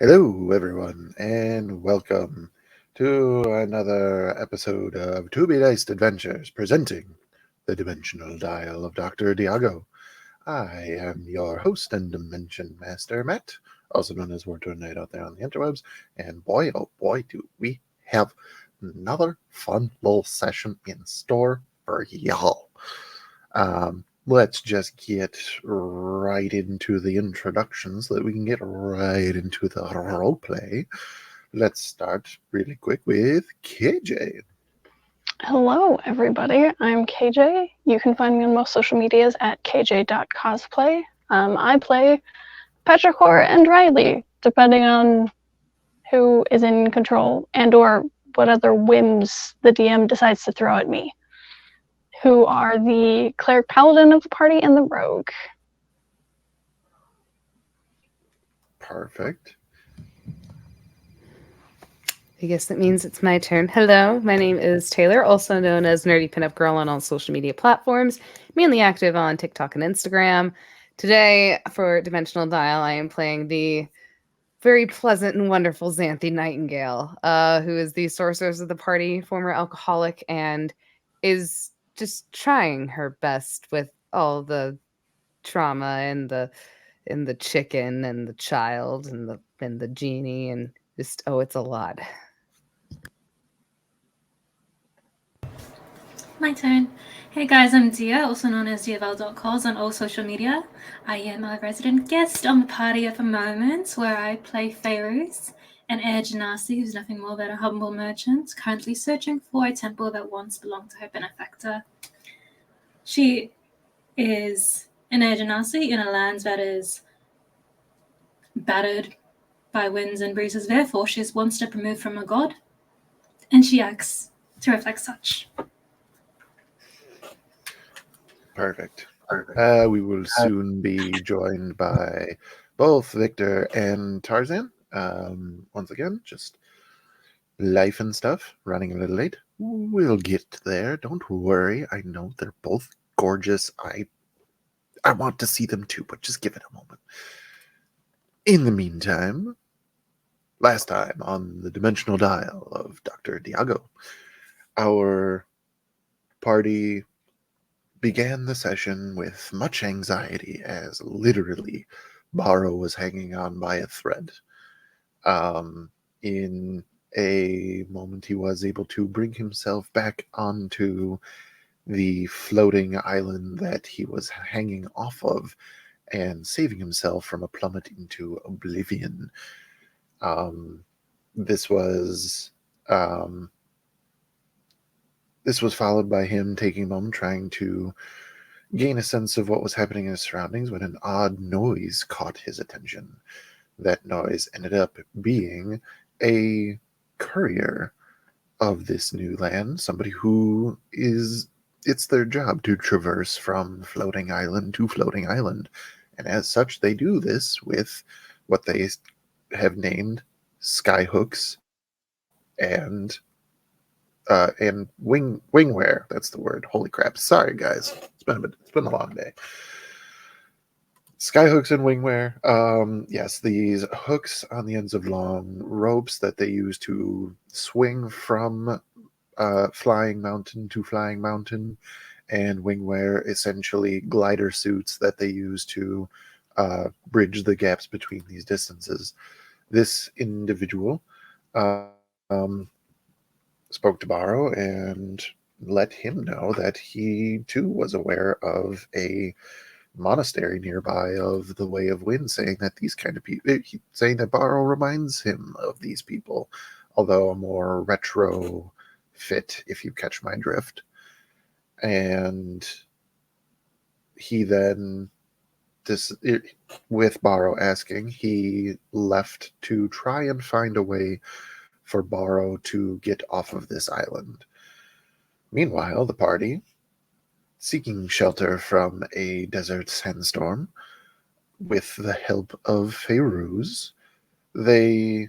Hello, everyone, and welcome to another episode of To Be Diced Adventures, presenting the Dimensional Dial of Dr. Diago. I am your host and Dimension Master, Matt, also known as War Tornado out there on the interwebs, and boy, oh boy, do we have another fun little session in store for y'all. Let's just get right into the introductions so that we can get right into the role play. Let's start really quick with KJ. Hello, everybody. I'm KJ. You can find me on most social medias at kj.cosplay. I play Petrichor and Riley, depending on who is in control and or what other whims the DM decides to throw at me, who are the cleric paladin of the party and the rogue. Perfect. I guess that means it's my turn. Hello, my name is Taylor, also known as Nerdy Pinup Girl on all social media platforms, mainly active on TikTok and Instagram. Today, for Dimensional Dial, I am playing the very pleasant and wonderful Xanthi Nightingale, who is the sorceress of the party, former alcoholic, and is just trying her best with all the trauma and the chicken and the child and the genie and just it's a lot. My turn. Hey guys, I'm Dia, also known as diavel.cos on all social media. I am a resident guest on the party at the moment, where I play Fairuz, an air genasi who's nothing more than a humble merchant, currently searching for a temple that once belonged to her benefactor. She is an air genasi in a land that is battered by winds and breezes, therefore she is one step removed from a god, and she acts to reflect such. Perfect. We will soon be joined by both Victor and Tarzan. Once again, just life and stuff, running a little late. We'll get there. Don't worry. I know they're both gorgeous. I want to see them too, but just give it a moment. In the meantime, last time on the dimensional dial of Dr. Diago, our party began the session with much anxiety as literally Barrow was hanging on by a thread. In a moment, he was able to bring himself back onto the floating island that he was hanging off of and saving himself from a plummet into oblivion. Um, this was um, this was followed by him taking a moment trying to gain a sense of what was happening in his surroundings when an odd noise caught his attention. That noise ended up being a courier of this new land, somebody who is it's their job to traverse from floating island to floating island. And as such, they do this with what they have named skyhooks and wingware. That's the word. Holy crap! Sorry, guys. It's been a long day. Skyhooks and wingware. Yes, these hooks on the ends of long ropes that they use to swing from flying mountain to flying mountain, and wingware, essentially glider suits that they use to bridge the gaps between these distances. This individual um, spoke to Barrow and let him know that he too was aware of a monastery nearby of the Way of Wind, saying that these kind of people, saying that Barrow reminds him of these people, although a more retro fit, if you catch my drift. And he then, with Barrow asking, he left to try and find a way for Barrow to get off of this island. Meanwhile, the party, seeking shelter from a desert sandstorm, with the help of Fairuz, they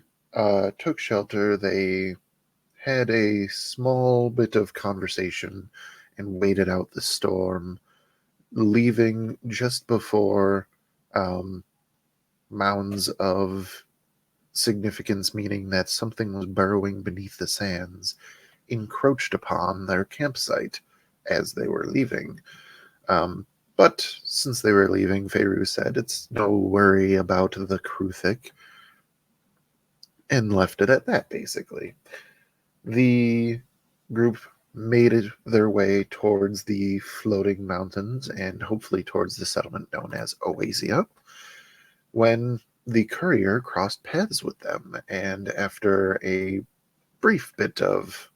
took shelter. They had a small bit of conversation and waited out the storm, leaving just before um, mounds of significance, meaning that something was burrowing beneath the sands, encroached upon their campsite as they were leaving. Um, but since they were leaving, Feyru said it's no worry about the Kruthic, and left it at that, basically. The group made their way towards the floating mountains and hopefully towards the settlement known as Oasia, when the courier crossed paths with them, and after a brief bit of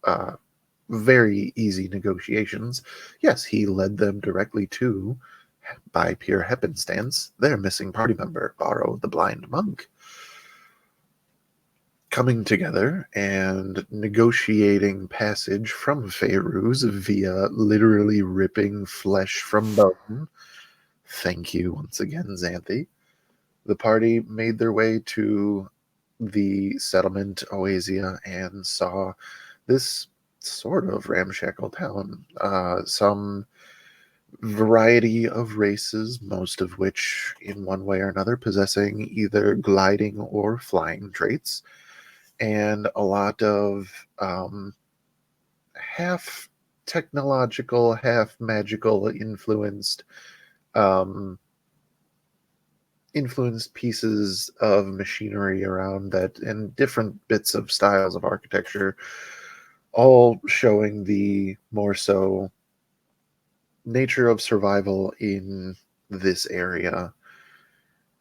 very easy negotiations, yes, he led them directly to, by pure happenstance, their missing party member, Barrow the Blind Monk. Coming together and negotiating passage from Fairuz via literally ripping flesh from bone. Thank you once again, Xanthi. The party made their way to the settlement Oasia and saw this sort of ramshackle town. Some variety of races, most of which, in one way or another, possessing either gliding or flying traits, and a lot of half technological, half magical um, influenced pieces of machinery around that, and different bits of styles of architecture, all showing the more so nature of survival in this area,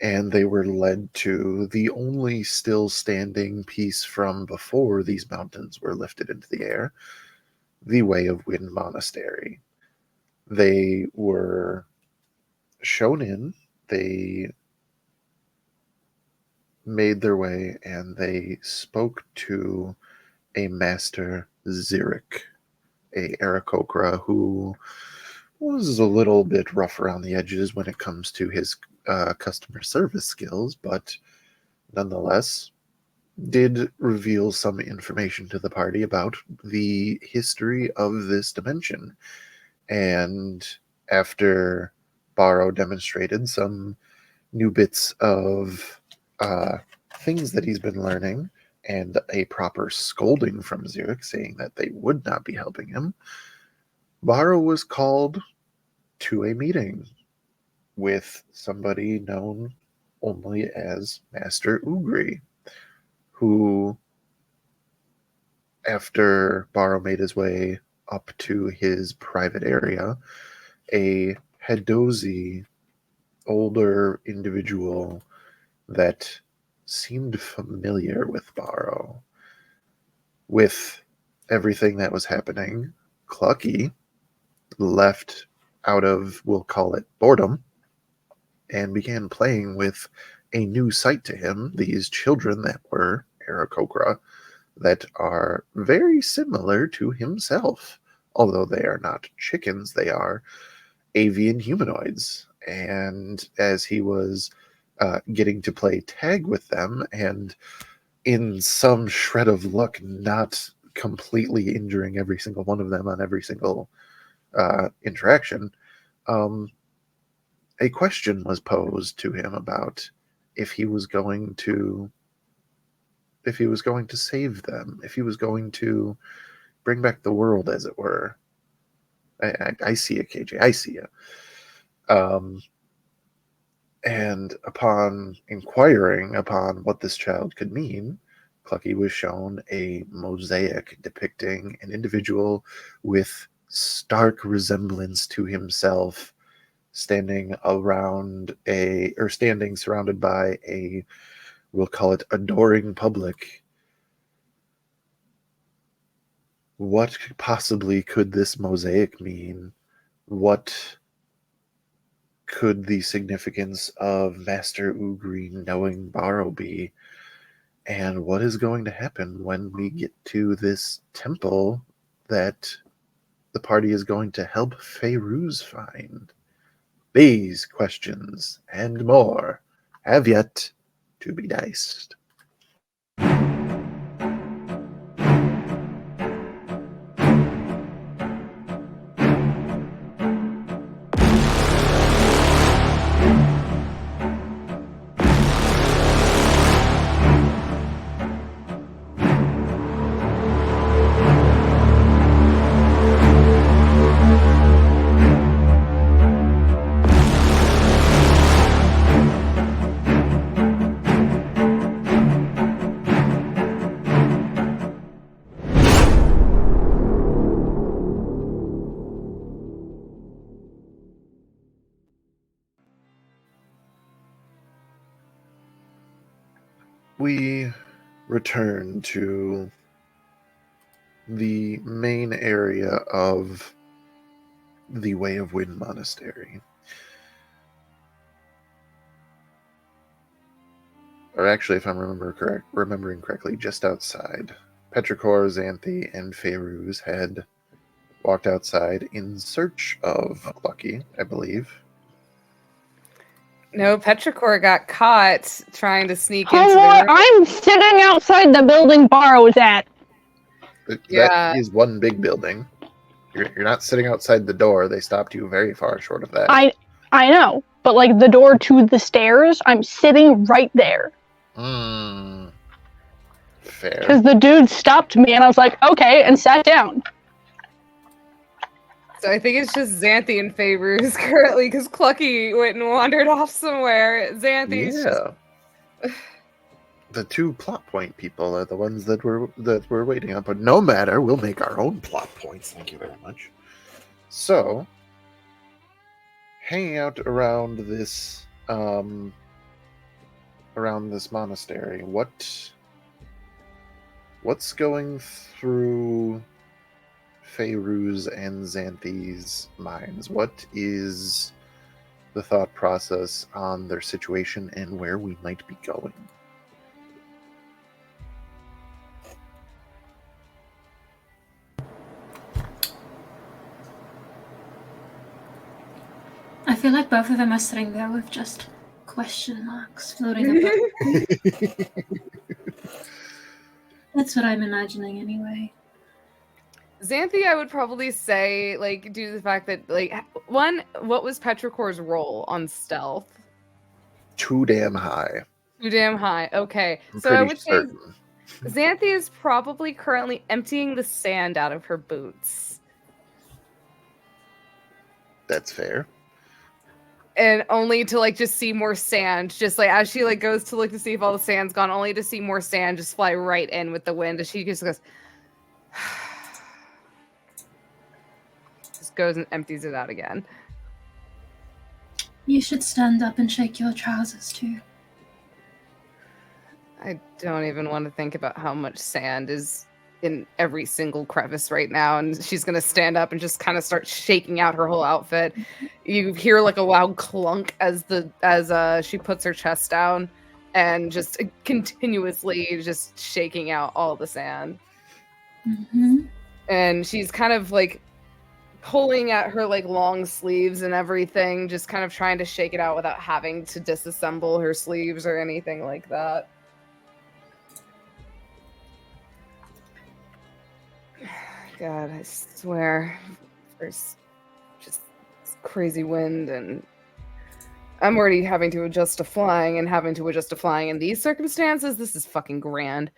and they were led to the only still standing piece from before these mountains were lifted into the air, the Way of Wind Monastery. They were shown in, they made their way, and they spoke to a master Xeric, a Aarakocra who was a little bit rough around the edges when it comes to his customer service skills, but nonetheless did reveal some information to the party about the history of this dimension. And after Barrow demonstrated some new bits of things that he's been learning, and a proper scolding from Xeric saying that they would not be helping him, Barrow was called to a meeting with somebody known only as Master Ugri, who, after Barrow made his way up to his private area, a Hedozi, older individual that seemed familiar with Barrow. With everything that was happening, Clucky left out of, we'll call it, boredom, and began playing with a new sight to him, these children that were Aarakocra, that are very similar to himself. Although they are not chickens, they are avian humanoids. And as he was getting to play tag with them, and in some shred of luck, not completely injuring every single one of them on every single interaction, a question was posed to him about if he was going to save them, if he was going to bring back the world, as it were. I see you, KJ. I see you. And upon inquiring upon what this child could mean, Clucky was shown a mosaic depicting an individual with stark resemblance to himself, standing surrounded by a, we'll call it, adoring public. What possibly could this mosaic mean? What could the significance of Master Ugri knowing Barrow be? And what is going to happen when we get to this temple that the party is going to help Feyruz find? These questions and more have yet to be diced. We return to the main area of the Way of Wind Monastery. Or actually, if I'm remembering correctly, just outside. Petrichor, Xanthi, and Feyruz had walked outside in search of Clucky, I believe. No, Petrichor got caught trying to sneak into Hello, the room. I'm sitting outside the building Barrow's at. Yeah. That is one big building. You're not sitting outside the door. They stopped you very far short of that. I know, but like the door to the stairs, I'm sitting right there. Fair. Because the dude stopped me and I was like, okay, and sat down. So I think it's just Xanthi and Feyruz currently, because Clucky went and wandered off somewhere. Xanthi's just... The two plot point people are the ones that we're waiting on, but no matter, we'll make our own plot points. Thank you very much. So, hanging out around this monastery, what's going through Faeruz and Xanthi's minds? What is the thought process on their situation and where we might be going? I feel like both of them are sitting there with just question marks floating above. That's what I'm imagining anyway. Xanthi, I would probably say, like, due to the fact that, like, one, what was Petrichor's role on stealth? Too damn high. Too damn high. Okay. I'm So I pretty would certain. say Xanthi is probably currently emptying the sand out of her boots. That's fair. And only to, like, just see more sand. Just, like, as she, like, goes to look to see if all the sand's gone, only to see more sand just fly right in with the wind. As she just goes... just goes and empties it out again. You should stand up and shake your trousers too. I don't even want to think about how much sand is in every single crevice right now, and she's gonna stand up and just kind of start shaking out her whole outfit. You hear like a loud clunk as she puts her chest down and just continuously just shaking out all the sand. Mm-hmm. And she's kind of like pulling at her like long sleeves and everything, just kind of trying to shake it out without having to disassemble her sleeves or anything like that. God, I swear, there's just this crazy wind, and I'm already having to adjust to flying, and having to adjust to flying in these circumstances, this is fucking grand.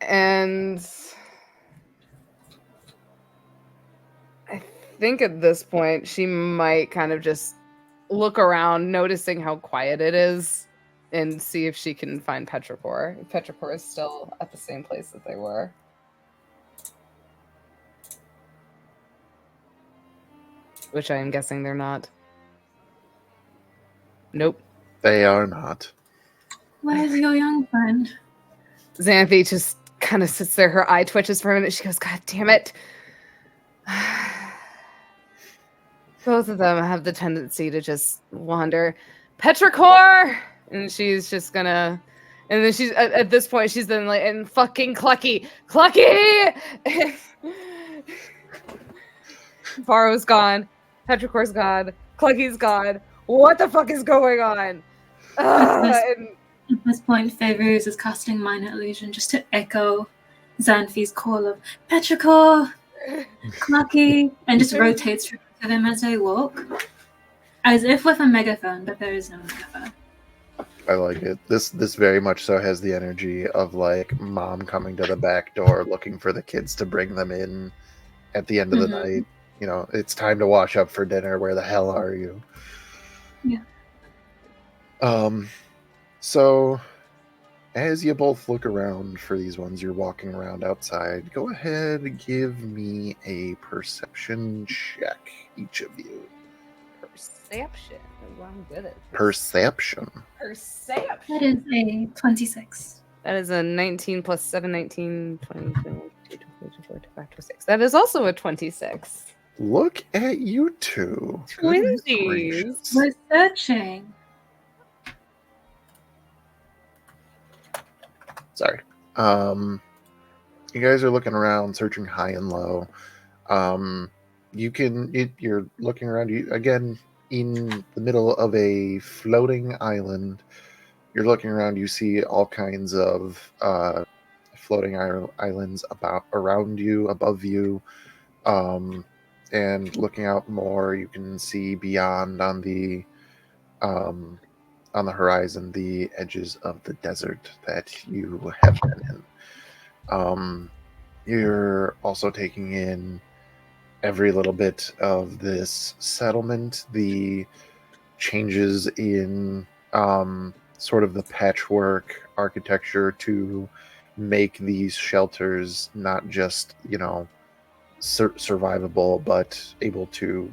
And I think at this point, she might kind of just look around, noticing how quiet it is, and see if she can find Petrichor. If Petrichor is still at the same place that they were. Which I am guessing they're not. Nope. They are not. Where's your young friend? Xanthi just kind of sits there. Her eye twitches for a minute. She goes, God damn it. Both of them have the tendency to just wander. Petrichor! And she's just gonna... And then she's... At this point, she's then like... And fucking Clucky! Clucky! Varro's gone. Petrichor's gone. Clucky's gone. What the fuck is going on? At this point, Faeruz is casting Minor Illusion just to echo Xanthi's call of Petrichor, Clucky, and just rotates to them as they walk, as if with a megaphone, but there is no megaphone. I like it. This very much so has the energy of like mom coming to the back door looking for the kids to bring them in at the end of the night. You know, it's time to wash up for dinner. Where the hell are you? Yeah. So as you both look around for these ones, you're walking around outside. Go ahead and give me a perception check, each of you. Perception. Oh, I'm good at Perception. Perception. That is a 26. That is a 19 plus 7, 19, 20, 21, 22, 23, 24, 25, 26. That is also a 26. Look at you two. Goodness Twinsies. gracious. We're searching. Sorry. You guys are looking around, searching high and low. You're looking around. You again in the middle of a floating island. You're looking around. You see all kinds of floating islands around you, above you, and looking out more, you can see beyond on the horizon the edges of the desert that you have been in. You're also taking in every little bit of this settlement, the changes in sort of the patchwork architecture to make these shelters not just, survivable, but able to,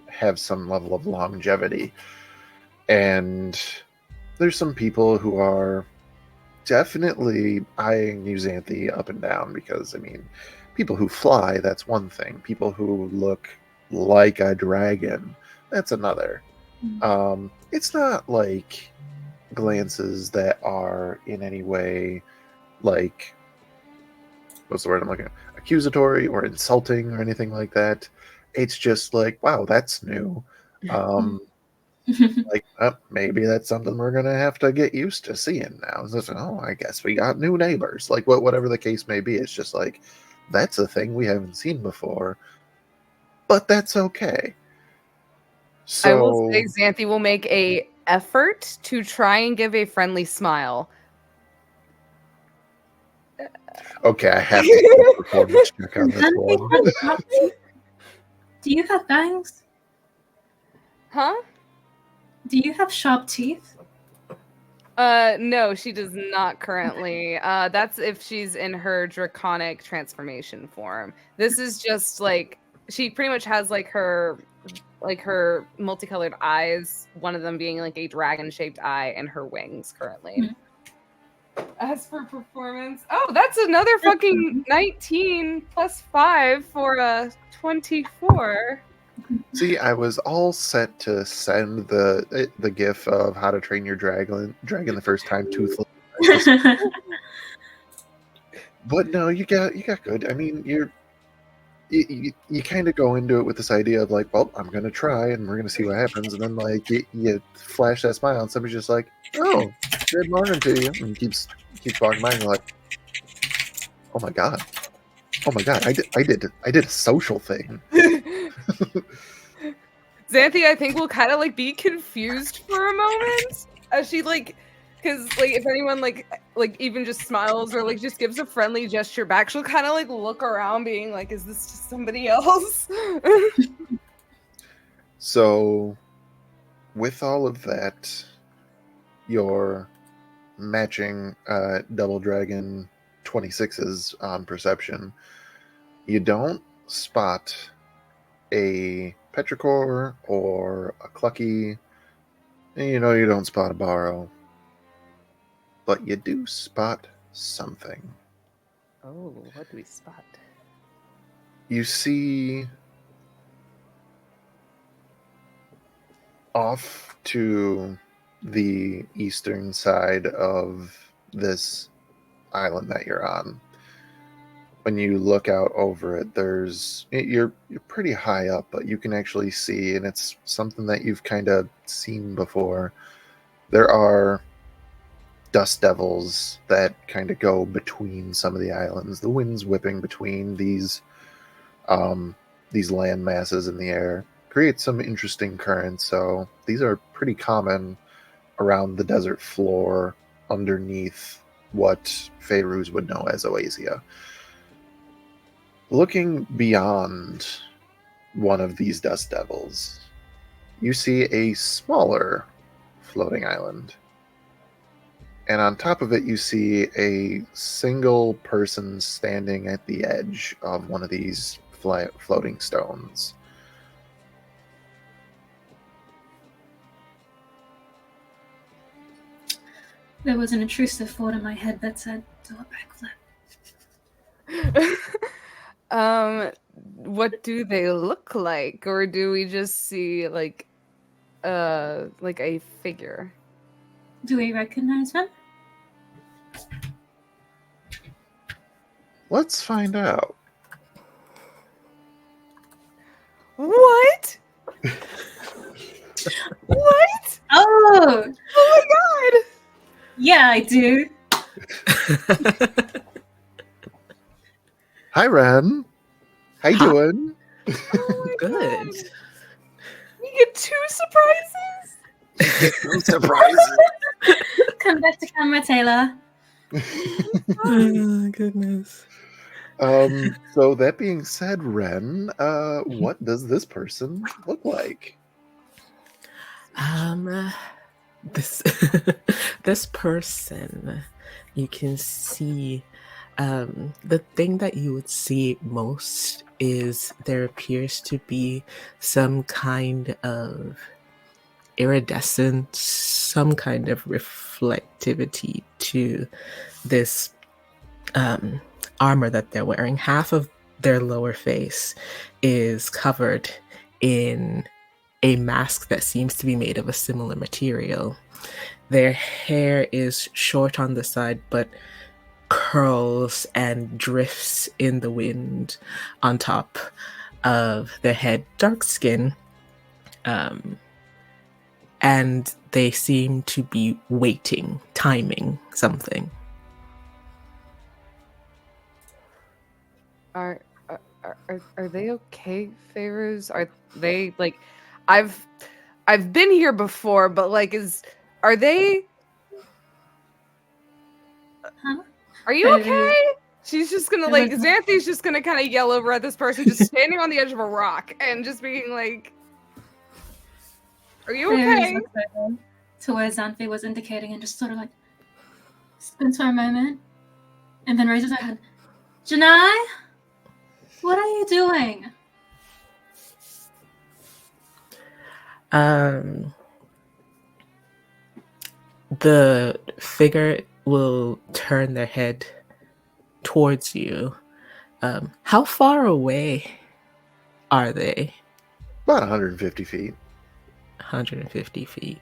have some level of longevity. And there's some people who are definitely eyeing you, Xanthi, up and down, because, I mean, people who fly, that's one thing. People who look like a dragon, that's another. It's not like glances that are in any way like, what's the word I'm looking at? Accusatory or insulting or anything like that. It's just like, wow, that's new. Like, maybe that's something we're gonna have to get used to seeing now. It's just, oh, I guess we got new neighbors. Like, whatever the case may be, it's just like, that's a thing we haven't seen before, but that's okay. I will say So, Xanthi will make a effort to try and give a friendly smile. okay, I have to do a performance check on this one. Do you have bangs? Huh? Do you have sharp teeth? No, she does not currently. That's if she's in her draconic transformation form. This is just like she pretty much has like her multicolored eyes, one of them being like a dragon-shaped eye, and her wings currently. As for performance, oh, that's another fucking 19 plus 5 for a 24. See, I was all set to send the gif of How to Train Your Dragon the First Time Toothless. But no, you got good. I mean, you kind of go into it with this idea of like, well, I'm gonna try and we're gonna see what happens, and then like you flash that smile and somebody's just like, oh, good morning to you, and keeps walking by and you're like, oh my god, I did a social thing. Xanthi, I think, will kind of like be confused for a moment as she like, because like if anyone like even just smiles or like just gives a friendly gesture back, she'll kind of like look around, being like, "Is this just somebody else?" So, with all of that, your matching Double Dragon 26s on perception, you don't spot a Petrichor or a Clucky, and you don't spot a Borrow, but you do spot something. Oh, what do we spot? You see off to the eastern side of this island that you're on. When you look out over it, you're pretty high up, but you can actually see, and it's something that you've kind of seen before. There are dust devils that kind of go between some of the islands. The wind's whipping between these land masses in the air, creates some interesting currents. So these are pretty common around the desert floor underneath what Faeruz would know as Oasia. Looking beyond one of these dust devils, you see a smaller floating island. And on top of it, you see a single person standing at the edge of one of these floating stones. There was an intrusive thought in my head that said, "Do a backflip." What do they look like, or do we just see like a figure? Do we recognize them? Let's find out. What? What? Oh! Oh my god! Yeah, I do. Hi, Ren. How you doing? Oh Good. God. We get 2 surprises? No surprises. Come back to camera, Taylor. Oh, goodness. So that being said, Ren, what does this person look like? This this person, you can see the thing that you would see most is there appears to be some kind of iridescence, some kind of reflectivity to this armor that they're wearing. Half of their lower face is covered in a mask that seems to be made of a similar material. Their hair is short on the side, but curls and drifts in the wind on top of their head. Dark skin. And they seem to be waiting, timing something. Are they okay, Pharaohs? Are they like I've been here before, but like are they Huh? Are you okay? She's just gonna like Xanthi's just gonna kind of yell over at this person just standing on the edge of a rock and just being like, "Are you okay?" To where Xanthi was indicating and just sort of like spins for a moment and then raises her hand. Janai, what are you doing? The figure will turn their head towards you. How far away are they? About 150 feet. 150 feet.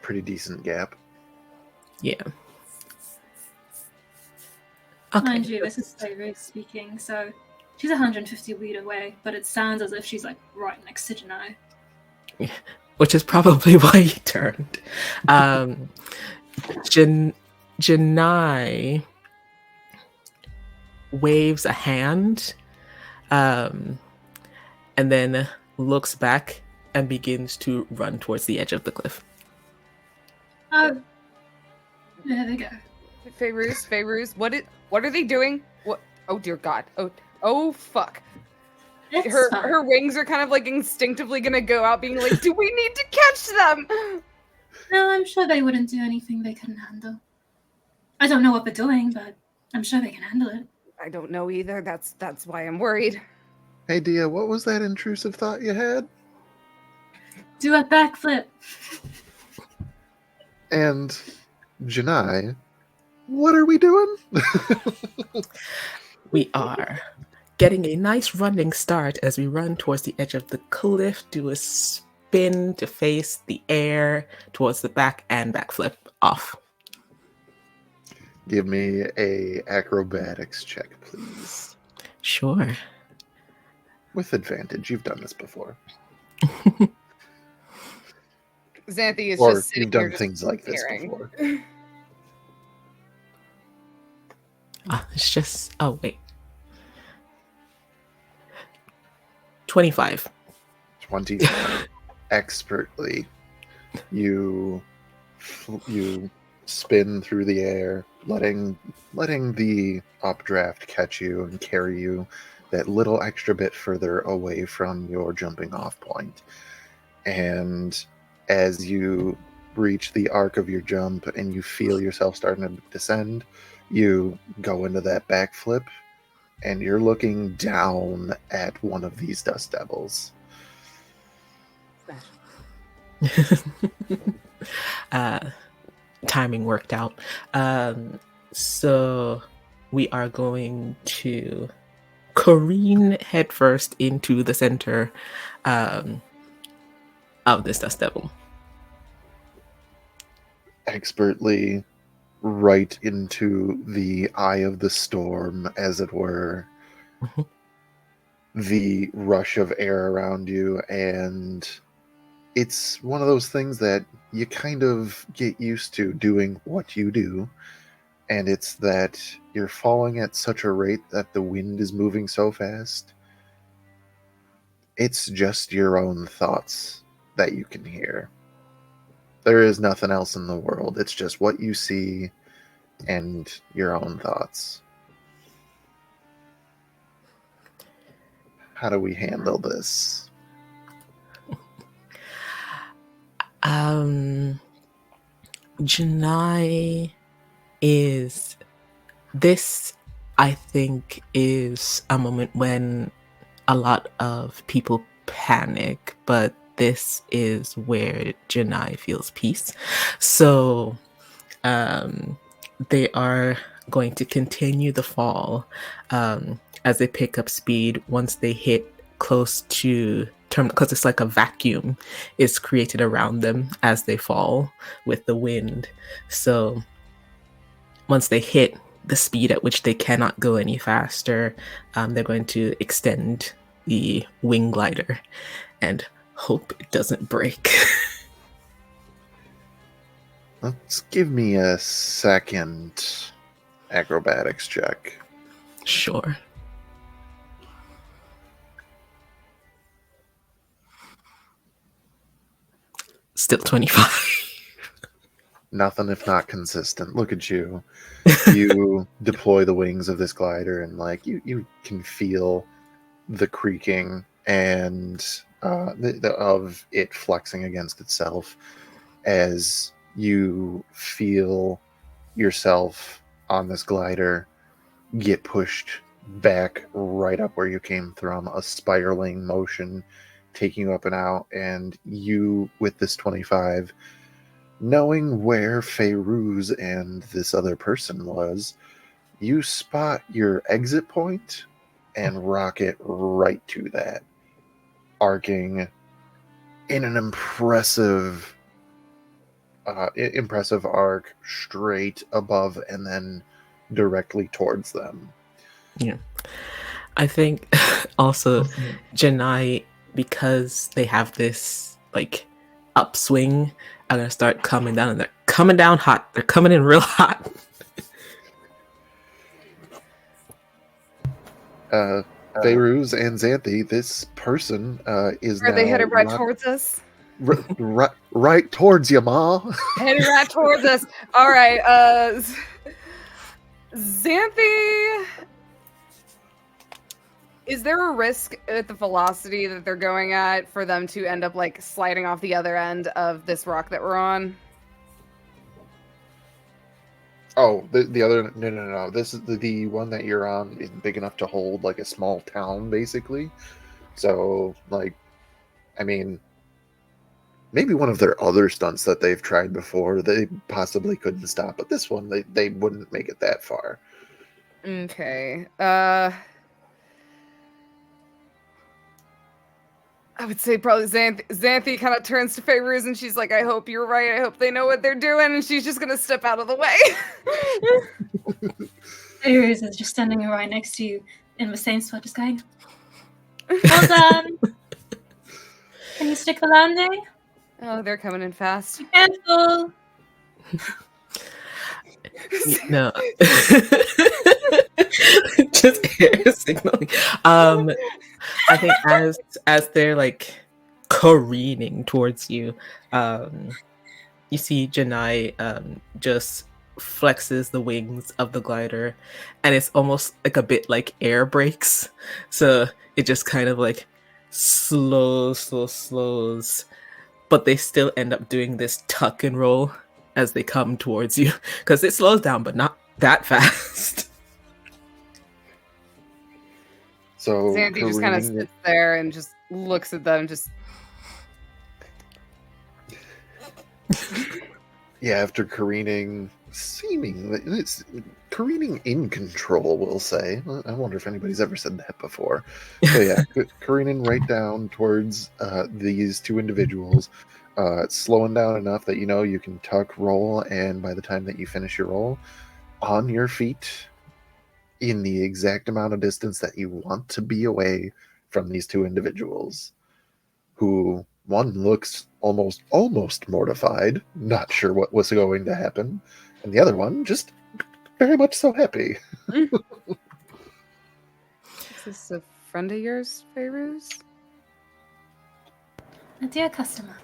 Pretty decent gap. Yeah. Okay. Mind you, this is Sayre speaking, so she's 150 feet away, but it sounds as if she's like right next to Janai. Which is probably why he turned. Janai waves a hand, and then looks back and begins to run towards the edge of the cliff. Oh, there they go. Pharaohs, what are they doing? What? Oh dear God! Oh fuck! It's Her fine. her wings are kind of like instinctively gonna go out, being like, "Do we need to catch them?" No, I'm sure they wouldn't do anything they couldn't handle. I don't know what they're doing, but I'm sure they can handle it. I don't know either. That's why I'm worried. Hey, Dia, what was that intrusive thought you had? Do a backflip. And Janai, what are we doing? We are getting a nice running start as we run towards the edge of the cliff, do a spin to face the air towards the back and backflip off. Give me a acrobatics check, please. Sure. With advantage. You've done this before. Xanthi is Or just sitting you've done here just things like this staring. before. It's just... Oh, wait. 25. 25. Expertly. You spin through the air, letting the updraft catch you and carry you that little extra bit further away from your jumping off point. And as you reach the arc of your jump and you feel yourself starting to descend, you go into that backflip and you're looking down at one of these dust devils. Timing worked out. So we are going to careen headfirst into the center of this dust devil. Expertly right into the eye of the storm, as it were. Mhm. The rush of air around you, and it's one of those things that you kind of get used to doing what you do, and it's that you're falling at such a rate that the wind is moving so fast. It's just your own thoughts that you can hear. There is nothing else in the world. It's just what you see and your own thoughts. How do we handle this? Janai is this I think is a moment when a lot of people panic, but this is where Janai feels peace. So they are going to continue the fall as they pick up speed once they hit close to terminal, because it's like a vacuum is created around them as they fall with the wind. So once they hit the speed at which they cannot go any faster, they're going to extend the wing glider and hope it doesn't break. Let's give me a second acrobatics check. Sure. Still 25. Nothing if not consistent. Look at you. You deploy the wings of this glider, and like you can feel the creaking and of it flexing against itself as you feel yourself on this glider get pushed back right up where you came from, a spiraling motion taking you up and out, and you with this 25, knowing where Feyruz and this other person was, you spot your exit point and rocket right to that, arcing in an impressive arc straight above and then directly towards them. Yeah. I think also Janai, because they have this like upswing, are gonna start coming down, and they're coming down hot. They're coming in real hot. Feyruz and Xanthi, this person is Are now they headed right towards us? right towards you, Ma. Headed right towards us. All right. Xanthi, is there a risk at the velocity that they're going at for them to end up like sliding off the other end of this rock that we're on? Oh, the other no. This is the one that you're on is big enough to hold like a small town, basically. So, like, I mean, maybe one of their other stunts that they've tried before, they possibly couldn't stop, but this one they wouldn't make it that far. Okay. I would say probably Xanthi kind of turns to Feyruz and she's like, I hope you're right. I hope they know what they're doing. And she's just going to step out of the way. Feyruz is just standing right next to you in the same spot, just going, well done. Can you stick the landing? Oh, they're coming in fast. Be careful. No. Just air signaling. I think as they're like careening towards you, you see Janai just flexes the wings of the glider, and it's almost like a bit like air brakes. So it just kind of like slows, but they still end up doing this tuck and roll as they come towards you, because it slows down, but not that fast. So Xanthi just kind of sits there and just looks at them, just. Yeah, after careening, it's careening in control, we'll say. I wonder if anybody's ever said that before. So yeah, careening right down towards these two individuals, slowing down enough that you can tuck, roll, and by the time that you finish your roll, on your feet, in the exact amount of distance that you want to be away from these two individuals, who one looks almost mortified, not sure what was going to happen, and the other one just very much so happy. Is this a friend of yours, Feyruz? A dear customer.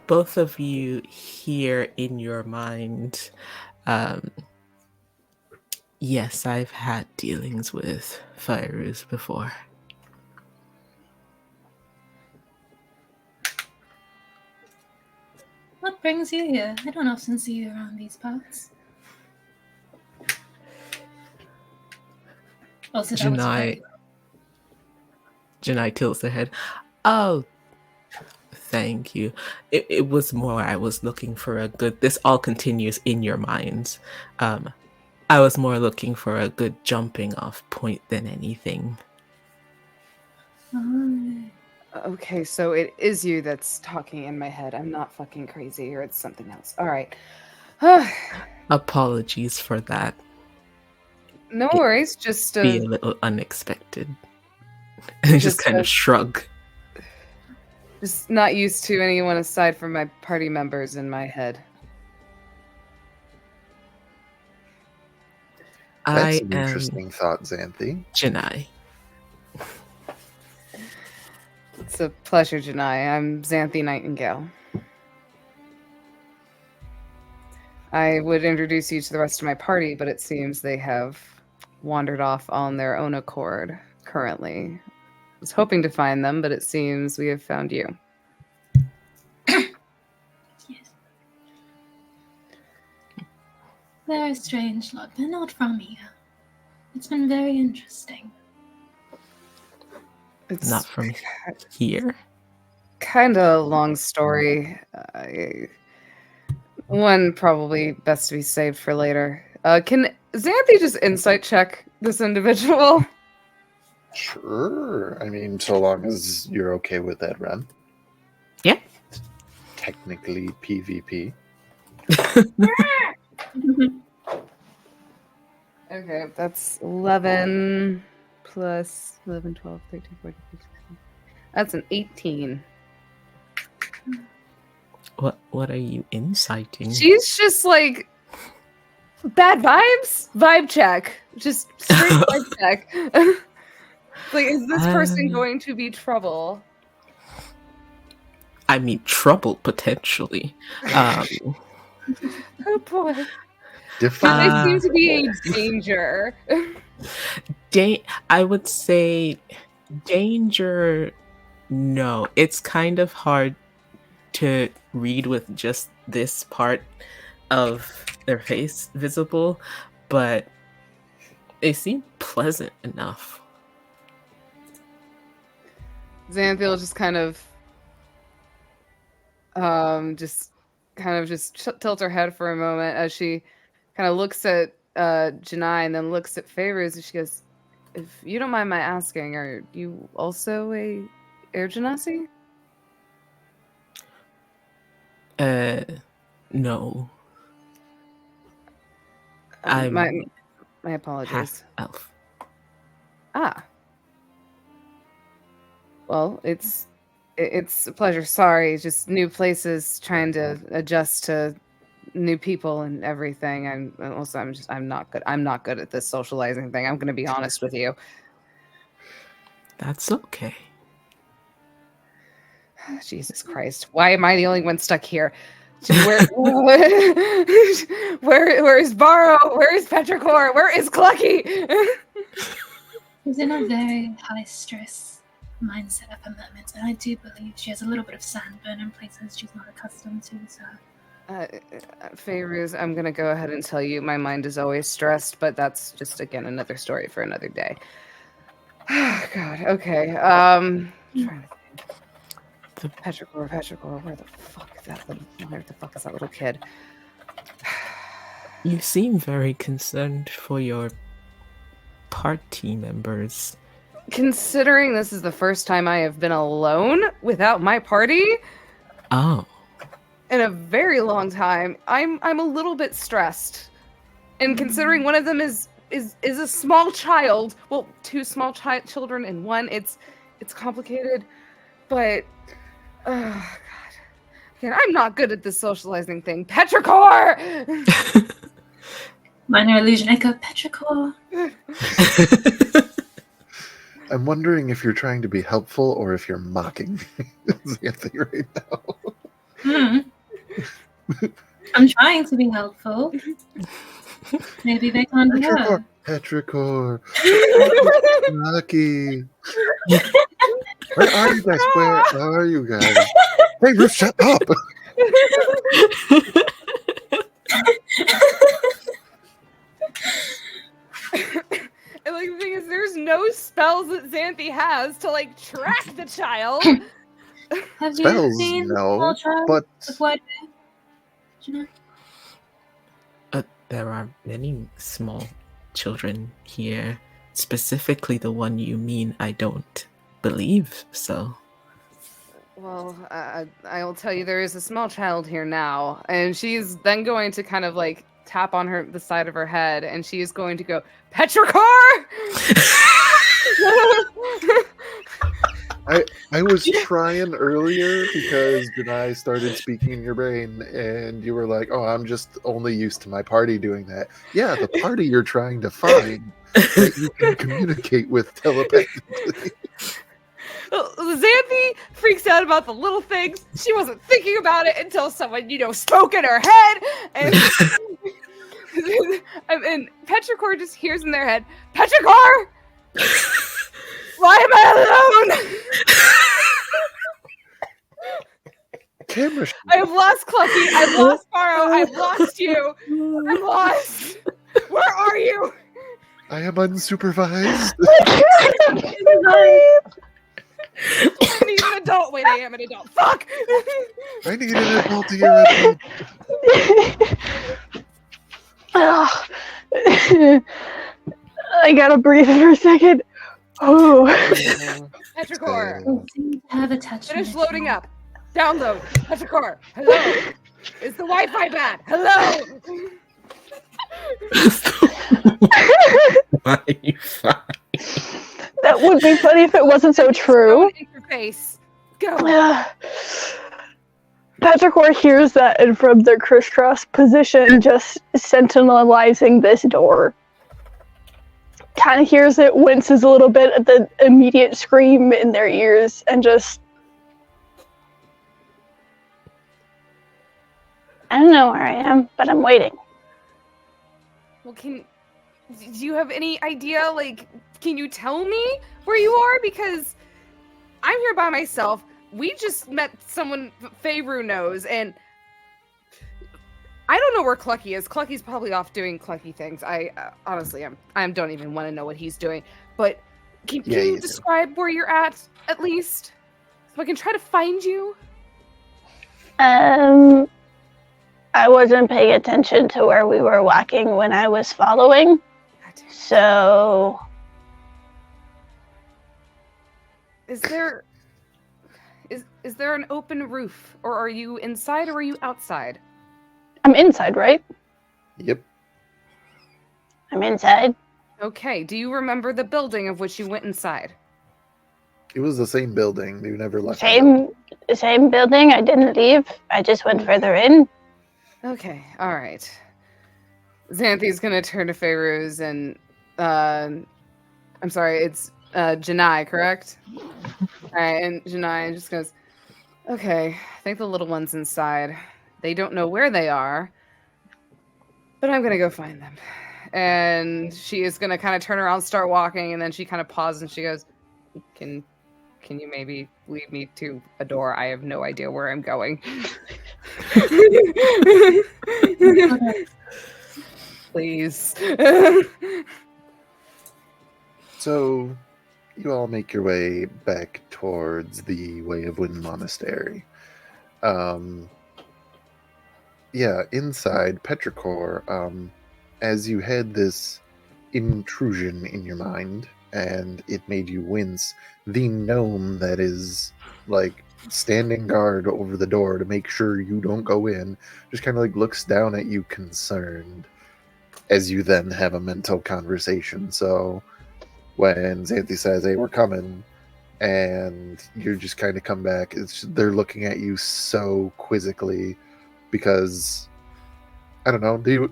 Both of you hear in your mind, yes, I've had dealings with Feyruz before. What brings you here? I don't often see you around these parts. Also, that was very Janai tilts her head. Oh, thank you. It was more I was looking for a good... This all continues in your minds. I was more looking for a good jumping off point than anything. Okay, so it is you that's talking in my head. I'm not fucking crazy, or it's something else. All right. Apologies for that. No worries. Just Be a little unexpected. And just kind of shrug. Just not used to anyone aside from my party members in my head. That's I an am interesting thought, Xanthi. Janai. It's a pleasure, Janai. I'm Xanthi Nightingale. I would introduce you to the rest of my party, but it seems they have wandered off on their own accord currently. I was hoping to find them, but it seems we have found you. Yes. Very strange lot. They're not from here. It's been very interesting. It's Not from here. kind of a long story. One probably best to be saved for later. Can Xanthi just insight check this individual? Sure. I mean, so long as you're okay with that run. Yeah. Technically PvP. Okay, that's 11 plus 11, 12, 13, 14, 15, 16. That's an 18. What are you inciting? She's just like bad vibes. Vibe check. Just straight vibe check. Like, is this person going to be trouble? I mean, trouble potentially. Oh boy. Define. They seem to be a danger. I would say danger. No, it's kind of hard to read with just this part of their face visible, but they seem pleasant enough. Xanthi will just kind of tilt her head for a moment as she kind of looks at Janai and then looks at Favors, and she goes, "If you don't mind my asking, are you also a Air Genasi?" No. My apologies. Half elf. Ah. Well, it's a pleasure. Sorry, just new places, trying to adjust to new people and everything. I'm not good. I'm not good at this socializing thing. I'm going to be honest with you. That's okay. Jesus Christ! Why am I the only one stuck here? Where is Barrow? Where is Petrichor? Where is Clucky? She's in a very high stress mindset at the moment, and I do believe she has a little bit of sunburn in places she's not accustomed to. So, Fayruz, I'm gonna go ahead and tell you, my mind is always stressed, but that's just again another story for another day. Oh, God. Okay. Trying to think. Petrichor, where the fuck is that little kid? You seem very concerned for your party members. Considering this is the first time I have been alone without my party Oh. in a very long time, I'm a little bit stressed. And considering one of them is a small child, well, two small children in one, it's complicated. But oh God, again, I'm not good at this socializing thing. Petrichor! minor illusion echo Petrichor. I'm wondering if you're trying to be helpful or if you're mocking Xanthi right now. I'm trying to be helpful. Maybe they can't hear. Petrichor. Lucky. Where are you guys? Where are you guys? Hey, Ruth, shut up! And like the thing is, there's no spells that Xanthi has to like track the child. Have Spells, you seen no, small child but with white hair? Do you know? There are many small children here. Specifically, the one you mean, I don't believe so. Well, I'll tell you, there is a small child here now, and she's then going to kind of like tap on the side of her head, and she is going to go, Petrichor! I was trying earlier because Janai started speaking in your brain, and you were like, "Oh, I'm just only used to my party doing that." Yeah, the party you're trying to find that you can communicate with telepathically. Xanthi freaks out about the little things. She wasn't thinking about it until someone, spoke in her head, and and Petrichor just hears in their head, Petrichor! Why am I alone? Camera. I have lost Clucky. I've lost Faro. I've lost you. I'm lost. Where are you? I am unsupervised. I need an adult. Wait, I am an adult. Fuck! I need an adult to hear it. I gotta breathe for a second. Oh. Petrichor, Have attachment. finish loading up. Download. Petrichor, hello. Is the Wi-Fi bad? Hello. Wi-Fi. That would be funny if it wasn't so true. Phone interface. Go. Petrichor hears that and from their crisscross position, just sentinelizing this door. Kind of hears it, winces a little bit at the immediate scream in their ears, and just... I don't know where I am, but I'm waiting. Well, do you have any idea, can you tell me where you are? Because I'm here by myself. We just met someone Feyru knows, and I don't know where Clucky is. Clucky's probably off doing Clucky things. I honestly, I don't even want to know what he's doing. But can you describe where you're at least, so I can try to find you? I wasn't paying attention to where we were walking when I was following, so... Is there an open roof, or are you inside, or are you outside? I'm inside, right? Yep. I'm inside. Okay, do you remember the building of which you went inside? It was the same building. You never left. Same building. I didn't leave. I just went further in. Okay, all right. Xanthi's gonna turn to Feyruz and, I'm sorry, it's Janai, correct? Alright, and Janai just goes, okay, I think the little one's inside. They don't know where they are, but I'm gonna go find them. And she is gonna kind of turn around, start walking, and then she kind of pauses and she goes, Can you maybe lead me to a door? I have no idea where I'm going. Please. So, you all make your way back towards the Way of Wind Monastery. Inside Petrichor, as you had this intrusion in your mind, and it made you wince, the gnome that is, standing guard over the door to make sure you don't go in, just kind of, looks down at you concerned, as you then have a mental conversation. So, when Xanthi says, hey, we're coming, and you just kind of come back, they're looking at you so quizzically, because, I don't know, do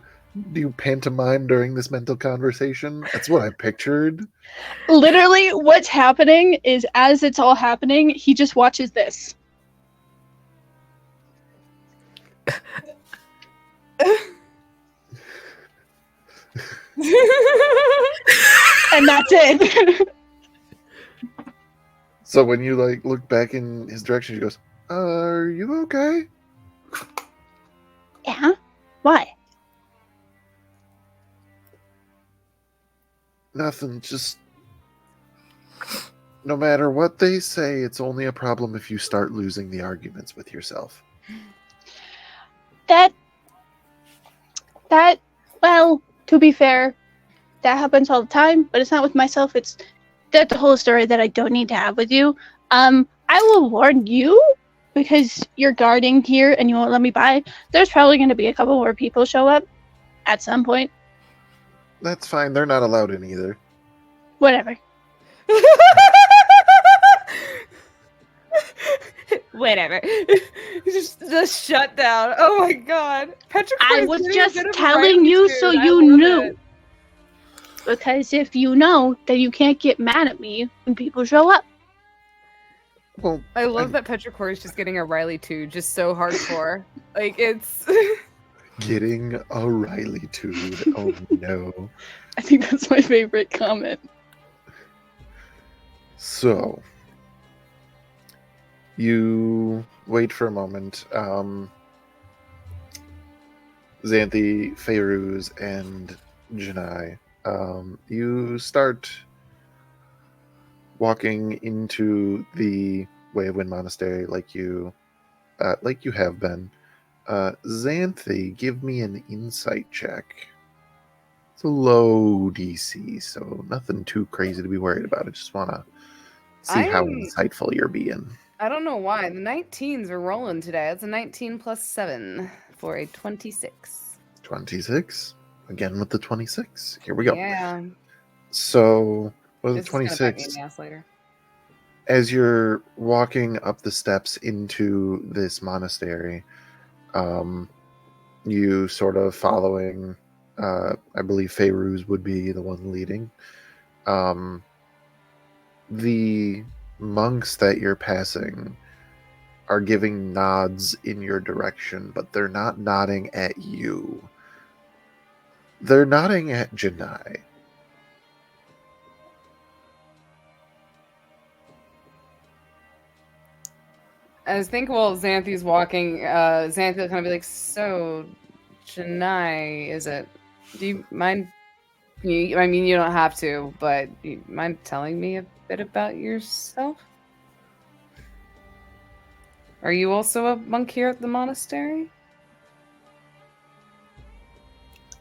you pantomime during this mental conversation? That's what I pictured. Literally, what's happening is, as it's all happening, he just watches this. And that's it. So when you look back in his direction, she goes, "Are you okay?" Yeah? Why? Nothing. Just no matter what they say, it's only a problem if you start losing the arguments with yourself. That, well, to be fair, that happens all the time, but it's not with myself. It's that's a whole story that I don't need to have with you. I will warn you, because you're guarding here and you won't let me by. There's probably going to be a couple more people show up at some point. That's fine. They're not allowed in either. Whatever. Whatever. Just shut down. Oh my god. Petrichor I is was getting a just bit of a telling you Riley so tune. I you love knew. it. Because if you know, then you can't get mad at me when people show up. Well, I love that Petrichor is just getting a Riley too, just so hardcore. Like it's getting a Riley-tude. Oh no. I think that's my favorite comment. So, you wait for a moment. Xanthi, Feyruz, and Janai, you start walking into the Way of Wind Monastery like you have been. Xanthi, give me an insight check. It's a low DC, so nothing too crazy to be worried about. I just want to see how insightful you're being. I don't know why. The 19s are rolling today. That's a 19 plus 7 for a 26. 26? Again with the 26. Here we go. Yeah. So, with the This is gonna bite me 26, in the ass later. as you're walking up the steps into this monastery, you sort of following, I believe Feyruz would be the one leading. The monks that you're passing are giving nods in your direction, but they're not nodding at you. They're nodding at Janai. I was thinking while Xanthi's walking, Xanthi will kind of be like, so, Janai, is it? Do you mind? I mean, you don't have to, but do you mind telling me a bit about yourself? Are you also a monk here at the monastery?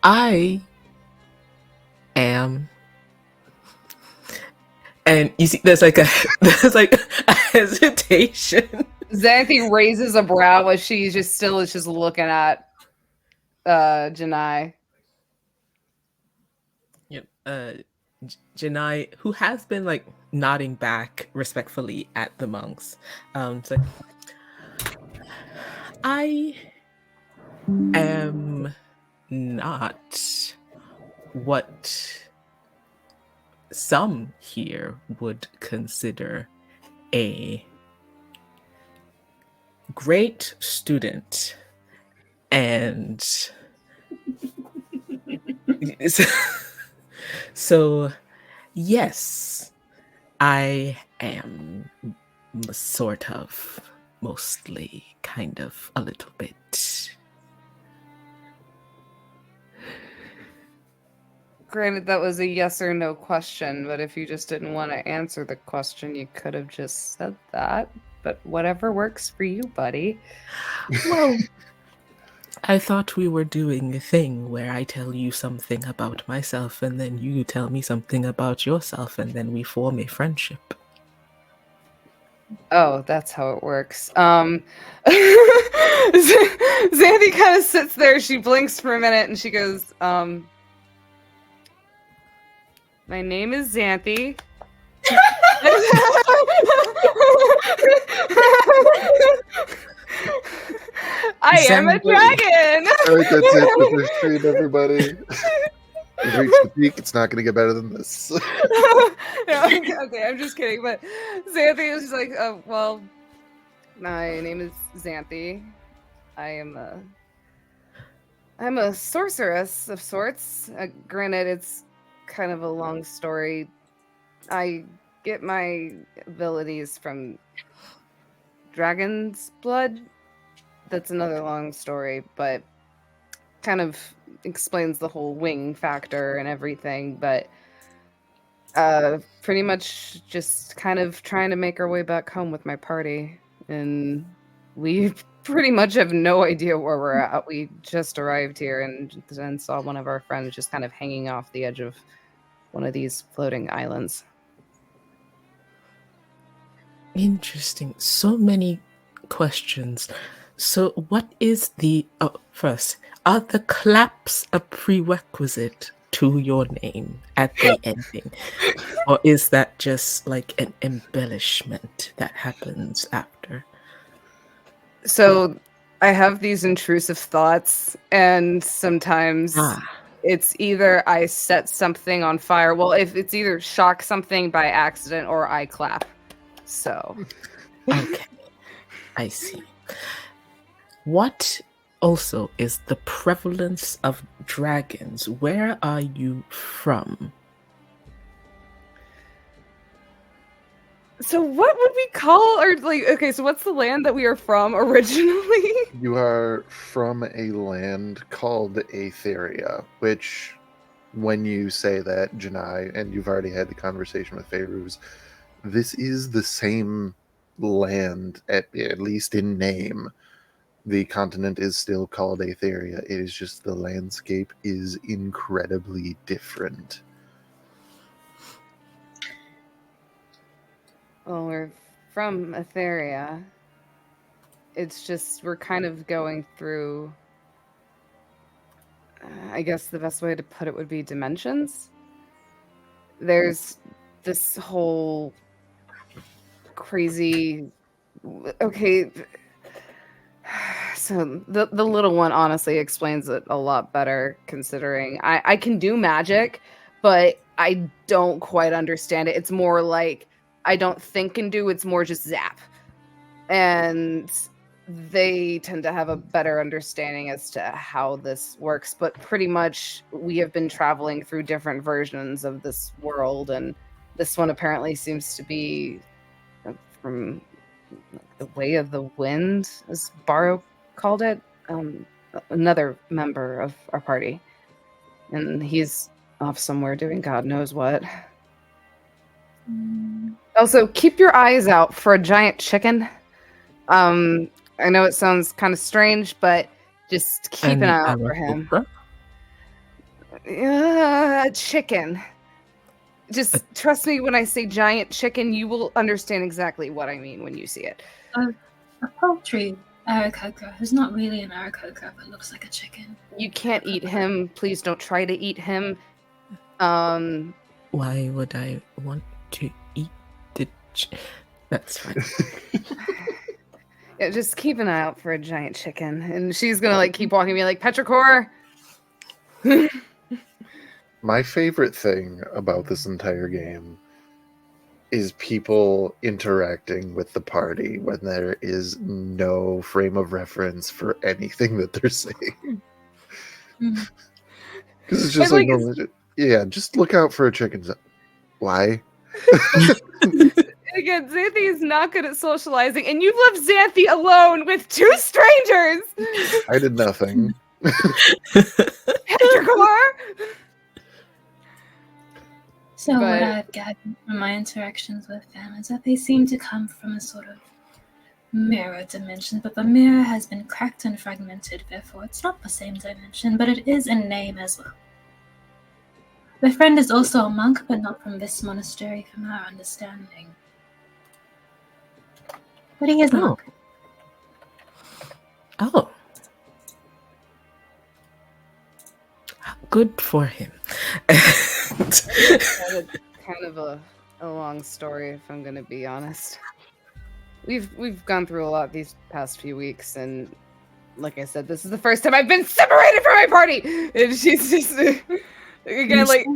I am. And you see, there's like a hesitation. Xanthi raises a brow as she just still is just looking at Janai. Yep. Janai, who has been like nodding back respectfully at the monks, it's like, I am not what some here would consider a great student, and so yes, I am sort of, mostly, kind of, a little bit. Granted, that was a yes or no question, but if you just didn't want to answer the question, you could have just said that. But whatever works for you, buddy. Well, I thought we were doing a thing where I tell you something about myself and then you tell me something about yourself and then we form a friendship. Oh, that's how it works. Xanthi kind of sits there, she blinks for a minute, and she goes, my name is Xanthi. I am a dragon! All right, that's it for this stream, everybody. We've reached the peak. It's not going to get better than this. No, okay, I'm just kidding. But Xanthi is just like, well, my name is Xanthi. I'm a sorceress of sorts. Granted, it's kind of a long story. I get my abilities from dragon's blood. That's another long story, but kind of explains the whole wing factor and everything. But Pretty much just kind of trying to make our way back home with my party. And we pretty much have no idea where we're at. We just arrived here and then saw one of our friends just kind of hanging off the edge of one of these floating islands. Interesting. So many questions. So what is first, are the claps a prerequisite to your name at the ending? Or is that just like an embellishment that happens after? So I have these intrusive thoughts, and sometimes it's either I set something on fire. Well, if it's either shock something by accident or I clap. So. Okay. I see. What also is the prevalence of dragons? Where are you from? So what would we call our so what's the land that we are from originally? You are from a land called Aetheria, which, when you say that, Janai, and you've already had the conversation with Fairuz, this is the same land, at least in name. The continent is still called Aetheria. It is just the landscape is incredibly different. Well, we're from Etheria. It's just we're kind of going through. I guess the best way to put it would be dimensions. There's this whole crazy. Okay. So the little one honestly explains it a lot better, considering I can do magic, but I don't quite understand it. It's more like I don't think and do, it's more just zap. And they tend to have a better understanding as to how this works, but pretty much we have been traveling through different versions of this world, and this one apparently seems to be from the way of the wind, as Baro called it, another member of our party, and he's off somewhere doing God knows what. Also, keep your eyes out for a giant chicken. I know it sounds kind of strange, but just keep an eye out for him. Chicken. Just trust me when I say giant chicken, you will understand exactly what I mean when you see it. A poultry Aarakocra, who's not really an Aarakocra, but looks like a chicken. You can't eat him. Please don't try to eat him. Why would I want to eat the That's fine. Yeah, just keep an eye out for a giant chicken. And she's gonna like keep walking me like, Petrichor! My favorite thing about this entire game is people interacting with the party when there is no frame of reference for anything that they're saying. Because it's just like, yeah, just look out for a chicken. Why? Again, Xanthi is not good at socializing, and you've left Xanthi alone with two strangers! I did nothing. Petrichor! So what I've gathered from my interactions with them is that they seem to come from a sort of mirror dimension, but the mirror has been cracked and fragmented, therefore it's not the same dimension, but it is in name as well. My friend is also a monk, but not from this monastery, from our understanding. But he is a monk. Oh. Good for him. Kind of a long story, if I'm going to be honest. We've gone through a lot these past few weeks, and like I said, this is the first time I've been separated from my party. And she's just again like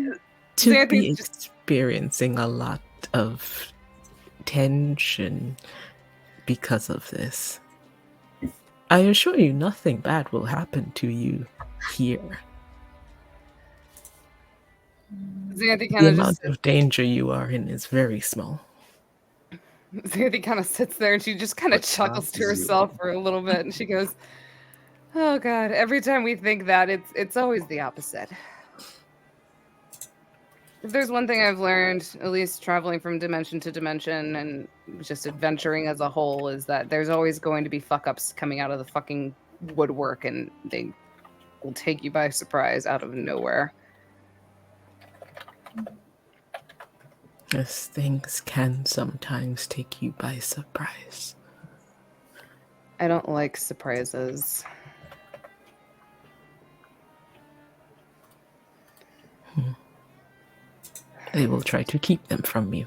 to be experiencing a lot of tension because of this. I assure you, nothing bad will happen to you here. Xanthi the amount of danger you are in is very small. Xanthi kind of sits there and she just kind of chuckles to herself for a little bit, and she goes, "Oh God! Every time we think that, it's always the opposite." If there's one thing I've learned, at least traveling from dimension to dimension and just adventuring as a whole, is that there's always going to be fuck-ups coming out of the fucking woodwork, and they will take you by surprise out of nowhere. Yes, things can sometimes take you by surprise. I don't like surprises. They will try to keep them from you.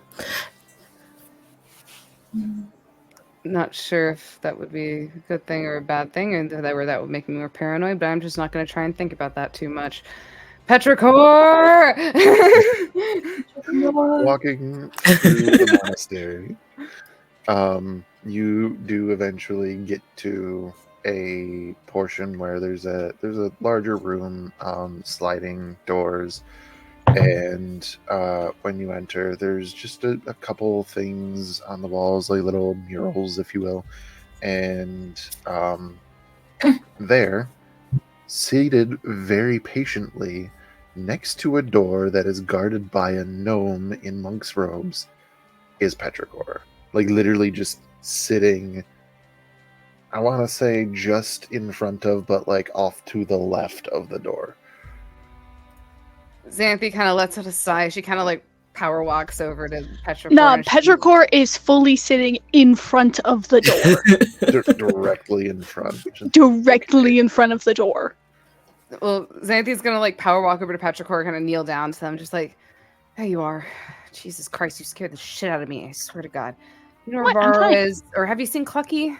Not sure if that would be a good thing or a bad thing, or that would make me more paranoid, but I'm just not going to try and think about that too much. Petrichor! Walking through the monastery, you do eventually get to a portion where there's a larger room, sliding doors, and when you enter, there's just a couple things on the walls, like little murals, if you will, and there, seated very patiently next to a door that is guarded by a gnome in monk's robes, is Petrichor. Like, literally just sitting, I want to say just in front of, but like off to the left of the door. Xanthi kind of lets out a sigh. She kind of like power walks over to Petrichor. No, Petrichor is fully sitting in front of the door. Directly in front. Directly in front of the door. Well, Xanthi's gonna like power walk over to Petrichor, kind of kneel down to them, just like, there you are. Jesus Christ, you scared the shit out of me. I swear to God. You know where What? I'm Varro fine. is? Or have you seen Clucky?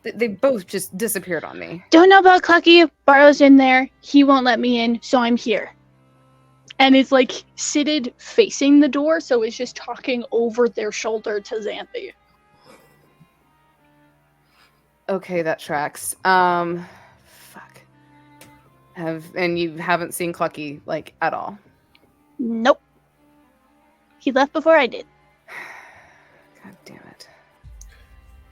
They both just disappeared on me. Don't know about Clucky. Barrow's in there. He won't let me in, so I'm here. And it's like seated facing the door, so it's just talking over their shoulder to Xanthi. Okay, that tracks. Fuck. And you haven't seen Clucky, like, at all? Nope. He left before I did. God damn it.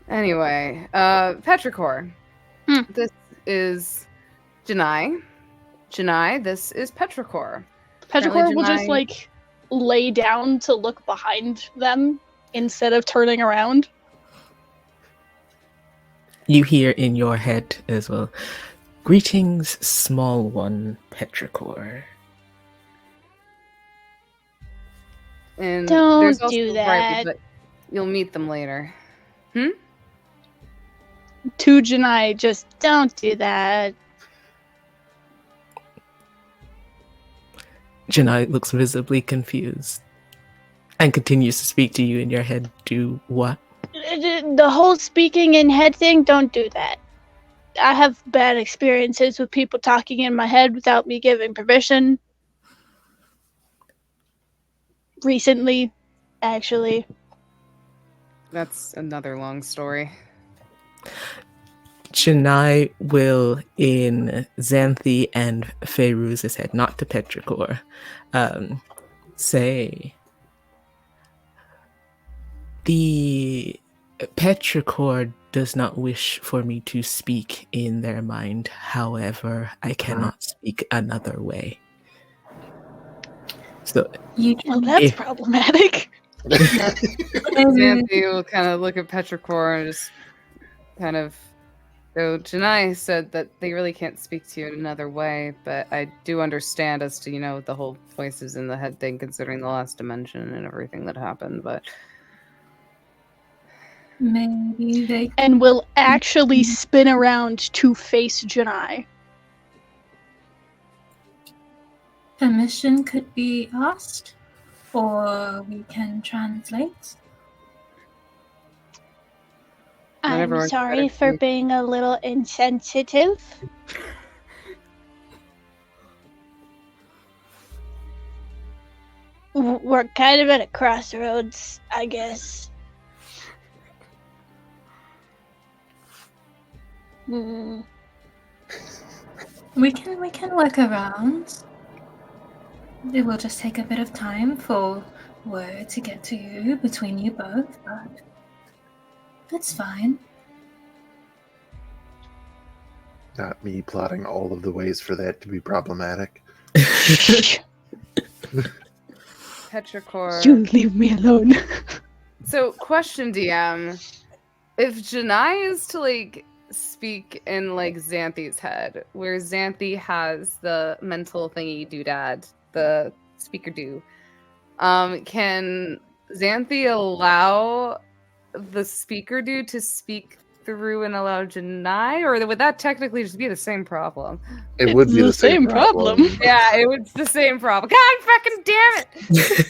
Anyway, Petrichor. This is Janai. Janai, this is Petrichor. Petrichor will just like lay down to look behind them instead of turning around. You hear in your head as well, greetings, small one, Petrichor. And Don't there's also do Riley, that. but you'll meet them later. To Janai, just don't do that. Janai looks visibly confused and continues to speak to you in your head. Do what? The whole speaking in head thing, don't do that. I have bad experiences with people talking in my head without me giving permission. Recently, actually. That's another long story. Janai will, in Xanthi and Feyruz's head, not to Petrichor, say, the Petrichor does not wish for me to speak in their mind. However, I cannot speak another way. So, Well, that's problematic. Xanthi will kind of look at Petrichor and just kind of go, Janai said that they really can't speak to you in another way, but I do understand as to, the whole voices in the head thing, considering the last dimension and everything that happened, but... Maybe they... And will actually spin around to face Janai. Permission could be asked, or we can translate. I'm sorry for being a little insensitive. We're kind of at a crossroads, I guess. We can work around. It will just take a bit of time for word to get to you between you both, but that's fine. Not me plotting all of the ways for that to be problematic. Petrichor. You leave me alone. So, question, DM. If Janai is to, like, speak in, like, Xanthi's head, where Xanthi has the mental thingy doodad, the speaker do, can Xanthi allow the speaker dude to speak through and allow Janai, or would that technically just be the same problem? It would It's be the the same same problem. problem. Yeah, it was the same problem. God fucking damn it!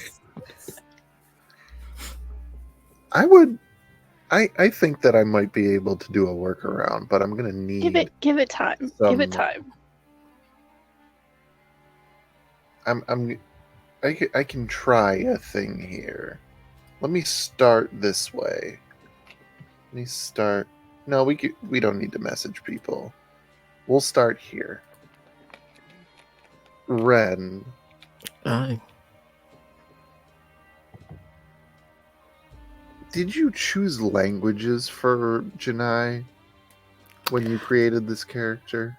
I think that I might be able to do a workaround, but I'm gonna need Give it time. Give it some- time. I can try a thing here. Let me start this way. Let me start. No, we don't need to message people. We'll start here. Ren, Aye. did you choose languages for Janai when you created this character?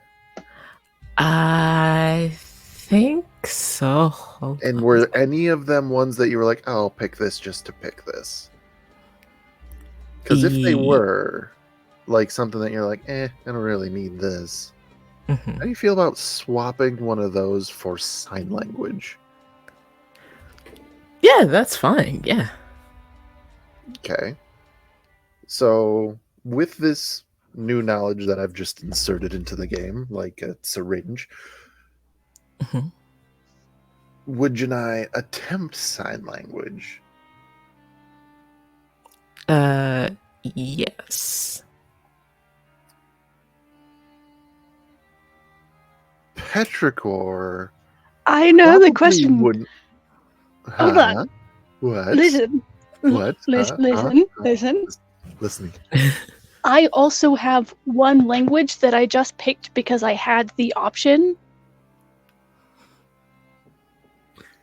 I think so. Hold And on. were any of them ones that you were like, oh, I'll pick this just to pick this? Because if they were, like, something that you're like, I don't really need this. Mhm. How do you feel about swapping one of those for sign language? Yeah, that's fine. Yeah. Okay. So, with this new knowledge that I've just inserted into the game, like a syringe, Mhm. would Janai attempt sign language? Yes. Petrichor I know the probably question. wouldn't. Hold Huh? on. What? Listen. What? Listen. Listen. Listening. I also have one language that I just picked because I had the option.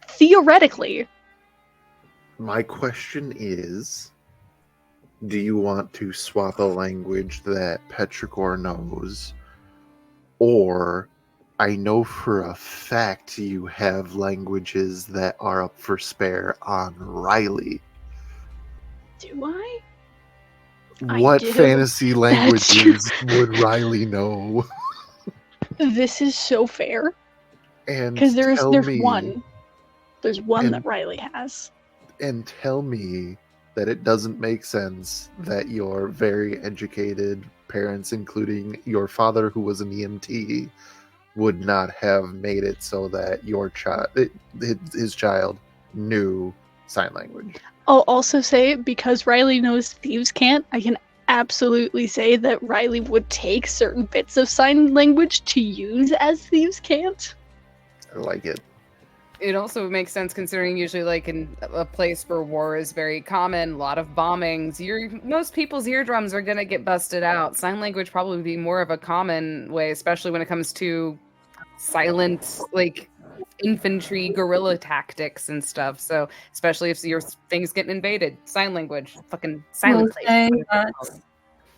Theoretically, My question is, do you want to swap a language that Petrichor knows, or I know for a fact you have languages that are up for spare on Riley. do I? I What do. fantasy languages would Riley know? This is so fair And because there's tell me, one. There's one And- that Riley has. and tell me that it doesn't make sense that your very educated parents, including your father who was an EMT, would not have made it so that your child, his child, knew sign language. I'll also say, because Riley knows thieves can't, I can absolutely say that Riley would take certain bits of sign language to use as thieves can't. I like it. It also makes sense considering usually, like, in a place where war is very common, a lot of bombings, most people's eardrums are gonna get busted out. Sign language probably would be more of a common way, especially when it comes to silent, like, infantry guerrilla tactics and stuff. So, especially if your thing's getting invaded, sign language, fucking silent We'll place. say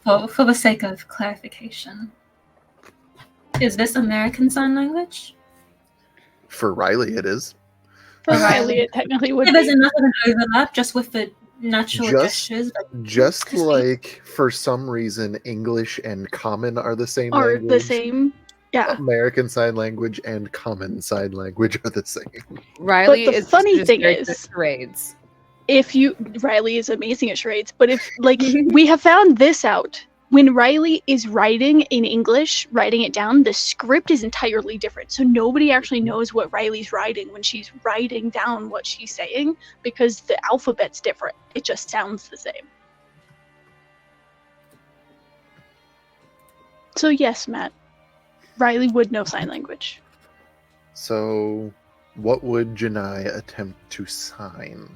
that for the sake of clarification, is this American Sign Language? For Riley, it is. For Right. Riley, it technically would Yeah, there's be. enough of an overlap just with the natural Just- gestures. But Just like for some reason, English and Common are the same Are language. the same. Yeah. American Sign Language and Common Sign Language are the same. Riley But the is funny just thing very good is- at charades. If you. Riley is amazing at charades, but if, like, we have found this out. When Riley is writing in English, writing it down, the script is entirely different. So nobody actually knows what Riley's writing when she's writing down what she's saying because the alphabet's different. It just sounds the same. So yes, Matt, Riley would know sign language. So, what would Janai attempt to sign?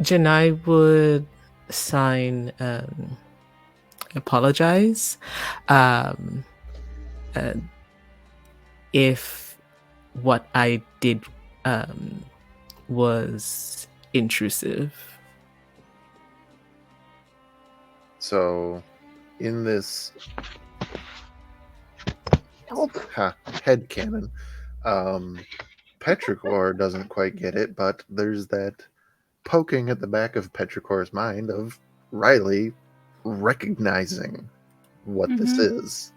Janai would sign apologize if what I did was intrusive. So, in this headcanon. Petrichor doesn't quite get it, but there's that poking at the back of Petrichor's mind of Riley recognizing what this is.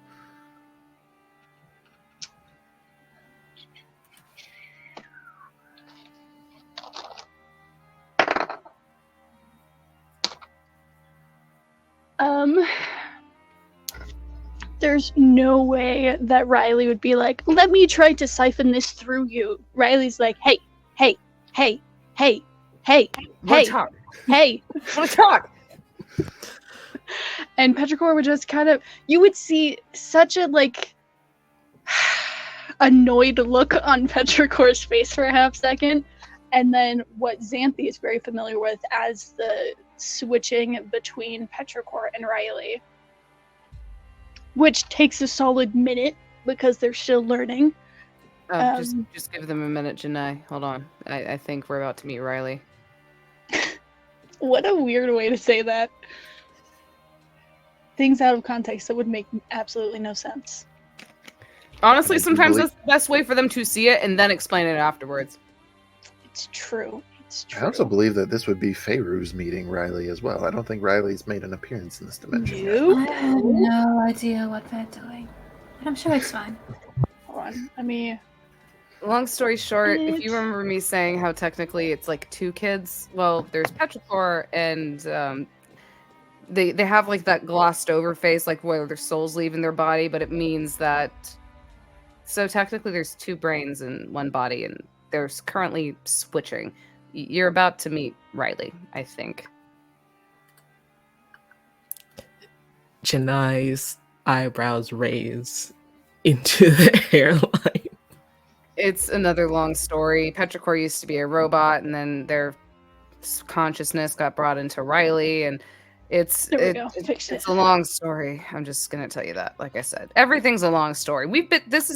There's no way that Riley would be like, let me try to siphon this through you. Riley's like, hey, hey, hey, hey, hey, hey, talk. hey. Want to talk? And Petrichor would just kind of, you would see such a like annoyed look on Petrichor's face for a half second. And then what Xanthi is very familiar with as the switching between Petrichor and Riley, which takes a solid minute because they're still learning. Just give them a minute, Janai. Hold on. I think we're about to meet Riley. What a weird way to say that. Things out of context that would make absolutely no sense. Honestly, sometimes that's the best way for them to see it and then explain it afterwards. It's true. It's true. I also believe that this would be Feyru's meeting Riley as well. I don't think Riley's made an appearance in this dimension yet. I have no idea what they're doing. But I'm sure it's fine. Hold on. Let me... Long story short, if you remember me saying how technically it's like two kids, well, there's Petrichor and they have like that glossed over face, like where their souls leaving their body, but it means that so technically there's two brains in one body and they're currently switching. You're about to meet Riley, I think. Janai's eyebrows raise into the hairline. It's another long story. Petrichor used to be a robot, and then their consciousness got brought into Riley, and it's a long story. I'm just gonna tell you that. Like I said, everything's a long story.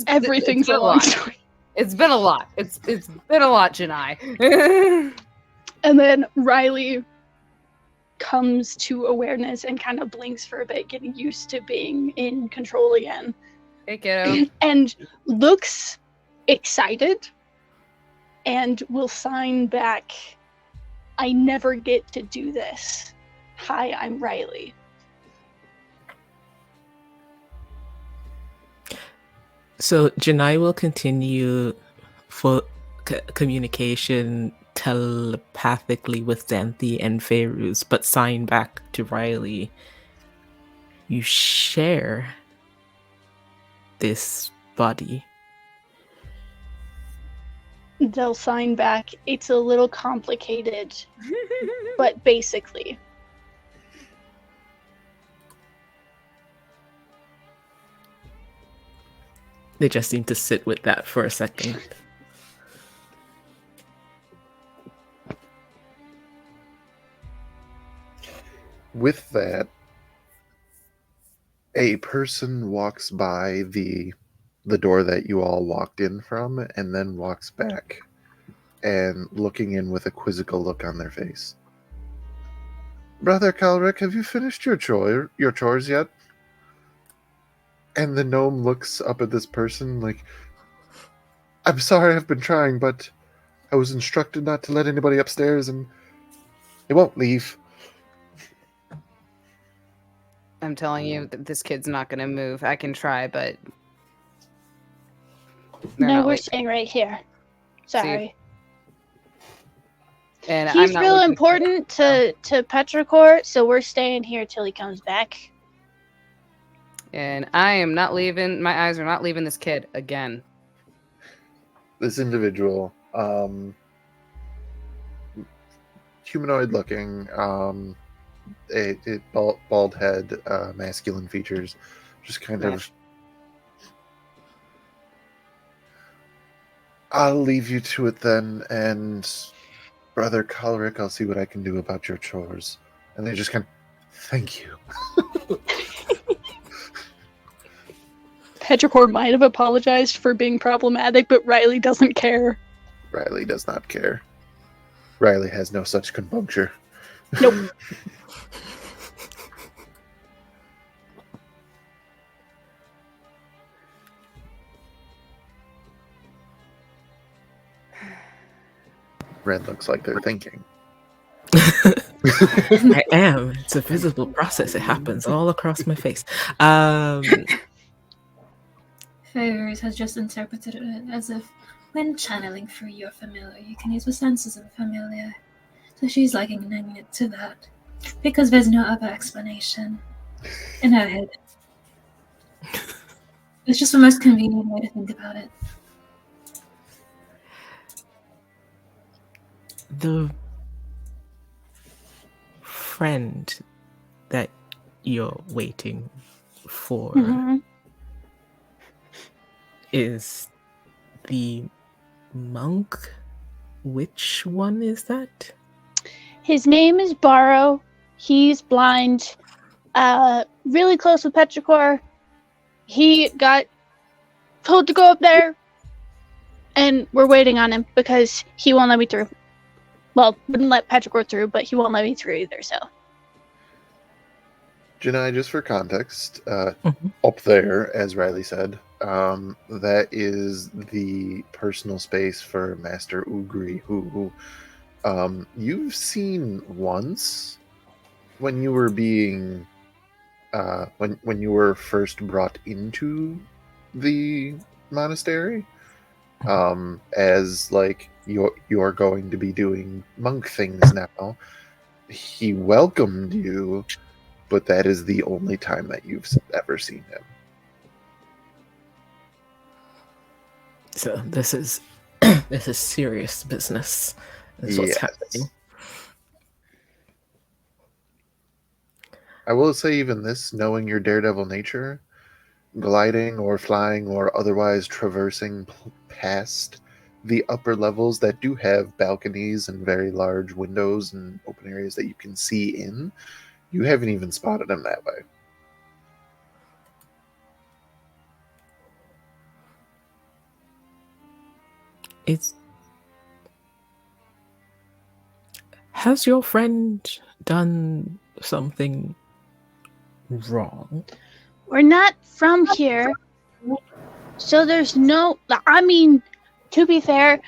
Everything's a long story. It's been a lot. It's been a lot, Janai. And then Riley comes to awareness and kind of blinks for a bit, getting used to being in control again. Hey, kiddo. And looks excited and will sign back, I never get to do this. Hi, I'm Riley. So Janai will continue for communication telepathically with Xanthi and Feyruz, but sign back to Riley. You share this body. They'll sign back. It's a little complicated, but basically. They just seem to sit with that for a second. With that, a person walks by the door that you all walked in from and then walks back and looking in with a quizzical look on their face. Brother Calric, have you finished your chores yet? And the gnome looks up at this person like, I'm sorry, I've been trying, but I was instructed not to let anybody upstairs and they won't leave. I'm telling you, this kid's not going to move. I can try, but... No, we're staying right here. Sorry. And he's real important to Petrichor, so we're staying here till he comes back. And I am not leaving. My eyes are not leaving this kid again. This individual, humanoid looking, bald head, masculine features, just kind of. I'll leave you to it then, and Brother Calric, I'll see what I can do about your chores. And they just kind of, thank you. Petrichor might have apologized for being problematic, but Riley doesn't care. Riley does not care. Riley has no such compuncture. Nope. Ren looks like they're thinking. I am. It's a visible process. It happens all across my face. Fairies has just interpreted it as if when channeling through your familiar, you can use the senses of the familiar. So she's likening it to that. Because there's no other explanation in her head. It's just the most convenient way to think about it. The friend that you're waiting for Mhm. is the monk. Which one is that? His name is Barrow. He's blind. Really close with Petrichor. He got told to go up there, and we're waiting on him because he won't let me through. Well, wouldn't let Petrichor through, but he won't let me through either, so. Janai, just for context, Mhm. up there, as Riley said, that is the personal space for Master Ugri, who you've seen once when you were being when you were first brought into the monastery, as like you're going to be doing monk things now. He welcomed you, but that is the only time that you've ever seen him. So this is this is serious business. That's what's Yes. happening. I will say, even this, knowing your daredevil nature, gliding or flying or otherwise traversing past the upper levels that do have balconies and very large windows and open areas that you can see in, you haven't even spotted him that way. Has your friend done something wrong? We're not from here, so there's no. I mean, to be fair,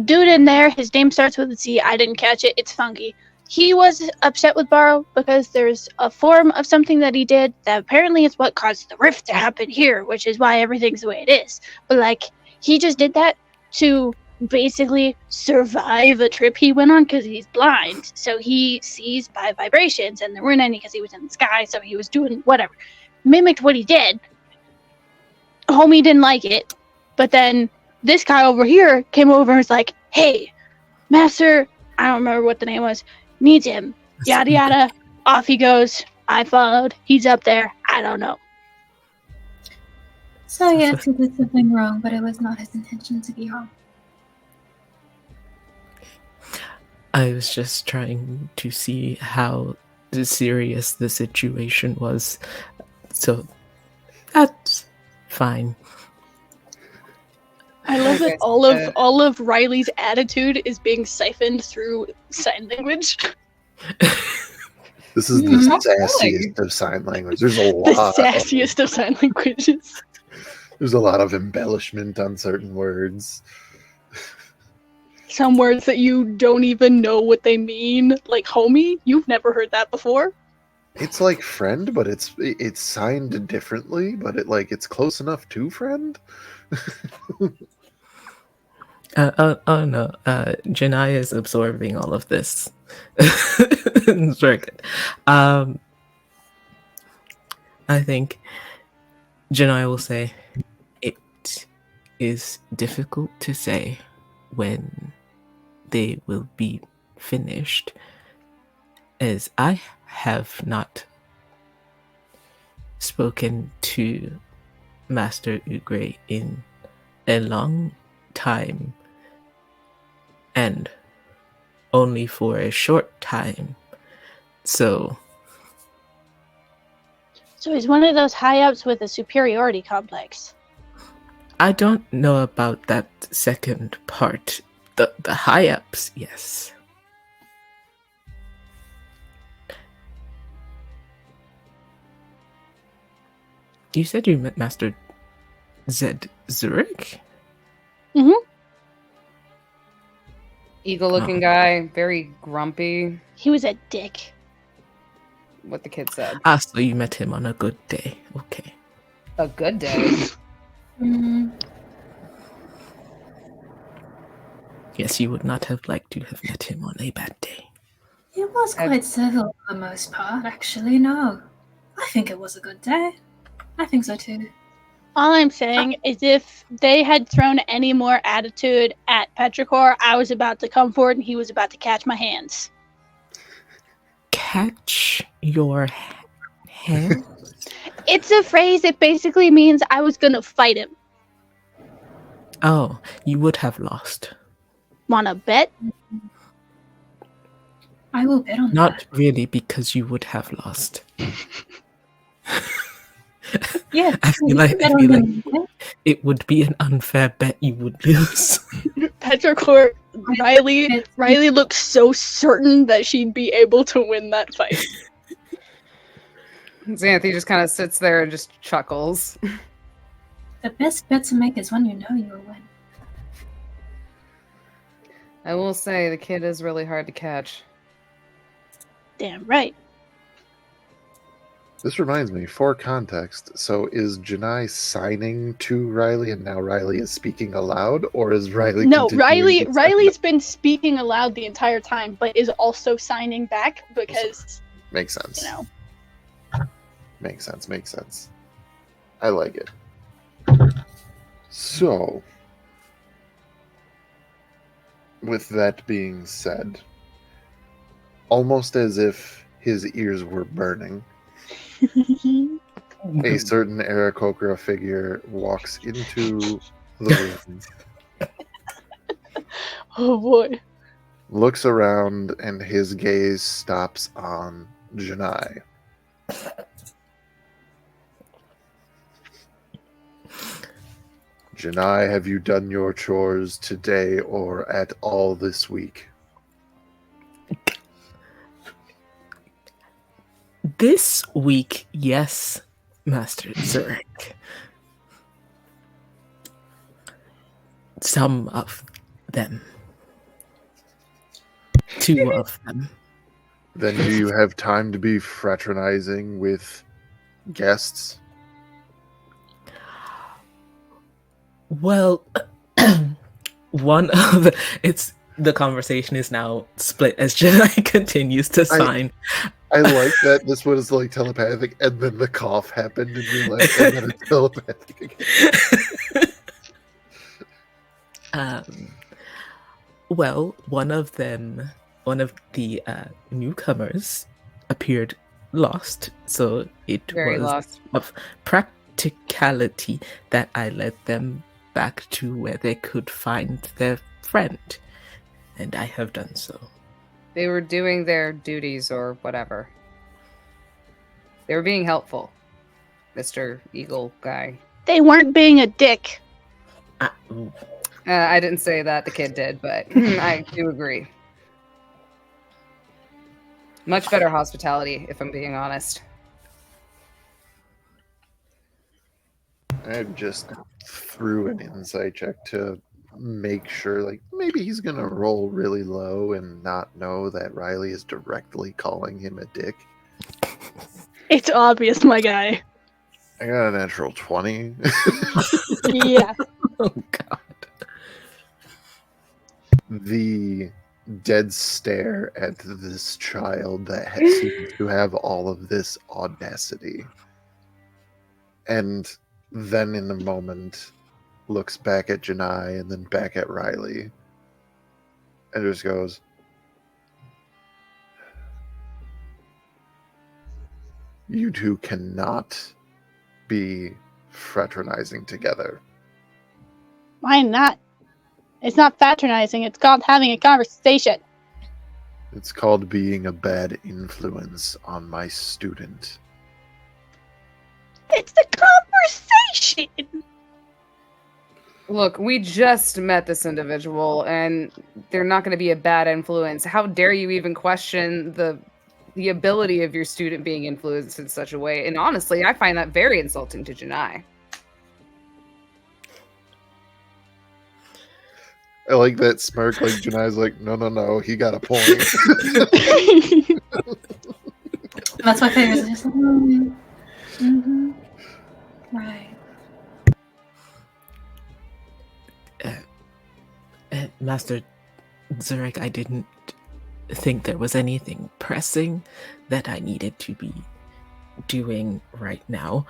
dude in there, his name starts with a C. I didn't catch it. It's funky. He was upset with Barrow because there's a form of something that he did that apparently is what caused the rift to happen here, which is why everything's the way it is. But like, he just did that to basically survive a trip he went on because he's blind. So he sees by vibrations, and there weren't any because he was in the sky. So he was doing whatever, mimicked what he did. Homie didn't like it, but then this guy over here came over and was like, "Hey, Master, I don't remember what the name was, needs him." Yada yada. Off he goes. I followed. He's up there. I don't know. So yes, he did something wrong, but it was not his intention to be harmful. I was just trying to see how serious the situation was. So that's fine. I love that Okay, all of Riley's attitude is being siphoned through sign language. This is the sassiest of sign language. There's a The lot. sassiest of sign languages. There's a lot of embellishment on certain words. Some words that you don't even know what they mean, like homie. You've never heard that before. It's like friend, but it's signed differently, but it's close enough to friend. Oh no, Janai is absorbing all of this. It's very good. I think Janai will say, it is difficult to say when they will be finished, as I have not spoken to Master Ugre in a long time, and only for a short time. So he's one of those high ups with a superiority complex. I don't know about that second part. The high ups, yes. You said you met Master Zed Zurich? Mhm. Eagle-looking guy, very grumpy. He was a dick. What the kid said. So you met him on a good day. Okay. A good day. Yes, you would not have liked to have met him on a bad day. It was quite civil for the most part, actually. No, I think it was a good day. I think so too. All I'm saying is if they had thrown any more attitude at Petrichor, I was about to come forward and he was about to catch my hands. Catch your hand? It's a phrase that basically means I was gonna fight him. Oh, you would have lost. Wanna bet? I will bet on Not that. really, because you would have lost. Yeah, I feel like it would be an unfair bet you would lose. Petrichor, Riley looks so certain that she'd be able to win that fight. Xanthi just kind of sits there and just chuckles. The best bet to make is one you know you will win. I will say the kid is really hard to catch. Damn right. This reminds me, for context, so is Janai signing to Riley and now Riley is speaking aloud, or is Riley No, continuing to sign? Riley's been speaking aloud the entire time, but is also signing back because, Makes sense. you know. Makes sense. I like it. So, with that being said, almost as if his ears were burning, a certain Aarakocra figure walks into the room, Oh boy. looks around, and his gaze stops on Janai. Janai, have you done your chores today or at all this week? This week, yes, Master Zurich. Some of them. 2 of them. Then do you have time to be fraternizing with guests? Well, one of the conversation is now split as Jedi continues to sign. I like that this was like telepathic, and then the cough happened in real life, and then it's telepathic again. Well, one of the newcomers appeared lost, so it Very was lost. of practicality that I led them back to where they could find their friend, and I have done so. They were doing their duties or whatever. They were being helpful, Mr. Eagle guy. They weren't being a dick. I didn't say that, the kid did, but I do agree. Much better hospitality, if I'm being honest. I just threw an insight check to make sure, like, maybe he's gonna roll really low and not know that Riley is directly calling him a dick. It's obvious, my guy. I got a natural 20. Yeah. Oh God. The dead stare at this child that seems to have all of this audacity. And then in a moment looks back at Janai and then back at Riley and just goes, "You two cannot be fraternizing together." Why not? It's not fraternizing, it's called having a conversation. It's called being a bad influence on my student. It's the conversation! Look, we just met this individual, and they're not going to be a bad influence. How dare you even question the ability of your student being influenced in such a way? And honestly, I find that very insulting to Janai. I like that smirk. Like Janai's like, no, he got a point. That's why Feyre is just like, right. Master Zurich, I didn't think there was anything pressing that I needed to be doing right now.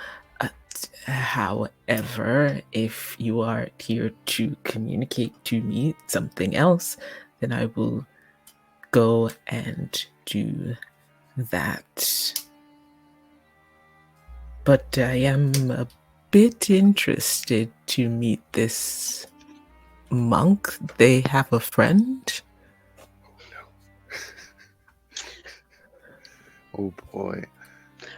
However, if you are here to communicate to me something else, then I will go and do that. But I am a bit interested to meet this monk. They have a friend? Oh boy.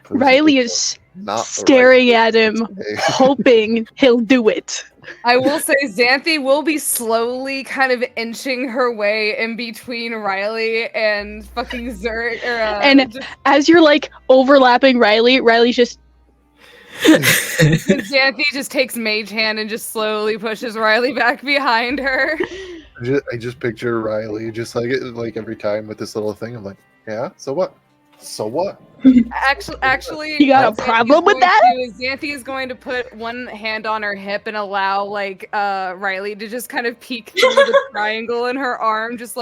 Riley is Not the staring right at him, thing to say. hoping he'll do it. I will say Xanthi will be slowly kind of inching her way in between Riley and fucking Zurt. And as you're like overlapping Riley, Riley's just Xanthi just takes Mage Hand and just slowly pushes Riley back behind her. I just picture Riley just like every time with this little thing. I'm like, yeah, so what? So what? Actually, You got a Xanthi's problem with going that? Xanthi is going to put one hand on her hip and allow like Riley to just kind of peek through the triangle in her arm, just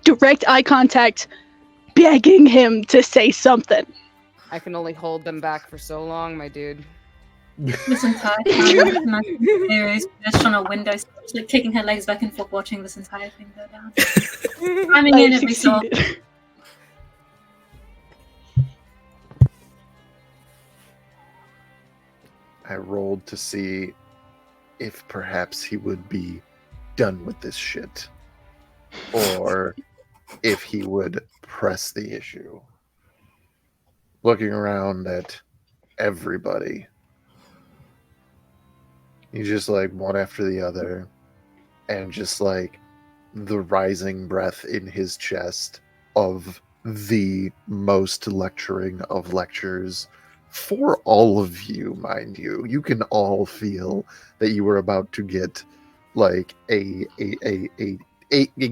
direct eye contact, begging him to say something. I can only hold them back for so long, my dude. This entire time, Feyre is just on a window, just like kicking her legs back and forth, watching this entire thing go down. I mean, I every so succeeded. I rolled to see if perhaps he would be done with this shit. Or if he would press the issue. Looking around at everybody. You just like one after the other. And just like the rising breath in his chest of the most lecturing of lectures for all of you, mind you. You can all feel that you were about to get like a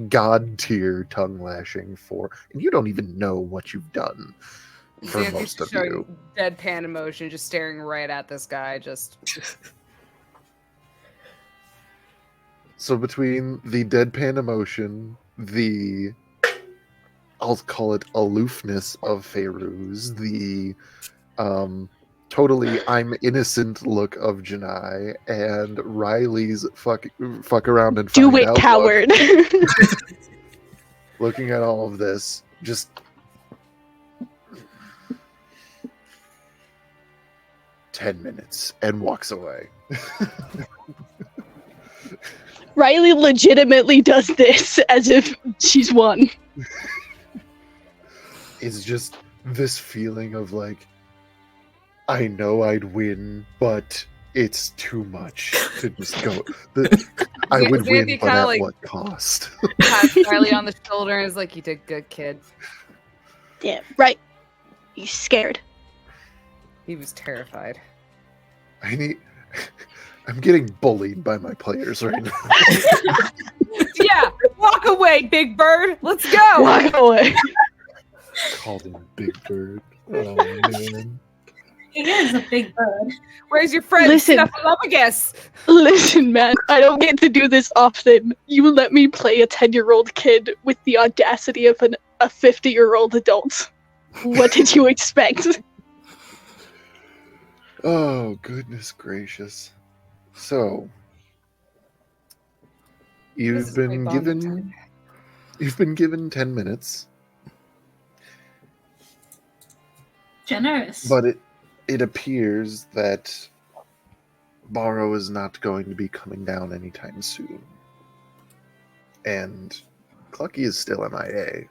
god tier tongue lashing for, and you don't even know what you've done for Xanthi's most of showing you. deadpan emotion, just staring right at this guy, just So between the deadpan emotion, the I'll call it aloofness of Feyruz, the totally I'm innocent look of Janai, and Riley's fuck around and Do find it, out coward. looking at all of this, just 10 minutes and walks away. Riley legitimately does this as if she's won. It's just this feeling of like, I know I'd win, but it's too much to just go. I would win, Xanthi but kinda, at like, what cost? pats Riley on the shoulder and is like, "You did good, kid." Yeah, right. He's scared. He was terrified. I'm getting bullied by my players right now. Yeah, walk away, Big Bird. Let's go. Walk away. Called him Big Bird. Oh man. He is a big bird. Where's your friend? Listen. Snuffleupagus? Listen, man, I don't get to do this often. You let me play a 10-year-old kid with the audacity of a 50-year-old adult. What did you expect? Oh goodness gracious. So This you've is been my given bonding time. 10 minutes, Generous. but it appears that Borrow is not going to be coming down anytime soon. And Clucky is still MIA.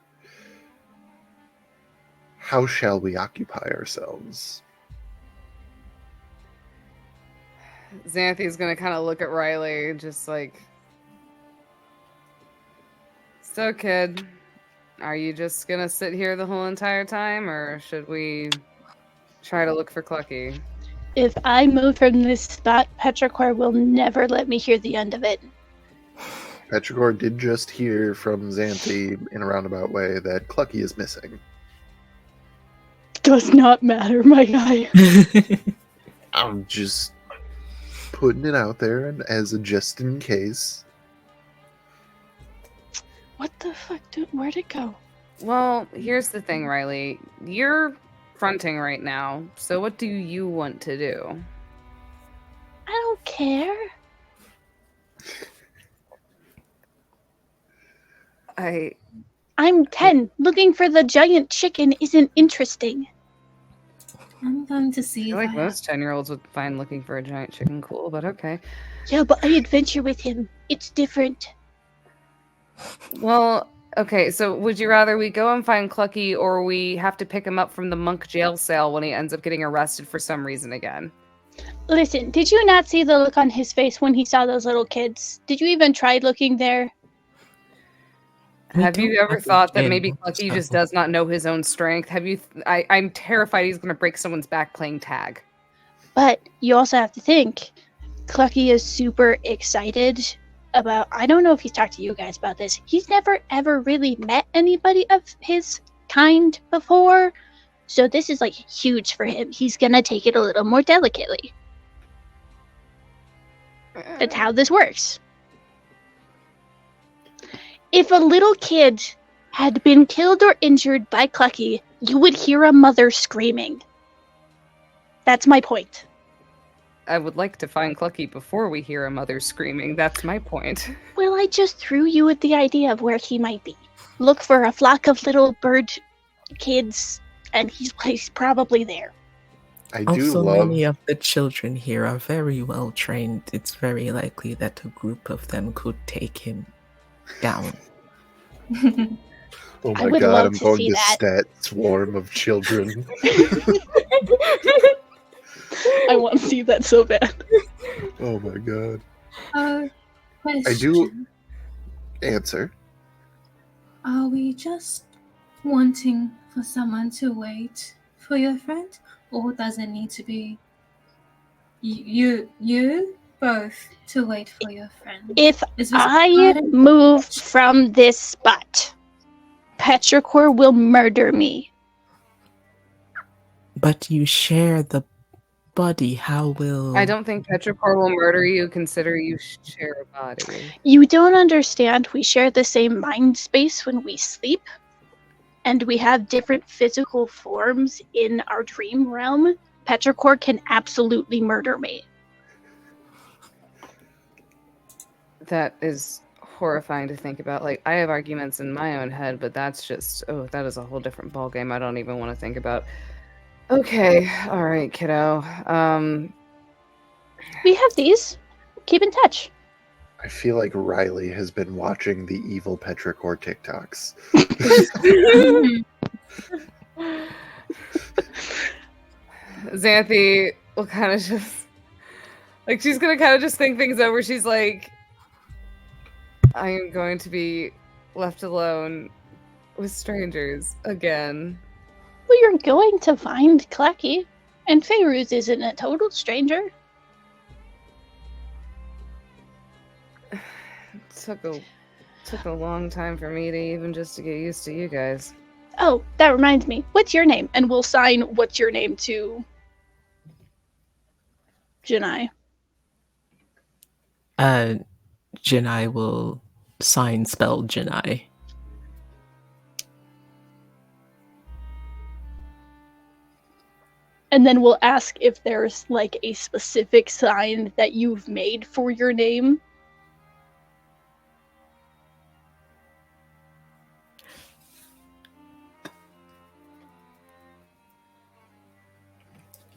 How shall we occupy ourselves? Xanthi's gonna kind of look at Riley, just like, "So, kid, are you just gonna sit here the whole entire time, or should we try to look for Clucky?" If I move from this spot, Petrichor will never let me hear the end of it. Petrichor did just hear from Xanthi in a roundabout way that Clucky is missing. Does not matter, my guy. I'm just putting it out there and as a just in case. What the fuck, dude? Where'd it go? Well, here's the thing, Riley. You're fronting right now, so what do you want to do? I don't care. I'm 10. Looking for the giant chicken isn't interesting. I'm going to I see feel like that. most 10-year-olds would find looking for a giant chicken cool, but okay. Yeah, but I adventure with him. It's different. Well, okay, so would you rather we go and find Clucky or we have to pick him up from the monk jail cell when he ends up getting arrested for some reason again? Listen, did you not see the look on his face when he saw those little kids? Did you even try looking there? Have you ever thought that maybe gym, Clucky so- just does not know his own strength? Have you? I'm terrified he's going to break someone's back playing tag. But you also have to think, Clucky is super excited about, I don't know if he's talked to you guys about this. He's never ever really met anybody of his kind before. So this is like huge for him. He's gonna take it a little more delicately. That's how this works. If a little kid had been killed or injured by Clucky, you would hear a mother screaming. That's my point. I would like to find Clucky before we hear a mother screaming. That's my point. Well, I just threw you with the idea of where he might be. Look for a flock of little bird kids, and he's probably there. I do Also, love. many of the children here are very well trained. It's very likely that a group of them could take him down. Oh I my would god, love I'm to going see to that. stat swarm of children. I want to see that so bad. Oh my god. Question. I do answer. Are we just wanting for someone to wait for your friend, or does it need to be you both to wait for your friend? If Is this I part of- move from this spot, Petrichor will murder me. But you share the body. How will... I don't think Petrichor will murder you, consider you share a body. You don't understand. We share the same mind space when we sleep, and we have different physical forms in our dream realm. Petrichor can absolutely murder me. That is horrifying to think about. Like, I have arguments in my own head, but that's just, that is a whole different ballgame I don't even want to think about. Okay, all right, kiddo. We have these. Keep in touch. I feel like Riley has been watching the evil Petrichor TikToks. Xanthi will kind of just, like, she's gonna kind of just think things over. She's like, I am going to be left alone with strangers again. Well, you're going to find Clacky, and Feyruz isn't a total stranger. Took a long time for me to even just to get used to you guys. Oh, that reminds me. What's your name? And we'll sign what's your name to Janai. Janai will sign spell Janai. And then we'll ask if there's like a specific sign that you've made for your name.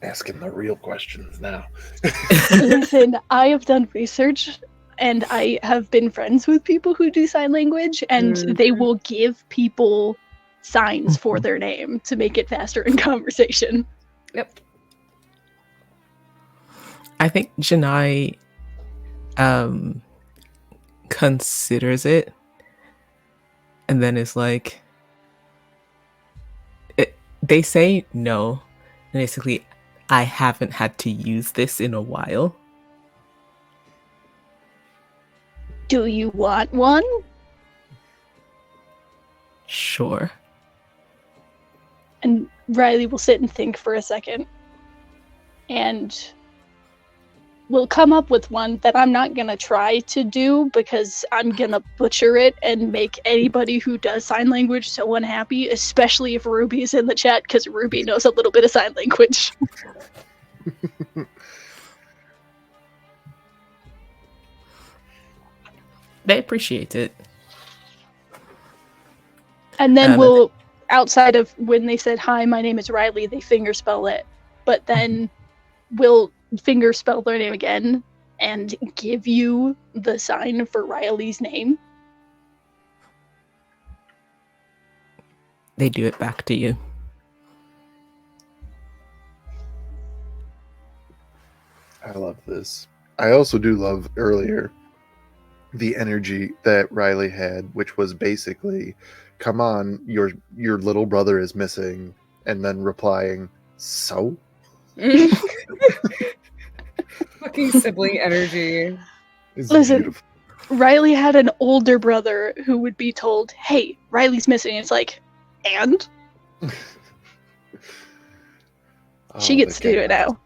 Asking the real questions now. Listen, I have done research and I have been friends with people who do sign language, and they will give people signs for their name to make it faster in conversation. Yep. I think Janai considers it and then is like, they say no. Basically, I haven't had to use this in a while. Do you want one? Sure. And Riley will sit and think for a second. And we'll come up with one that I'm not gonna try to do because I'm gonna butcher it and make anybody who does sign language so unhappy, especially if Ruby is in the chat, because Ruby knows a little bit of sign language. They appreciate it. And then we'll, outside of when they said, hi, my name is Riley, they fingerspell it. But then we'll fingerspell their name again and give you the sign for Riley's name. They do it back to you. I love this. I also do love earlier the energy that Riley had, which was basically, come on, your little brother is missing, and then replying, so? Fucking sibling energy. It's Listen, beautiful. Riley had an older brother who would be told, hey, Riley's missing. It's like, and? She gets to do it now.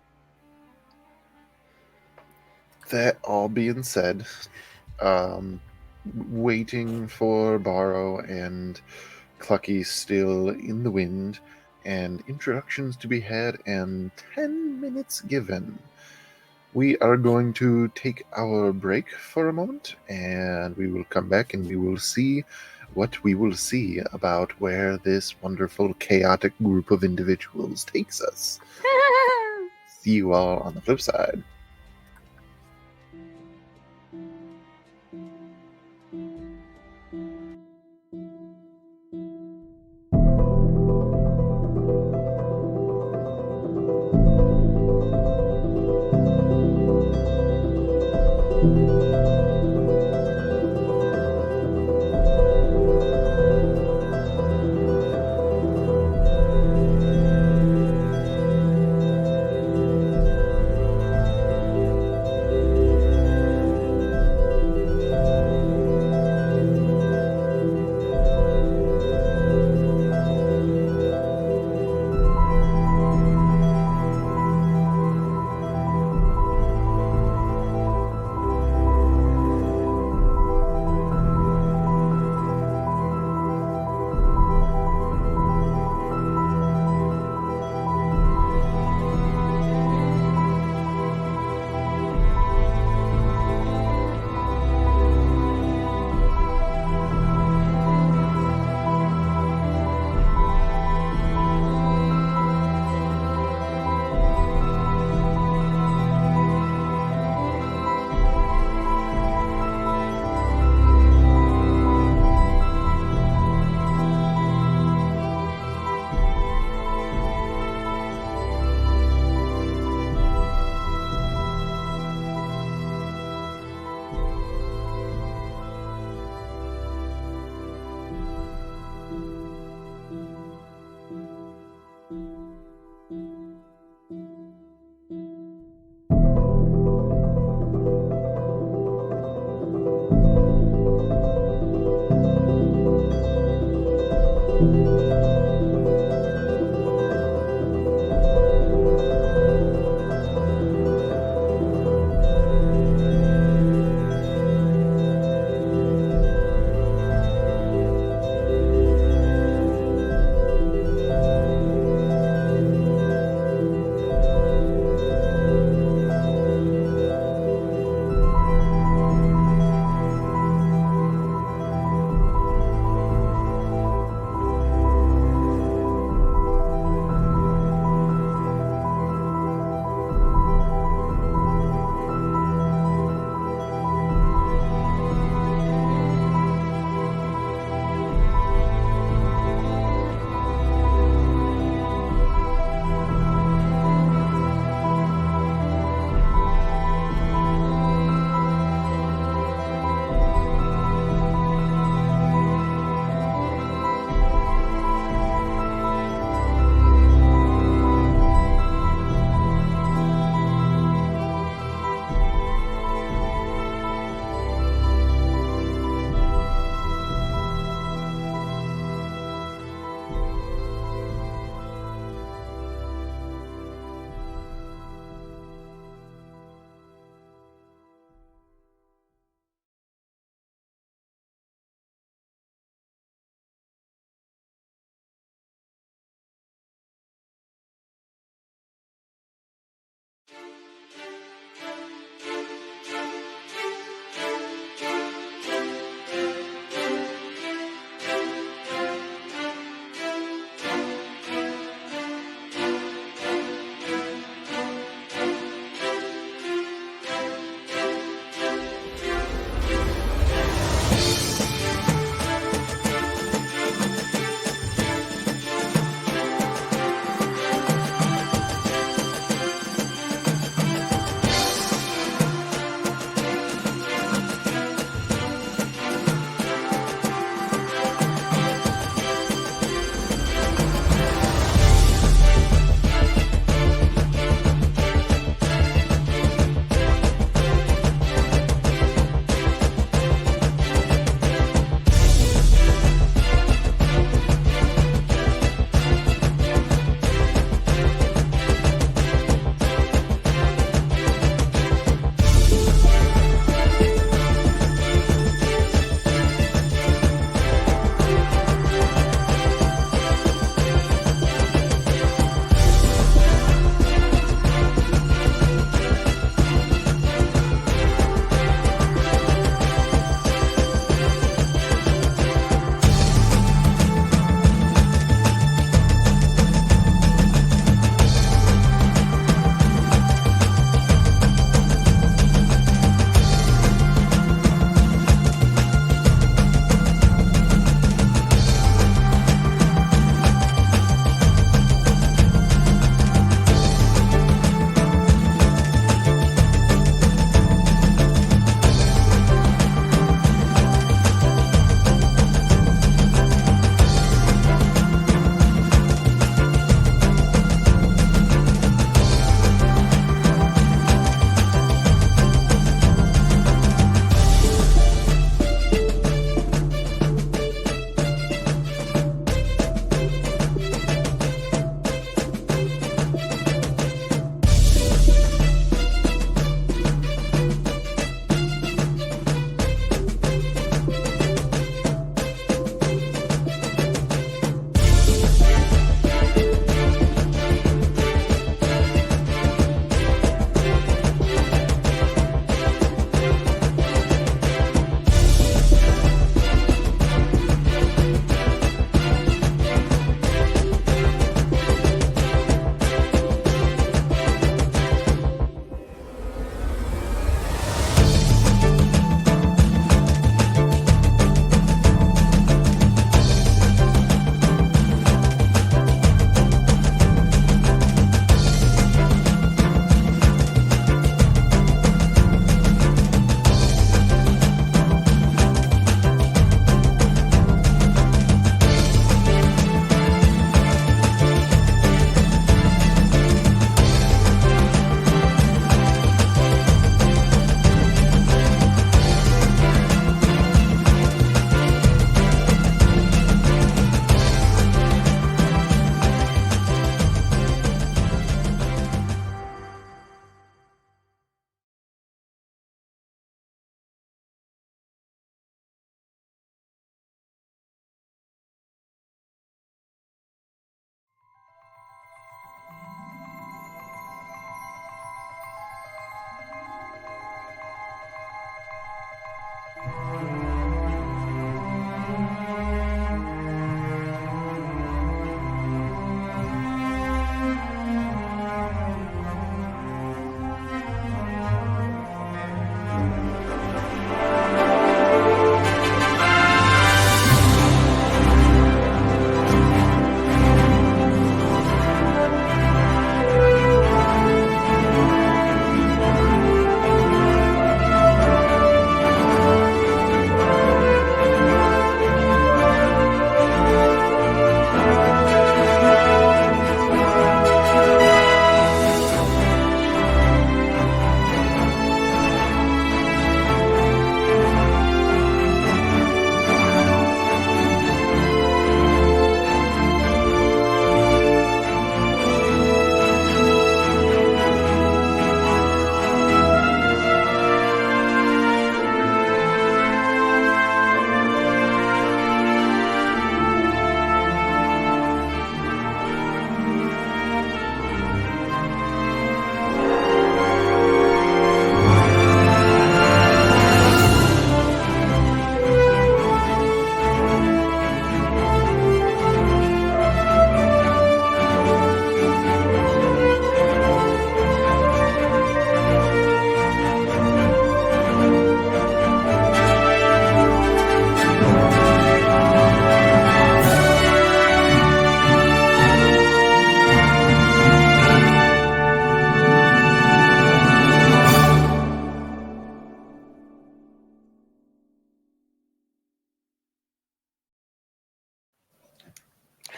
That all being said, waiting for Barrow and Clucky still in the wind, and introductions to be had, and 10 minutes given. We are going to take our break for a moment, and we will come back and we will see what we will see about where this wonderful, chaotic group of individuals takes us. See you all on the flip side.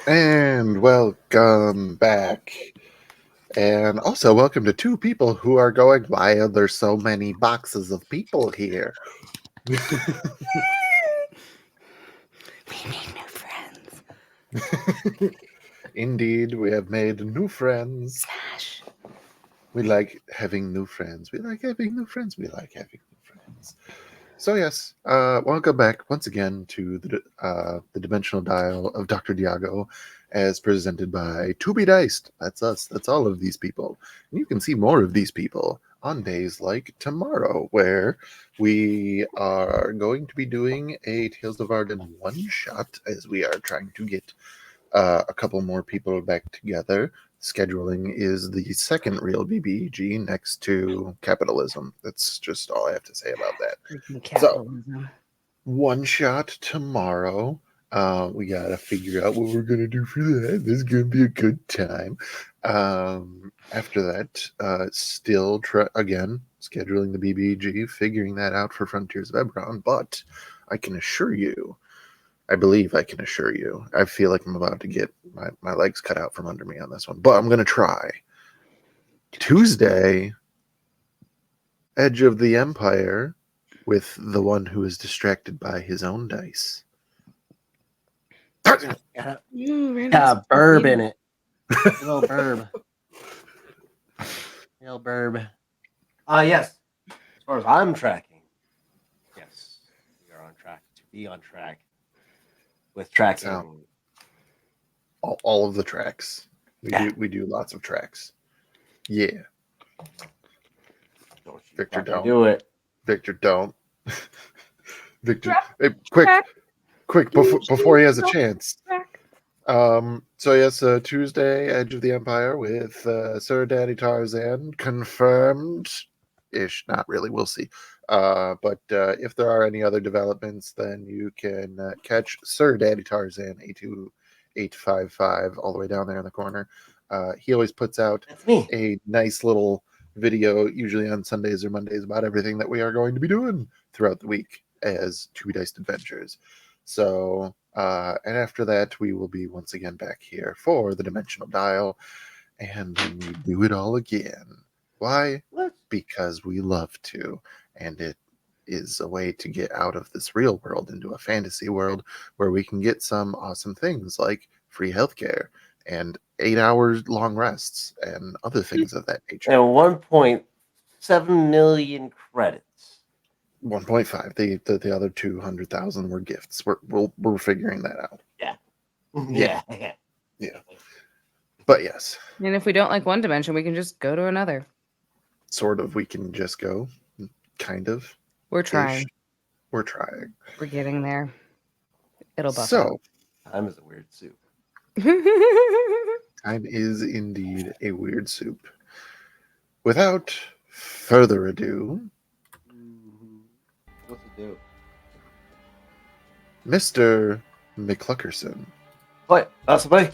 And welcome back. And also welcome to two people who are going, why are there so many boxes of people here? We need new friends. Indeed, we have made new friends. Smash. We like having new friends. We like having new friends. We like having new friends. So yes, welcome back once again to the Dimensional Dial of Dr. Diago, as presented by To Be Diced. That's us. That's all of these people. And you can see more of these people on days like tomorrow, where we are going to be doing a Tales of Arden one shot, as we are trying to get a couple more people back together. Scheduling is the second real BBEG next to capitalism. That's just all I have to say about that. Freaking So, capitalism. one shot tomorrow. We gotta figure out what we're gonna do for that. This is gonna be a good time. After that, still again scheduling the BBG, figuring that out for Frontiers of Eberron. But I can assure you, I believe I can assure you, I feel like I'm about to get my legs cut out from under me on this one. But I'm gonna try. Tuesday, Edge of the Empire, with the one who is distracted by his own dice. Got burb in it. Little burb. Little burb. Yes. As far as I'm tracking, yes, we are on track to be on track with tracking. So, all of the tracks. We do lots of tracks. Yeah. Don't you Victor, fucking don't. do it. Victor, don't. Victor, hey, quick, before he has a chance. So yes, Tuesday, Edge of the Empire with Sir Daddy Tarzan, confirmed ish, not really, we'll see. But if there are any other developments, then you can catch Sir Daddy Tarzan 82855 all the way down there in the corner. He always puts out That's me. a nice little video, usually on Sundays or Mondays, about everything that we are going to be doing throughout the week as To Be Diced Adventures. So, and after that, we will be once again back here for the Dimensional Dial, and then we do it all again. Why? What? Because we love to, and it is a way to get out of this real world into a fantasy world where we can get some awesome things like free healthcare and 8 hours long rests and other things of that nature. And 1.7 million credits. 1.5. The other 200,000 were gifts. We're figuring that out. Yeah. Yeah. But yes, And if we don't like one dimension, we can just go to another. sort of. We can just go. Kind of. We're trying. Ish. We're trying. We're getting there. It'll buff So, Time is a weird soup. out. time is indeed a weird soup. Without further ado, What's it do? Mr. McCluckerson. What? That's me.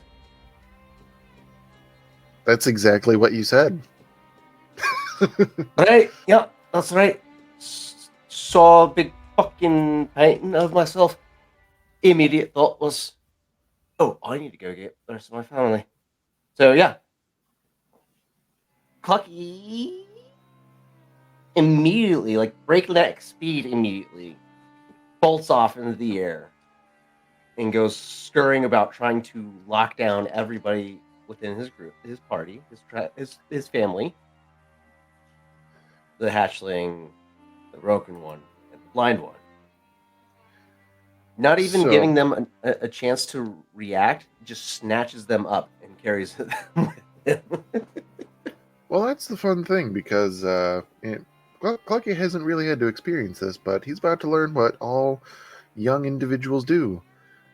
That's exactly what you said. Right? Yeah, that's right. Saw a big fucking painting of myself. Immediate thought was, oh, I need to go get the rest of my family. So yeah. Clucky immediately, like breakneck speed immediately, bolts off into the air and goes scurrying about trying to lock down everybody within his group, his party, his family. The hatchling, the broken one, and the blind one. Not even So- giving them a chance to react, just snatches them up and carries them with him. Well, that's the fun thing because Clucky hasn't really had to experience this, but he's about to learn what all young individuals do.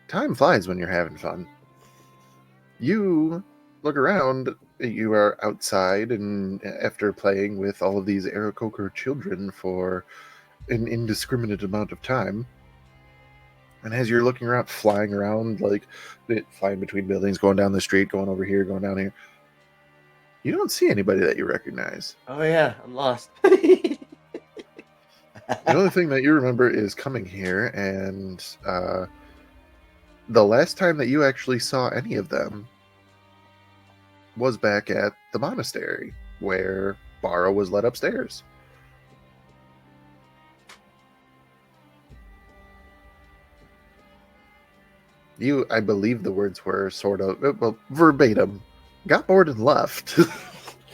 Time flies when you're having fun. You look around, you are outside, and after playing with all of these Aarakocra children for an indiscriminate amount of time, and as you're looking around, flying around, like flying between buildings, going down the street, going over here, going down here, you don't see anybody that you recognize. Oh yeah, I'm lost. The only thing that you remember is coming here and the last time that you actually saw any of them was back at the monastery, where Barrow was led upstairs. You, I believe the words were sort of, well, verbatim, got bored and left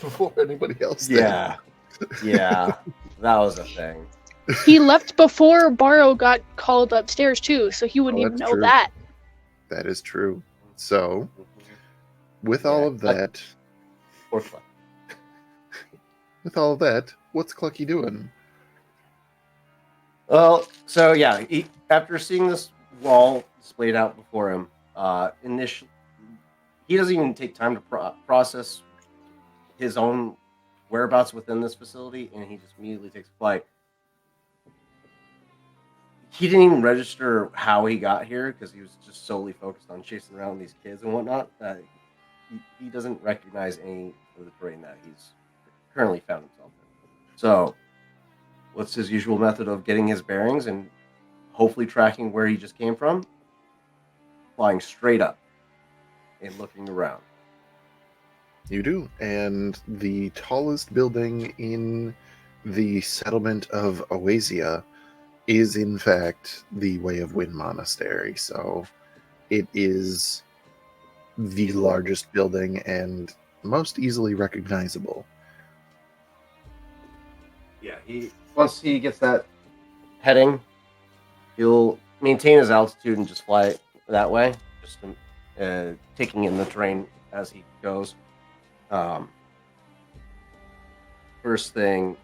before anybody else did. Yeah. Yeah. That was a thing. He left before Barrow got called upstairs too, so he wouldn't Oh, even that's know true. that. That is true. So, with Yeah, all of that, Poor Cluck. what's Clucky doing? Well, so yeah, after seeing this wall displayed out before him, initially, he doesn't even take time to process his own whereabouts within this facility, and he just immediately takes flight. He didn't even register how he got here because he was just solely focused on chasing around these kids and whatnot. He doesn't recognize any of the terrain that he's currently found himself in. So, what's his usual method of getting his bearings and hopefully tracking where he just came from? Flying straight up and looking around. You do, and the tallest building in the settlement of Oasia is in fact the Way of Wind Monastery. So it is the largest building and most easily recognizable. Yeah, once he gets that heading, he'll maintain his altitude and just fly that way, just taking in the terrain as he goes. First thing,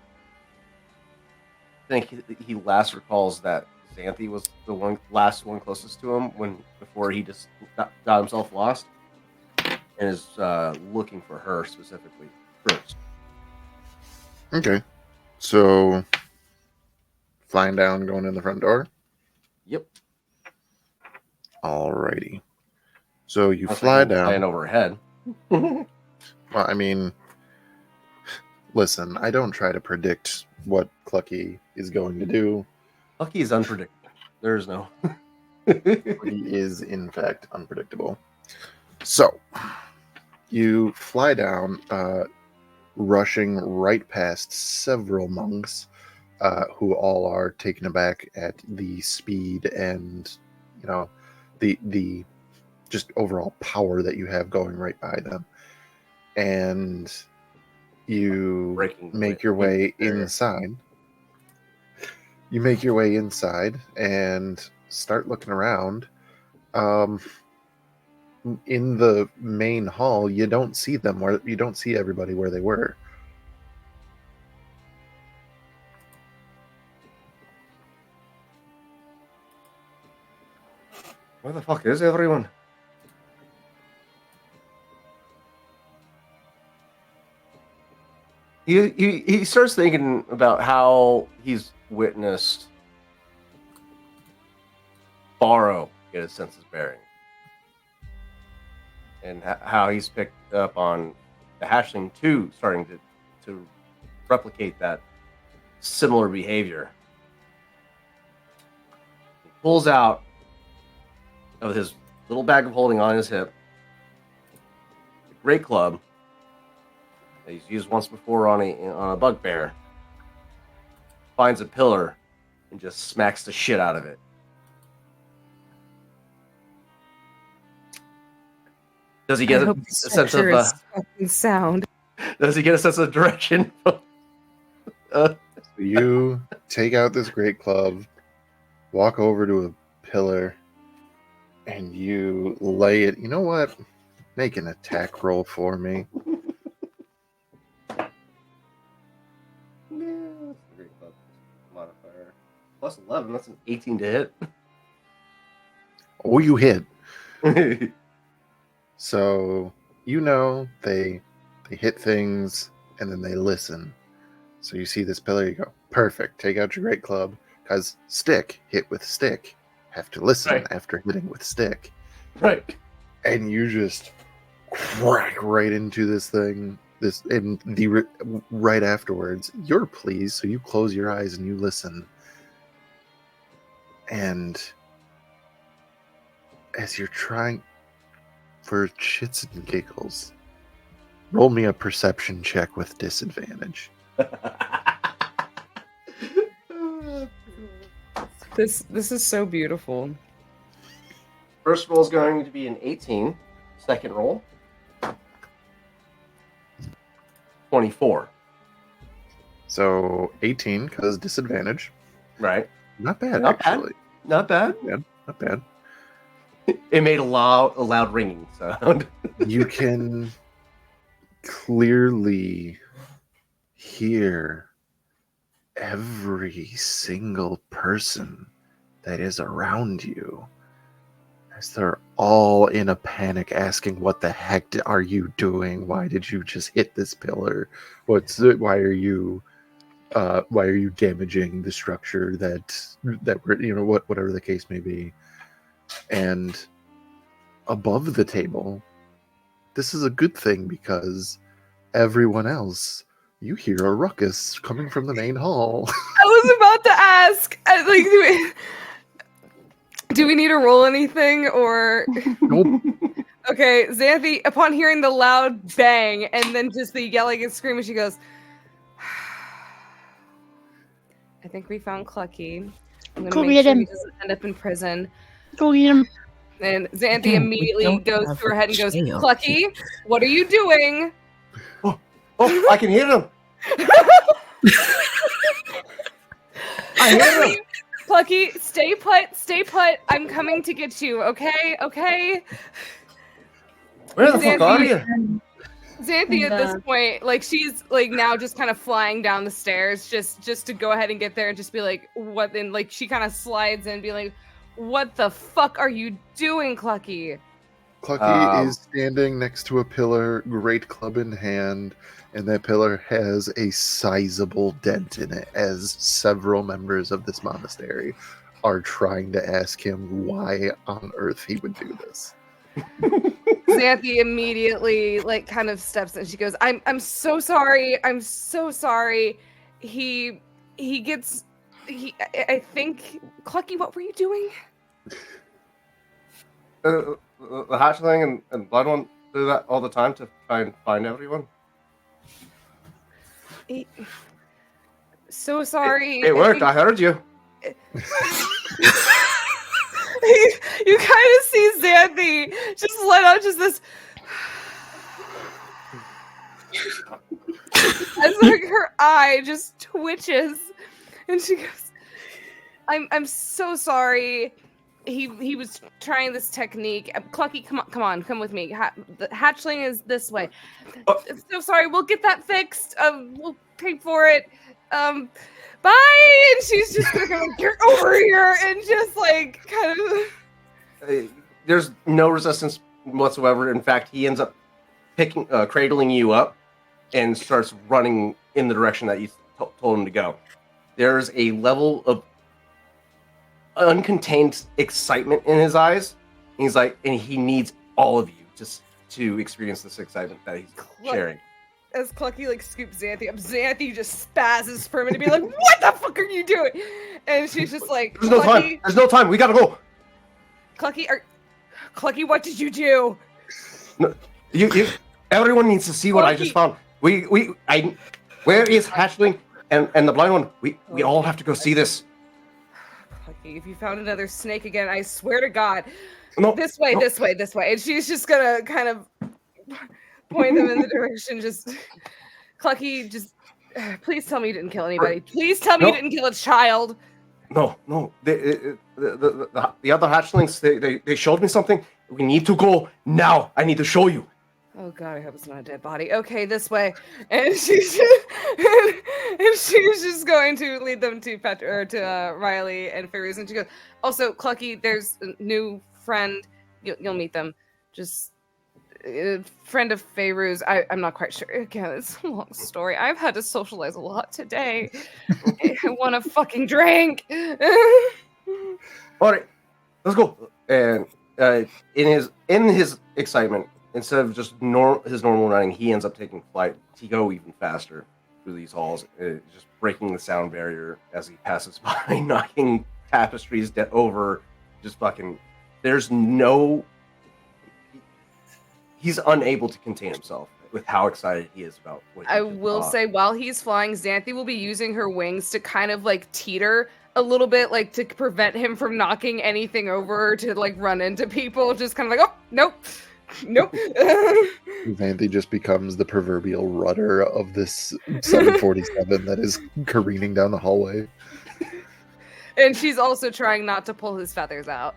I think he last recalls that Xanthi was the last one closest to him before he just got himself lost, and is looking for her specifically first. Okay, so flying down, going in the front door. Yep. Alrighty. So you Unless fly I can down. flying overhead. Well, I mean, listen, I don't try to predict what Clucky is going to do. Lucky is unpredictable. There is no. He is, in fact, unpredictable. So, you fly down, rushing right past several monks, who all are taken aback at the speed and, the just overall power that you have going right by them. And you make your way inside. You make your way inside and start looking around. In the main hall, you don't see everybody where they were. Where the fuck is everyone? He starts thinking about how he's witnessed Barrow get his senses bearing, and how he's picked up on the hatchling too, starting to replicate that similar behavior. He pulls out of his little bag of holding on his hip a great club that he's used once before on a bugbear. Finds a pillar and just smacks the shit out of it. Does he get a sense of sound? Does he get a sense of direction? You take out this great club, walk over to a pillar, and you lay it. You know what? Make an attack roll for me. Yeah, that's a great club modifier. Plus 11, that's an 18 to hit. Oh, you hit. So, they hit things and then they listen. So you see this pillar, you go, perfect. Take out your great club, because stick, hit with stick. Have to listen after hitting with stick. Right. And you just crack right into this thing. Right afterwards, you're pleased, so you close your eyes and you listen. And as you're trying, for shits and giggles, roll me a perception check with disadvantage. This is so beautiful. First roll is going to be an 18. Second roll, 24. So 18 because disadvantage. Right. Not bad, Not bad. actually. Not bad. Not bad. It made a loud ringing sound. You can clearly hear every single person that is around you as they're all in a panic asking, what the heck are you doing? Why did you just hit this pillar? Why are you damaging the structure that we're, whatever the case may be. And above the table, this is a good thing because everyone else, you hear a ruckus coming from the main hall. I was about to ask, do we need to roll anything or? Nope. Okay, Xanthi, upon hearing the loud bang and then just the yelling and screaming, she goes, I think we found Clucky. I'm Go gonna make get sure him. he doesn't end up in prison. Go get him. And Xanthi Again, we immediately don't goes have to her head and goes, jail. Clucky, what are you doing? Oh, I can hear him. I hear him. Clucky, stay put. I'm coming to get you, okay? Where the fuck are Xanthi- you? Xanthi at this point, like she's like now just kind of flying down the stairs just to go ahead and get there and just be like, what? Then like she kind of slides in and be like, what the fuck are you doing, Clucky? Clucky is standing next to a pillar, great club in hand, and that pillar has a sizable dent in it, as several members of this monastery are trying to ask him why on earth he would do this. Xanthi immediately like kind of steps in. She goes, I'm so sorry. I think, Clucky, what were you doing? The hatchling and blood one do that all the time to try and find everyone. So sorry. It worked. I heard you. You kind of see Xanthi just let out just this as her eye just twitches and she goes, I'm so sorry. He was trying this technique. Clucky, come with me. The hatchling is this way. So sorry, we'll get that fixed. We'll pay for it. Bye. And she's just gonna go, get over here and just like kind of. There's no resistance whatsoever. In fact, he ends up cradling you up and starts running in the direction that you told him to go. There's a level of uncontained excitement in his eyes. He's like, and he needs all of you just to experience this excitement that he's sharing. As Clucky like scoops Xanthi up, Xanthi just spazzes for a minute to be like, what the fuck are you doing? And she's just like, There's no time. There's no time. We gotta go. Clucky, what did you do? No, you. Everyone needs to see what I just found. Where is Hatchling and the blind one? We all have to go see this. Clucky, if you found another snake again, I swear to God. No, this way. And she's just gonna kind of point them in the direction. Just Clucky, just please tell me you didn't kill anybody. Please tell me you didn't kill a child. No. The other hatchlings, they showed me something. We need to go now. I need to show you. Oh God, I hope it's not a dead body. Okay, this way. And she's just going to lead them to Riley and Fairuz. And she goes, also, Clucky, there's a new friend. You'll meet them. Just a friend of Fairuz. I'm not quite sure. Again, it's a long story. I've had to socialize a lot today. I want a fucking drink. All right, let's go. And in his excitement, instead of just his normal running, he ends up taking flight. He go even faster through these halls, just breaking the sound barrier as he passes by, knocking tapestries over, just fucking there's no. He's unable to contain himself with how excited he is about what he I just will saw. say, while he's flying, Xanthi will be using her wings to kind of like teeter a little bit, like to prevent him from knocking anything over, to like run into people. Just kind of like, oh, nope, nope. Xanthi just becomes the proverbial rudder of this 747 that is careening down the hallway. And she's also trying not to pull his feathers out.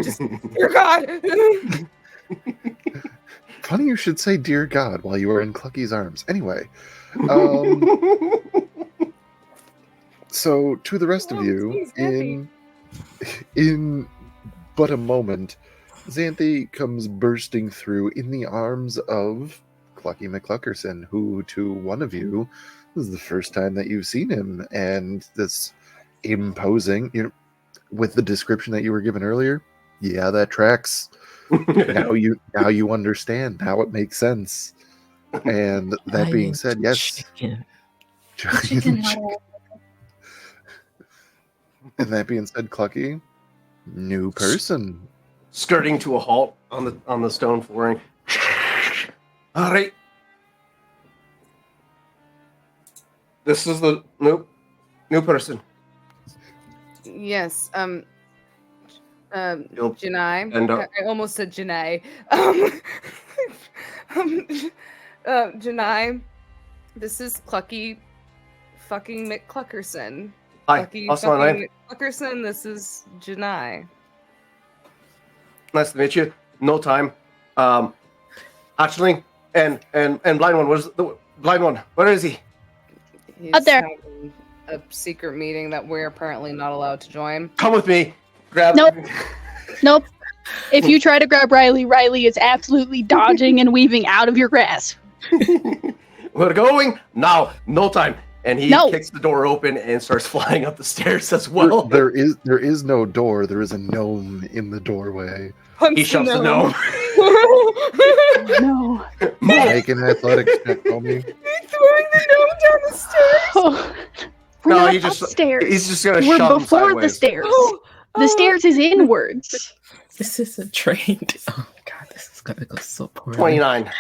Just, dear God. Funny you should say "Dear God" while you are in Clucky's arms. Anyway, so to the rest of you, in but a moment, Xanthi comes bursting through in the arms of Clucky McCluckerson, who to one of you is the first time that you've seen him, and this imposing, with the description that you were given earlier. Yeah, that tracks. now you understand. Now it makes sense. And that being said, yes. Chicken. Chicken And that being said, Clucky, new person. Skirting to a halt on the stone flooring. All right. This is the new person. Yes. You'll Janai. end up- I almost said Janai. Janai. This is Clucky fucking McCluckerson. Hi, Clucky what's my fucking name? McCluckerson. This is Janai. Nice to meet you. No time. Actually, and blind one. Where's the blind one? Where is he? He's Up there. having a secret meeting that we're apparently not allowed to join. Come with me. Grab. Nope. Nope. If you try to grab Riley, Riley is absolutely dodging and weaving out of your grasp. We're going now. No time. And he No. kicks the door open and starts flying up the stairs as well. There is no door. There is a gnome in the doorway. He shoves the gnome. No. Make an athletics check, homie. Throwing the gnome down the stairs. Oh, we're No, not he just- upstairs. He's just gonna We're shove him before the sideways. stairs. Oh, The stairs is inwards. This is a trained. Oh God, this is gonna go so poorly. 29.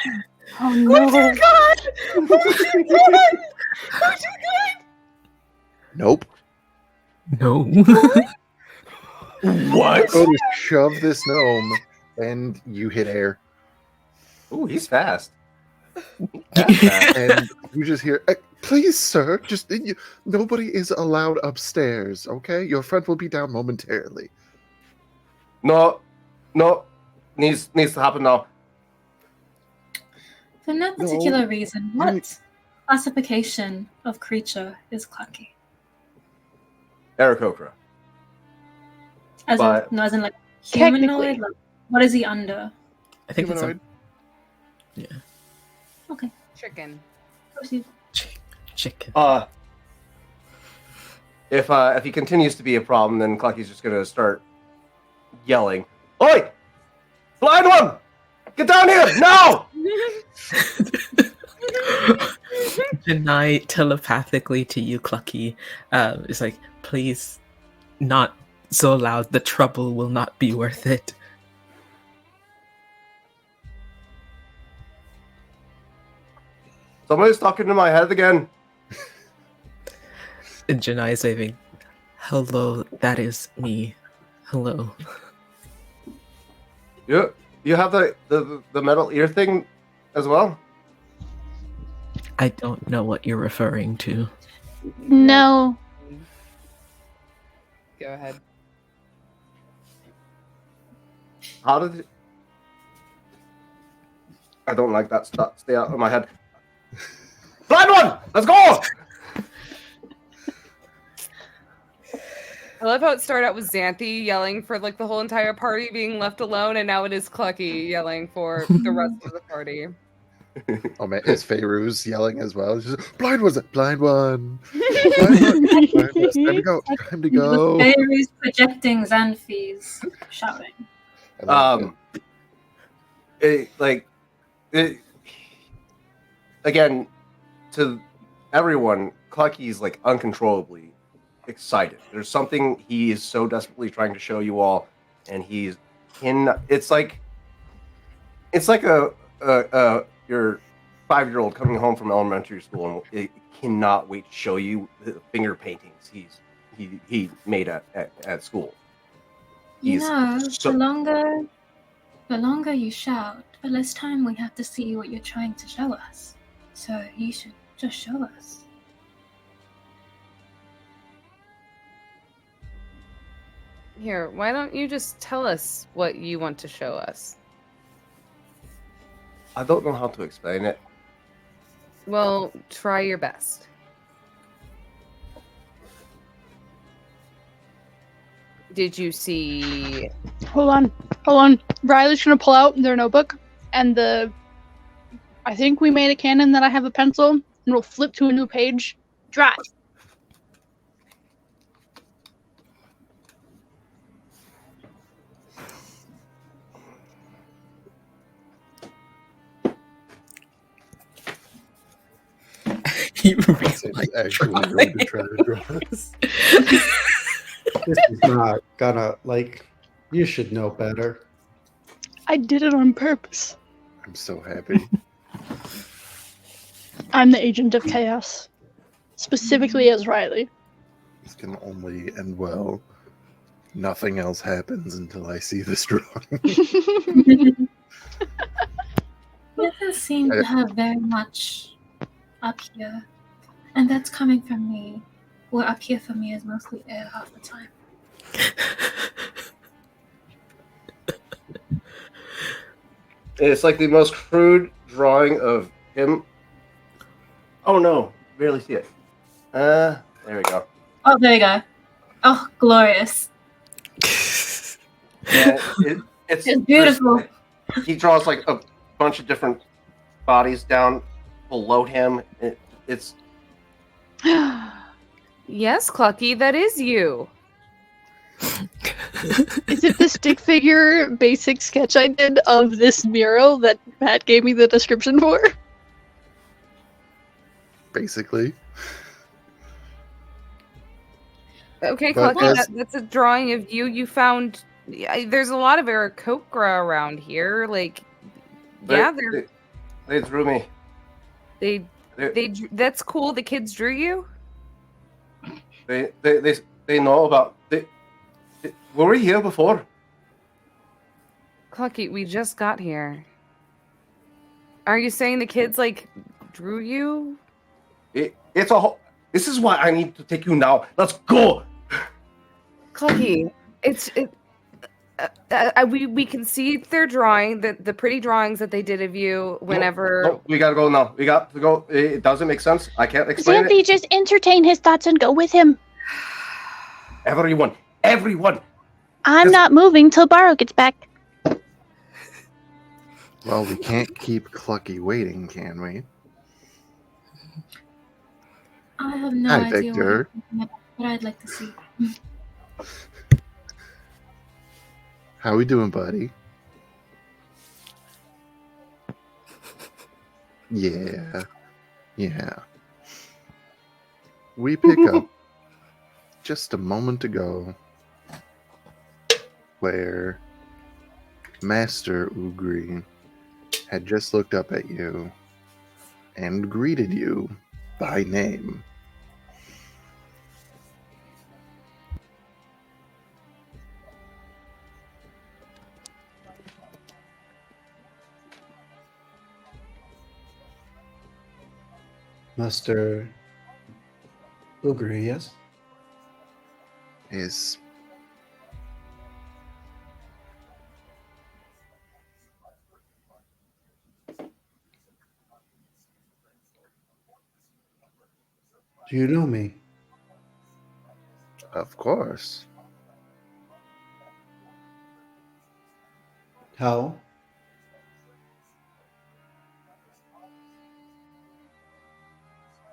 Oh no. God! Oh dear God! Oh dear God! Nope. No. What? Go to shove this gnome, and you hit air, Ooh, he's fast. That's fast. and you just hear, "Please, sir, nobody is allowed upstairs. Okay, your friend will be down momentarily." No, needs to happen now. For no particular reason, what classification of creature is Clucky? Aarakocra. As But- as in like Technically. humanoid? Like, what is he under? I think it's Humanoid. Okay. Chicken. Proceed. chicken. If he continues to be a problem, then Clucky's just gonna start yelling, "Oi! Blind one! Get down here! Now!" Janai telepathically to you, Clucky, is like, please, not so loud. The trouble will not be worth it. Somebody's talking to my head again. And Janai is waving, hello, that is me. Hello. You have the metal ear thing as well? I don't know what you're referring to. No. Go ahead. How did I don't like that stuff. Stay out of my head. Blind one! Let's go! I love how it started out with Xanthi yelling for like the whole entire party being left alone, and now it is Clucky yelling for the rest of the party. Oh man, is Fairuz yelling as well? She's just, blind was it? Blind one. Blind one. Blind one. Time to go. Time to go. Fairies projecting Xanthis shouting. I love it. Again, to everyone, Clucky's like uncontrollably excited. There's something he is so desperately trying to show you all, and he's it's like your 5-year-old coming home from elementary school and it cannot wait to show you the finger paintings he made at school. You He's know, so- the longer you shout, the less time we have to see what you're trying to show us. So you should just show us. Here, why don't you just tell us what you want to show us? I don't know how to explain it. Well, try your best. Did you see... Hold on. Riley's gonna pull out their notebook and I think we made a canon that I have a pencil and we'll flip to a new page. Dry. You It's really actually going to try to draw us. This is not gonna, like, you should know better. I did it on purpose. I'm so happy. I'm the agent of chaos. Specifically as Riley. This can only end well. Nothing else happens until I see this drawing. He doesn't seem to have very much up here. And that's coming from me. Where up here for me is mostly air half the time. It's like the most crude drawing of him. Oh no, barely see it. There we go. Oh, there you go. Oh, glorious. Yeah, it's beautiful. He draws like a bunch of different bodies down below him. It's Yes, Clucky, that is you. Is it the stick figure basic sketch I did of this mural that Matt gave me the description for? Basically. Okay, But Clucky, as- that's a drawing of you. You found... There's a lot of Aarakocra around here. Like, yeah, they drew me. That's cool. The kids drew you? They know about. Were we here before? Clucky, we just got here. Are you saying the kids, like, drew you? It's a whole. This is why I need to take you now. Let's go. Clucky, we can see their drawing, the pretty drawings that they did of you whenever... No, we gotta go now. We got to go. It doesn't make sense. I can't explain Xanthi, it. just entertain his thoughts and go with him. Everyone. I'm not moving till Barrow gets back. Well, we can't keep Clucky waiting, can we? I have no Hi, idea what Victor. you're thinking about, but I'd like to see. How we doing, buddy? Yeah. We pick up just a moment ago where Master Ugri had just looked up at you and greeted you by name. Master Ugri, yes? Is Do you know me? of course. How?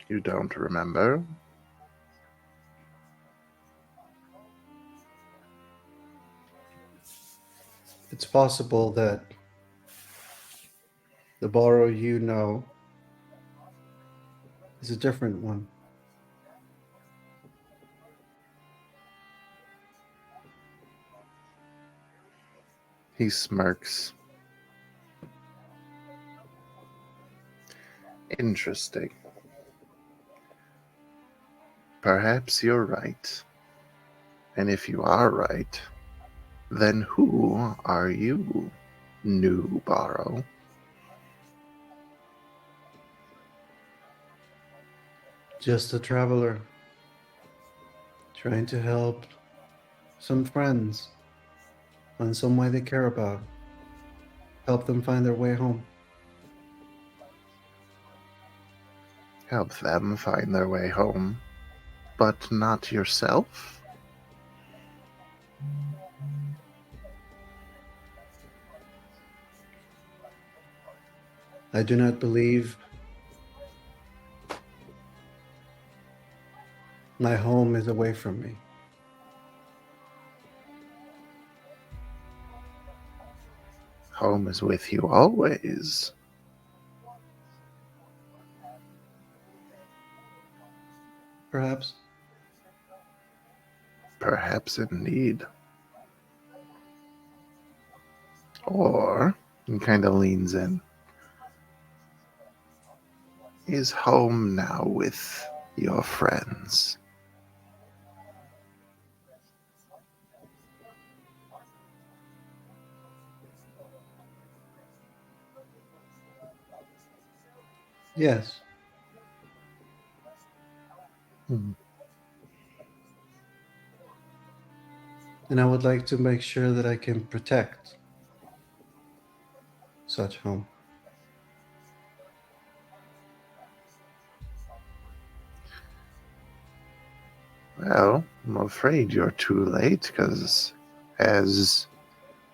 You don't remember? It's possible that the Borrow you know is a different one. He smirks. Interesting. Perhaps you're right. And if you are right, then who are you, new Borrow? Just a traveler. Trying to help some friends find some way they care about. Help them find their way home. Help them find their way home, but not yourself? I do not believe my home is away from me. Home is with you always. Perhaps. Perhaps indeed. Or, he kind of leans in, is home now with your friends? Yes. Hmm. And I would like to make sure that I can protect such home. Well, I'm afraid you're too late, because as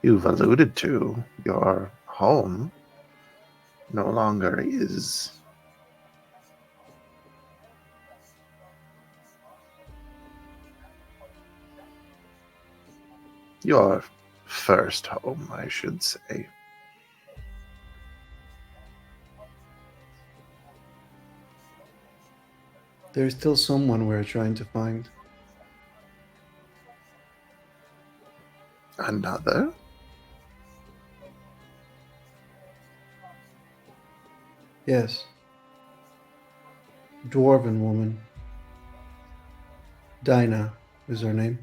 you've alluded to, your home no longer is. Your first home, I should say. There's still someone we're trying to find. Another? Yes. Dwarven woman. Dinah is her name.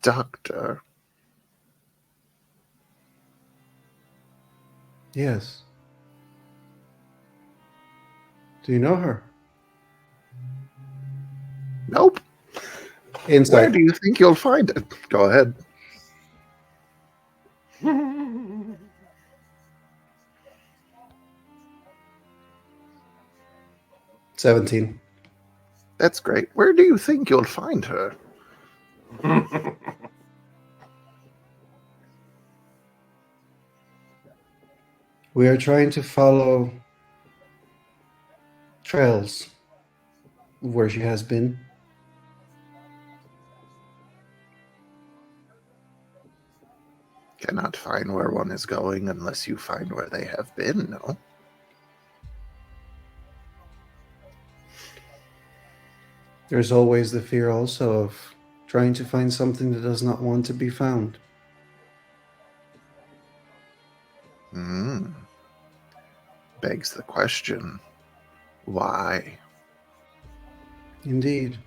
Doctor? Yes. Do you know her? Nope. Where Insight. do you think you'll find it? Go ahead. 17. That's great. Where do you think you'll find her? We are trying to follow trails of where she has been. Cannot find where one is going unless you find where they have been, no? There's always the fear also of trying to find something that does not want to be found. Hmm. Begs the question, why? Indeed.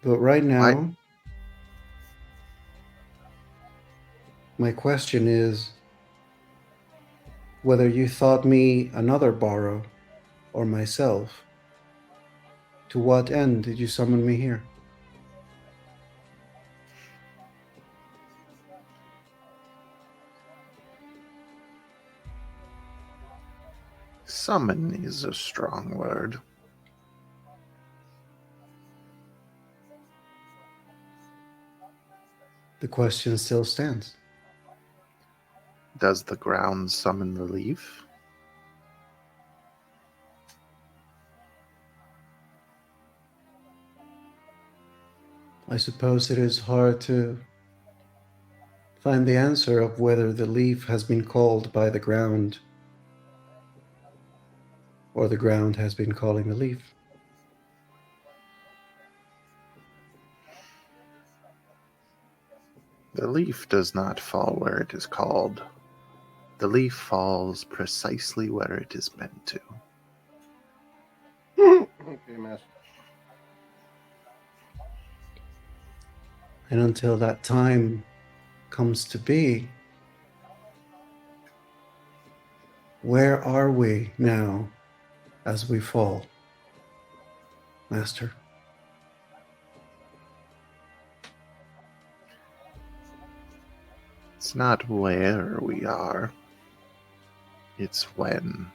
But right now, my question is whether you thought me another borrow or myself. To what end did you summon me here? Summon is a strong word. The question still stands. Does the ground summon the leaf? I suppose it is hard to find the answer of whether the leaf has been called by the ground or the ground has been calling the leaf. The leaf does not fall where it is called. The leaf falls precisely where it is meant to. Okay, Master. And until that time comes to be, where are we now as we fall, Master? It's not where we are, it's when.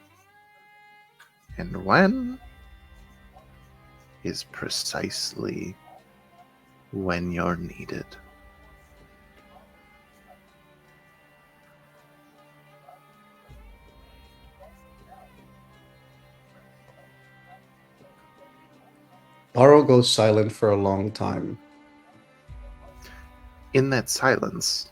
And when is precisely when you're needed. Baro goes silent for a long time. In that silence,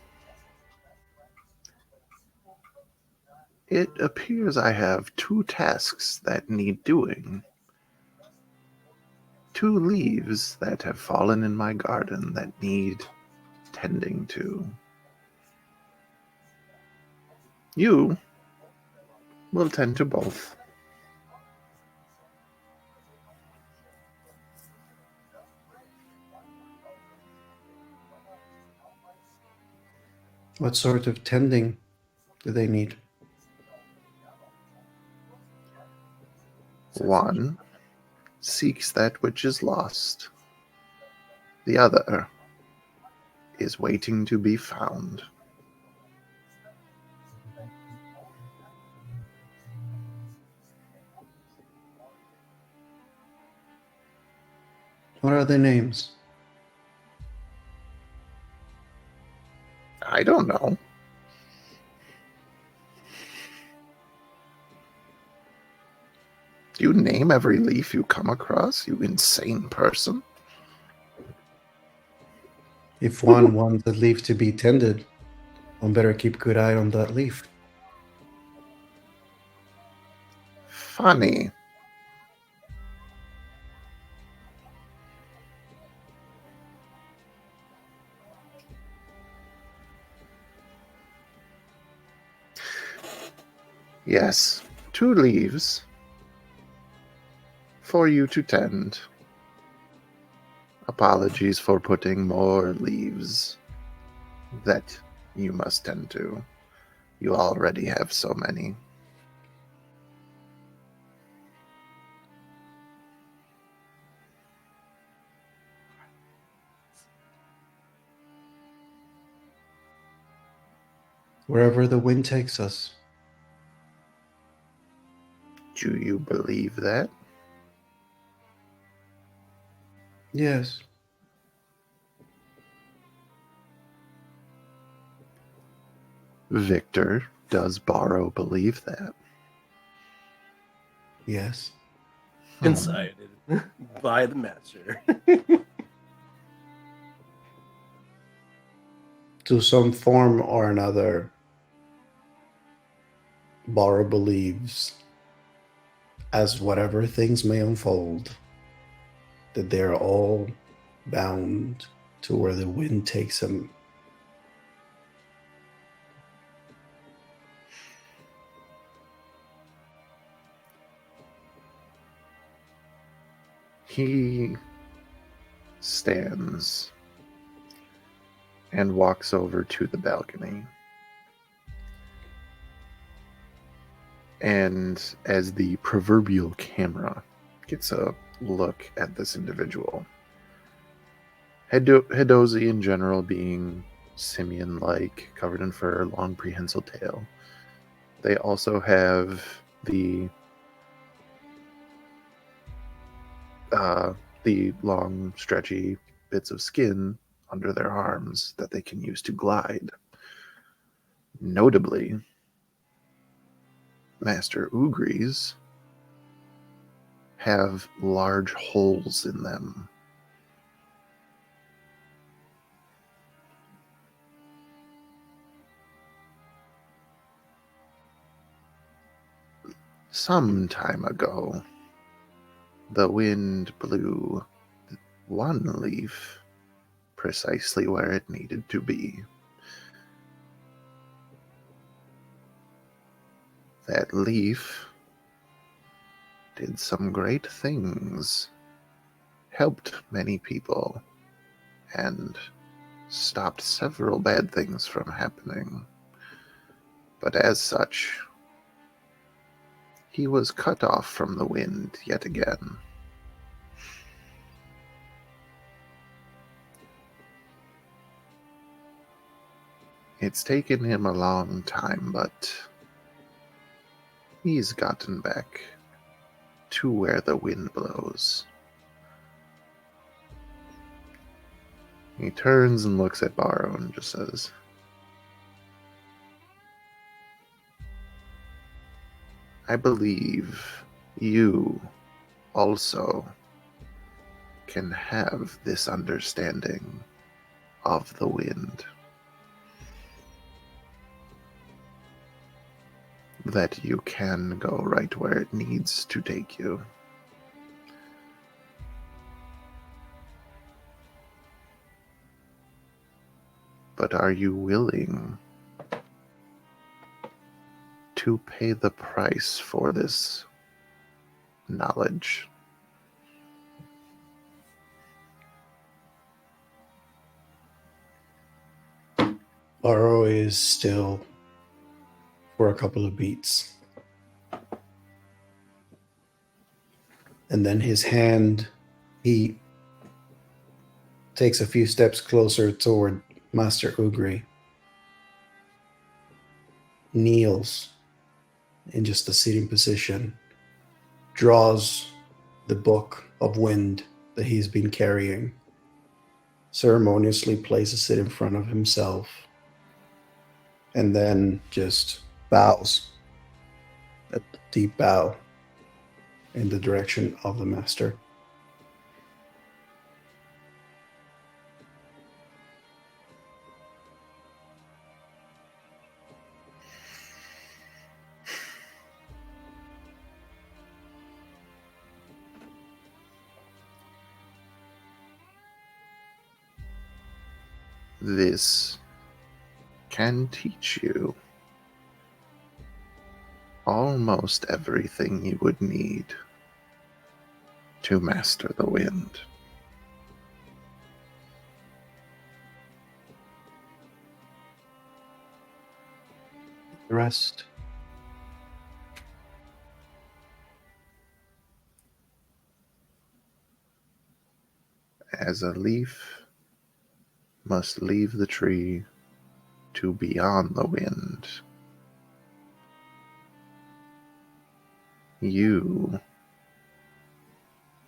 it appears I have two tasks that need doing. Two leaves that have fallen in my garden that need tending to. You will tend to both. What sort of tending do they need? One seeks that which is lost. The other is waiting to be found. What are their names? I don't know. Do you name every leaf you come across, you insane person? If one wants the leaf to be tended, one better keep good eye on that leaf. Funny. Yes, two leaves for you to tend. Apologies for putting more leaves that you must tend to. You already have so many. Wherever the wind takes us. Do you believe that? Yes. Victor, does Borrow believe that? Yes. Incited by the master. To some form or another, Baro believes, as whatever things may unfold, that they're all bound to where the wind takes them. He stands and walks over to the balcony. And as the proverbial camera gets a look at this individual, Hidozi in general being simian-like, covered in fur, long prehensile tail. They also have the long, stretchy bits of skin under their arms that they can use to glide. Notably, Master Ugris have large holes in them. Some time ago, the wind blew one leaf precisely where it needed to be. that leaf did some great things, helped many people, and stopped several bad things from happening. But as such, he was cut off from the wind yet again. It's taken him a long time, but he's gotten back to where the wind blows. He turns and looks at Barrow and just says, I believe you also can have this understanding of the wind. That you can go right where it needs to take you. But are you willing to pay the price for this knowledge? Barrow is still for a couple of beats. And then his hand, he takes a few steps closer toward Master Ugri, kneels in just a sitting position, draws the book of wind that he's been carrying, ceremoniously places it in front of himself, and then just bows, a deep bow in the direction of the master. This can teach you almost everything you would need to master the wind. The rest, As a leaf must leave the tree to be on the wind, you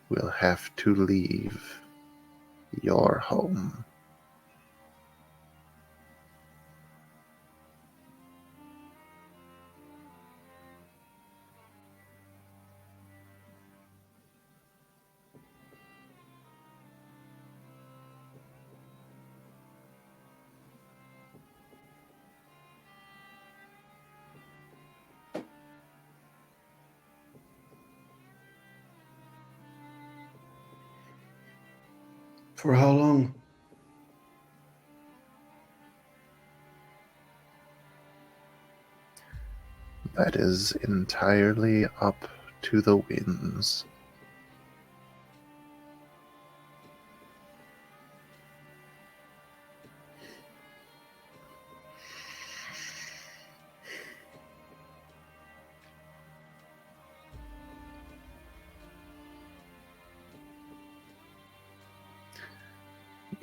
will have to leave your home. for how long? That is entirely up to the winds.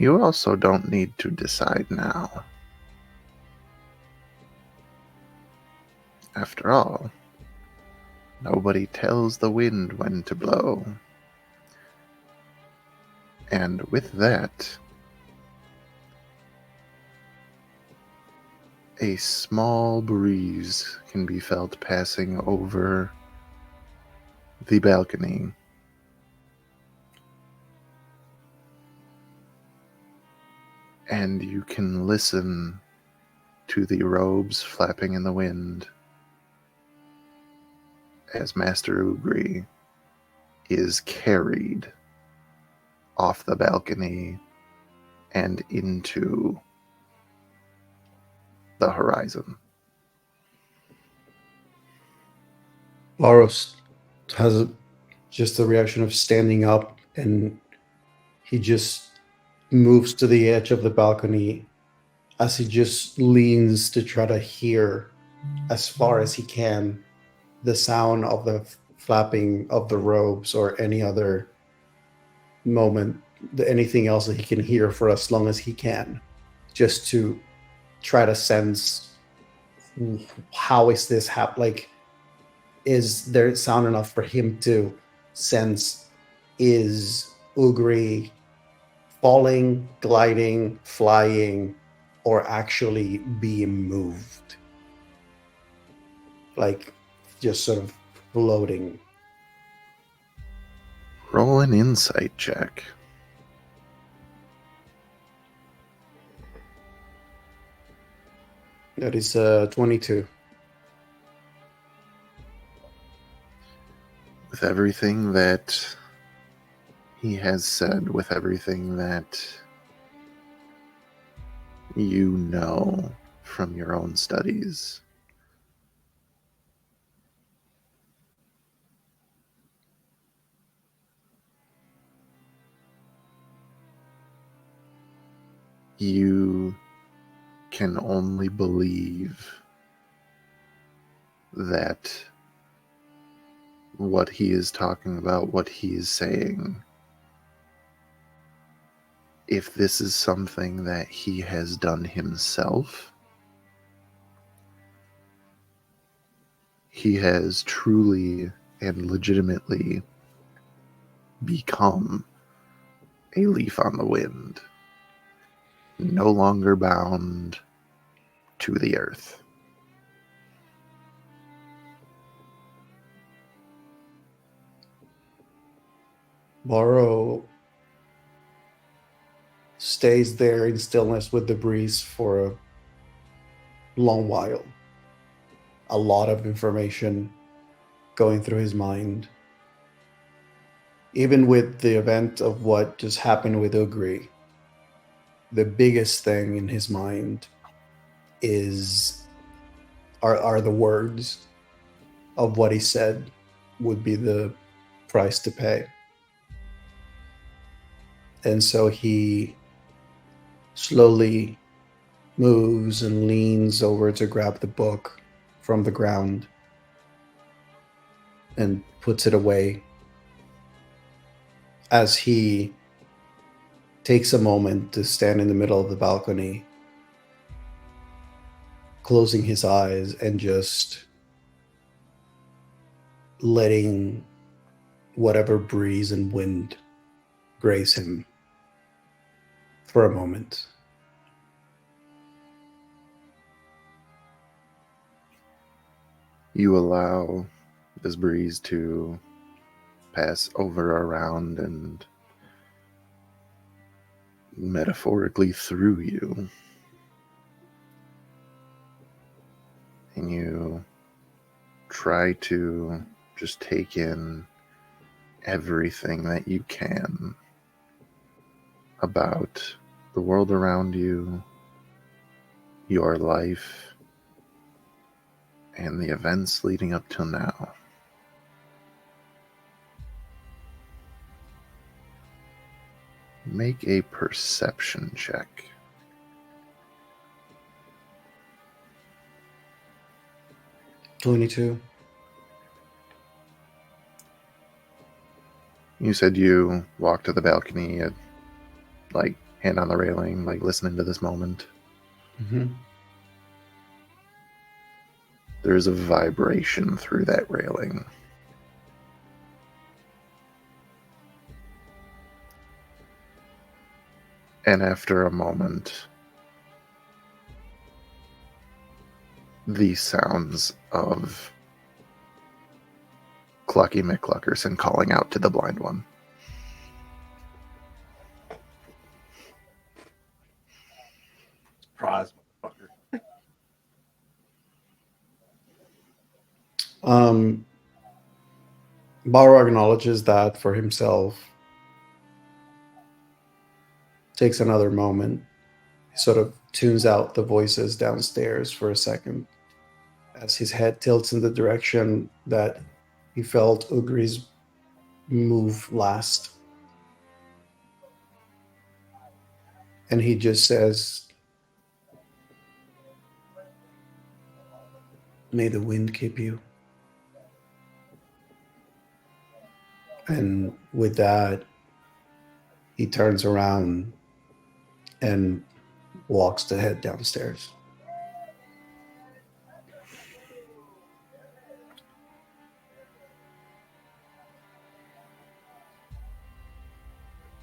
You also don't need to decide now. After all, nobody tells the wind when to blow. And with that, a small breeze can be felt passing over the balcony. And you can listen to the robes flapping in the wind as Master Ugri is carried off the balcony and into the horizon. Laros has just the reaction of standing up, and he just moves to the edge of the balcony as he just leans to try to hear as far as he can the sound of the flapping of the robes or any other moment, anything else that he can hear for as long as he can, just to try to sense how is this like, is there sound enough for him to sense, is Ugri falling, gliding, flying, or actually being moved, like just sort of floating. Roll an insight check. That is 22. With everything that he has said, with everything that you know from your own studies, you can only believe that what he is talking about, what he is saying, if this is something that he has done himself, he has truly and legitimately become a leaf on the wind, no longer bound to the earth. Borrow stays there in stillness with the breeze for a long while. A lot of information going through his mind. Even with the event of what just happened with Ugri, the biggest thing in his mind are the words of what he said would be the price to pay. And so he slowly moves and leans over to grab the book from the ground and puts it away as he takes a moment to stand in the middle of the balcony, closing his eyes and just letting whatever breeze and wind grace him for a moment. You allow this breeze to pass over, around, and metaphorically through you. And you try to just take in everything that you can about the world around you, your life, and the events leading up till now. Make a perception check. "22. You said you walked to the balcony, like hand on the railing, like listening to this moment. Mm-hmm. There's a vibration through that railing. And after a moment, the sounds of Clucky McCluckerson calling out to the blind one. Surprise, motherfucker. Baro acknowledges that for himself, takes another moment, he sort of tunes out the voices downstairs for a second as his head tilts in the direction that He felt Ugri's move last. And he just says, "May the wind keep you." And with that, he turns around and walks to head downstairs.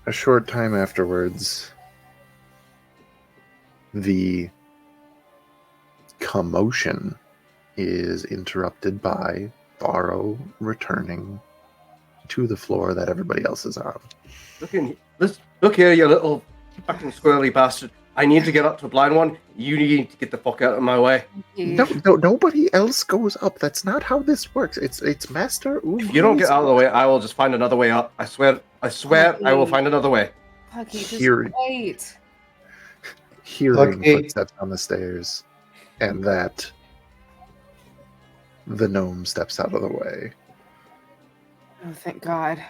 A short time afterwards, the commotion is interrupted by Barrow returning to the floor that everybody else is on. Look here, you little fucking squirrely bastard. I need to get up to a blind one. You need to get the fuck out of my way. No, nobody else goes up. That's not how this works. It's Master Ugri's. If you don't get out of the way, I will just find another way up. I swear, I will find another way. Pucky, just Hearing- wait. Hearing Okay. footsteps on the stairs, and that the gnome steps out of the way. Oh, thank God.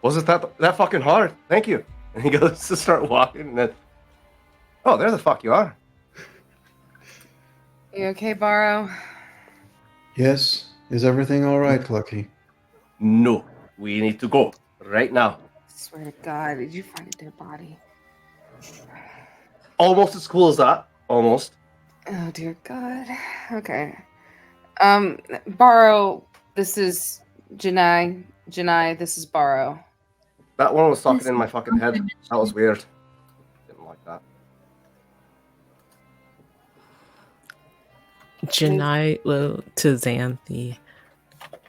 Was it that fucking hard? Thank you. And he goes to start walking, and then, oh, there the fuck you are. You okay, Barrow? Yes, is everything all right, Clucky? No, we need to go right now. I swear to God, did you find a dead body? Almost as cool as that. Almost. Oh dear God. Okay. Barrow, this is Janai. Janai, this is Barrow. That one was talking in my fucking head. That was weird. Didn't like that. Janai will to Xanthi.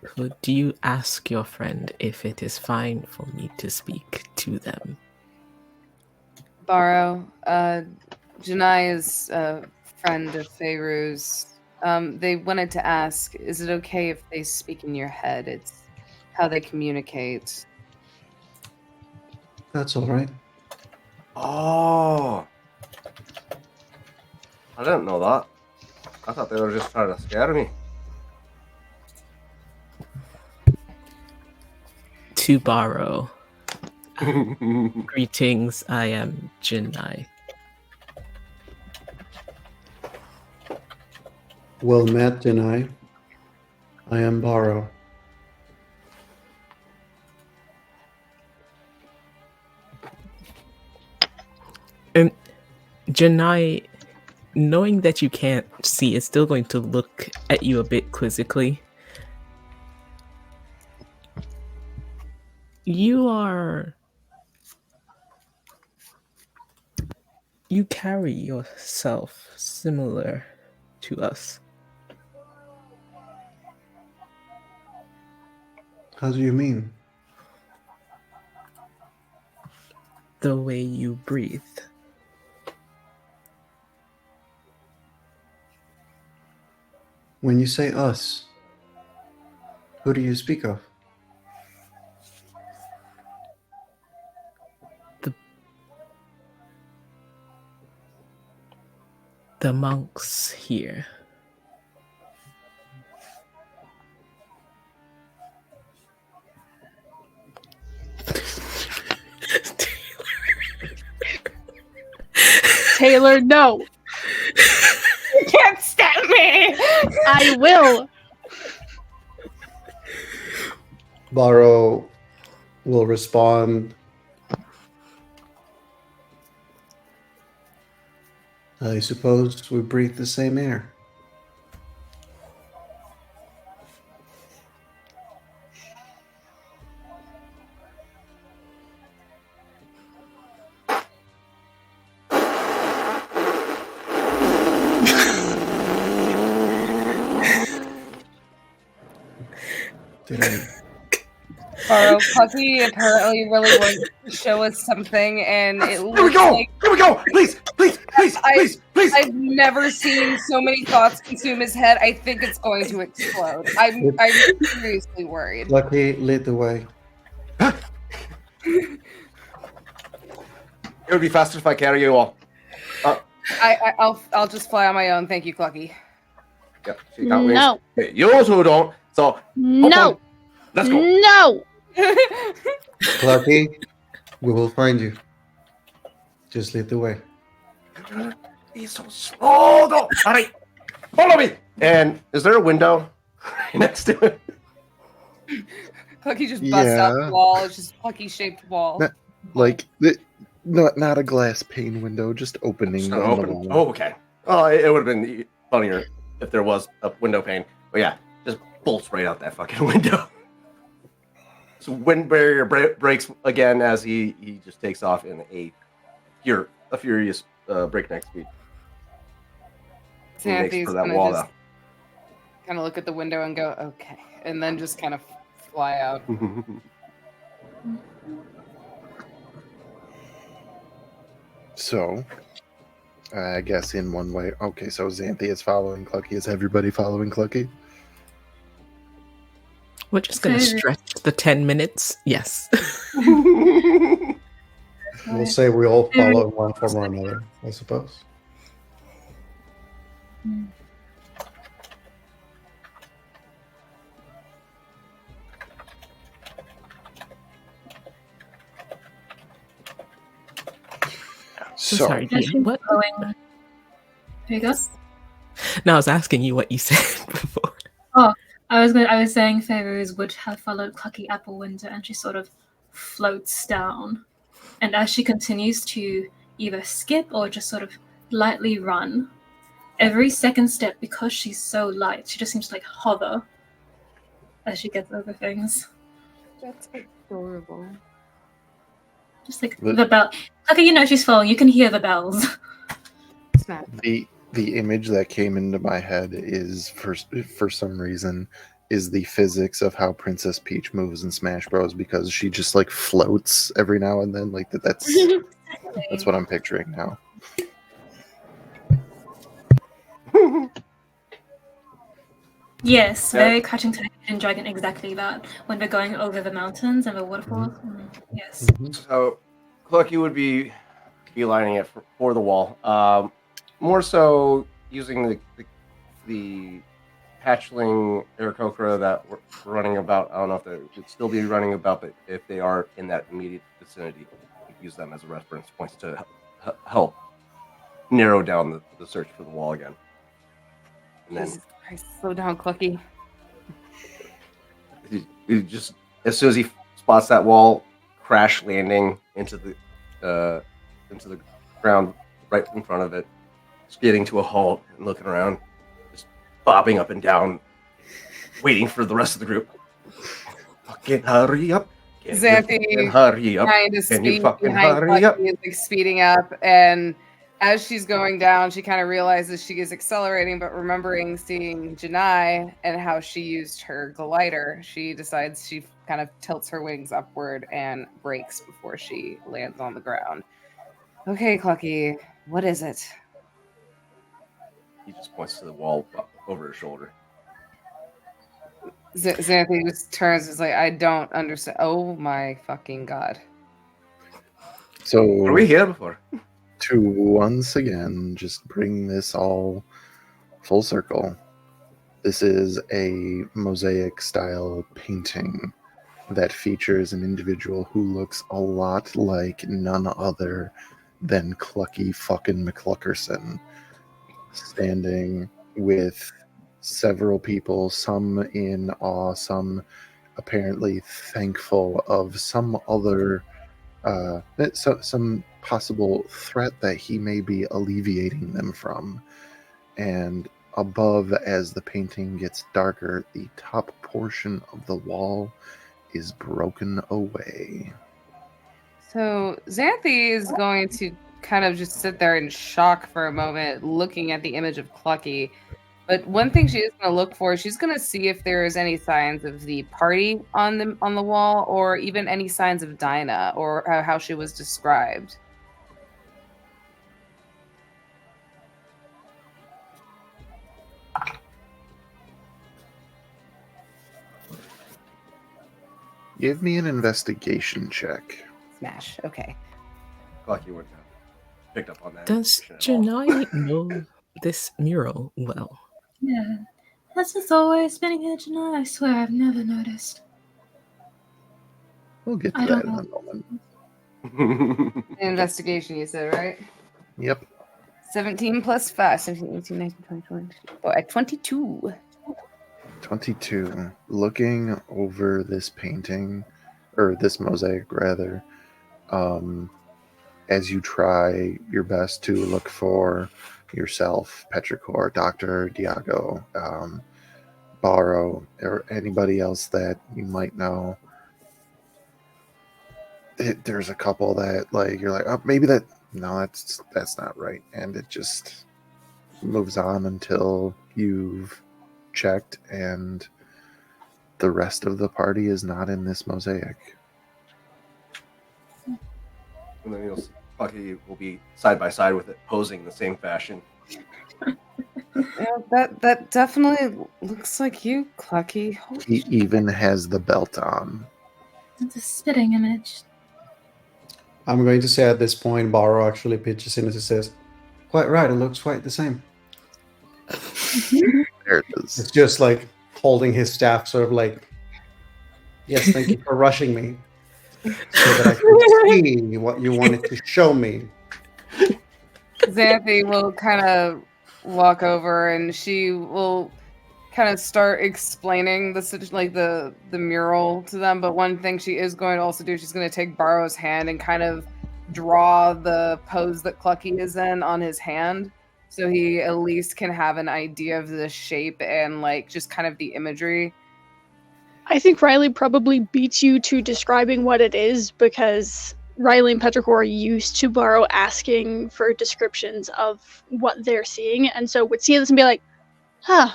Could you ask your friend if it is fine for me to speak to them? Barrow, Janai is a friend of Feyru's. They wanted to ask, is it okay if they speak in your head? It's how they communicate. That's all right. Oh. I didn't know that. I thought they were just trying to scare me. To Barrow. Greetings, I am Janai. Well met, Denai. I am Barrow. And Janai, knowing that you can't see, is still going to look at you a bit quizzically. You carry yourself similar to us. How do you mean? The way you breathe. When you say us, who do you speak of? The monks here. Taylor, no. You can't stab me! I will. Barrow will respond. I suppose we breathe the same air. Did I? Barrow, Pucky apparently really wanted to show us something, and it Here we looks go! like Here we go! Please! I've never seen so many thoughts consume his head. I think it's going to explode. I'm seriously worried. Lucky lead the way. It would be faster if I carry you all. I'll just fly on my own. Thank you, Clucky. Yeah, she got wings. No. Okay, you also don't. So No. Let's go. No! Clarky, we will find you. Just lead the way. He's so slow, though. All right, follow me. And is there a window next to it? Clucky just busts out the Yeah. wall. It's just Clucky-shaped wall. Like, not a glass pane window, just opening Just on not the open. wall. Oh, okay. Oh, it would have been funnier if there was a window pane. But yeah, just bolts right out that fucking window. So wind barrier breaks again as he just takes off in a furious breakneck speed. He makes Xanthi's for that gonna wall just kind of look at the window and go, okay. And then just kind of fly out. though. So, I guess in one way. Okay, so Xanthi is following Clucky. Is everybody following Clucky? We're just going to So- stretch the 10 minutes. Yes. We'll say we all follow in one form or another, I suppose. So, sorry, Yeah, Dia. she's What? going. Here you go. No, I was asking you what you said before. I was saying Pharaohs would have followed Clucky up a window, and she sort of floats down. And as she continues to either skip or just sort of lightly run, every second step, because she's so light, she just seems to like hover as she gets over things. That's adorable. Just like But- the bell. Clucky, you know she's falling. You can hear the bells. Snap. the image that came into my head is for some reason is the physics of how Princess Peach moves in Smash Bros. Because she just like floats every now and then. Like that's what I'm picturing now. Yes, Yeah. very Crouching Tiger, Hidden Dragon, exactly that. When we're going over the mountains and the waterfalls. Yes. So, Clucky would be lining it for the wall. More so using the hatchling Aarakocra that were running about. I don't know if they would still be running about, but if they are in that immediate vicinity, we can use them as a reference points to help narrow down the search for the wall again. And then Jesus Christ, slow down, Clucky. he just as soon as he spots that wall crash landing into the ground right in front of it, just getting to a halt and looking around, just bobbing up and down, waiting for the rest of the group. Fucking hurry up! Can you Xanthi fucking hurry up! Trying to Can you speed fucking behind hurry up? Clucky is like speeding up, and as she's going down, she kind of realizes she is accelerating, but remembering seeing Janai and how she used her glider, she decides she kind of tilts her wings upward and brakes before she lands on the ground. Okay, Clucky, what is it? He just points to the wall over his shoulder. Xanthi just turns and is like, I don't understand. Oh my fucking god. So Were we here before? to once again just bring this all full circle. This is a mosaic style painting that features an individual who looks a lot like none other than Clucky fucking McCluckerson, standing with several people, some in awe, some apparently thankful of some other some possible threat that he may be alleviating them from. And above, as the painting gets darker, the top portion of the wall is broken away. So Xanthi is going to kind of just sit there in shock for a moment, looking at the image of Clucky. But one thing she is going to look for, she's going to see if there is any signs of the party on the wall, or even any signs of Dinah, or how she was described. Give me an investigation check. Smash. Okay. Clucky wouldn't have picked up on that. Does information at all. Janai know this mural well? Yeah. That's just always been here, Janai. I swear I've never noticed. We'll get to I that don't in a moment. Investigation, you said, right? Yep. 17 plus 5, 17, 18, 19, 20, 22. Oh, at 22. 22. Looking over this painting, or this mosaic rather, as you try your best to look for yourself, Petrichor, Dr. Diago, Borrow, or anybody else that you might know, there's a couple that like you're like, oh, maybe that, no, that's not right, and it just moves on until you've checked and the rest of the party is not in this mosaic. And then Bucky will be side by side with it, posing in the same fashion. Yeah, that definitely looks like you, Clucky. Holy He shit. even has the belt on. It's a spitting image. I'm going to say at this point, Barrow actually pitches in and says, "Quite right, it looks quite the same." There it It's is. just like holding his staff, sort of like, "Yes, thank you for rushing me, so that I could see what you wanted to show me." Xanthe will kind of walk over and she will kind of start explaining the mural to them. But one thing she is going to also do, she's going to take Barrow's hand and kind of draw the pose that Clucky is in on his hand, so he at least can have an idea of the shape and like just kind of the imagery. I think Riley probably beats you to describing what it is because Riley and Petrichor are used to Borrow asking for descriptions of what they're seeing, and so would see this and be like, huh,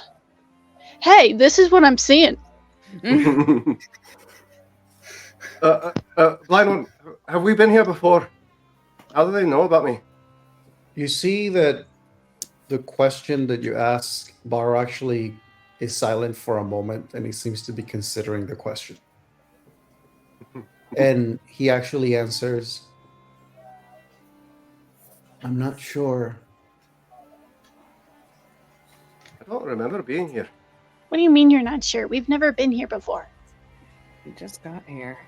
hey, this is what I'm seeing. Blind one, have we been here before? How do they know about me? You see that the question that you ask, Barrow actually is silent for a moment, and he seems to be considering the question. And he actually answers, "I'm not sure." I don't remember being here. What do you mean you're not sure? We've never been here before. We just got here.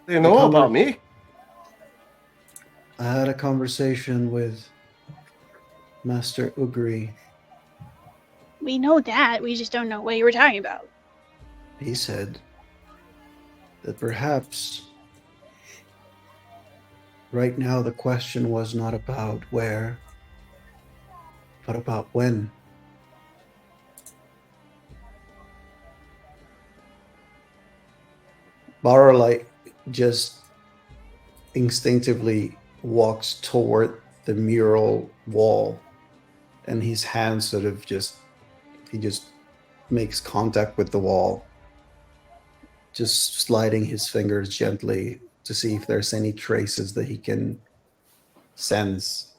They know about me. I had a conversation with Master Ugri. We know that. We just don't know what you were talking about. He said that perhaps right now the question was not about where, but about when. Barrowlight just instinctively walks toward the mural wall, and his hand sort of just makes contact with the wall, just sliding his fingers gently to see if there's any traces that he can sense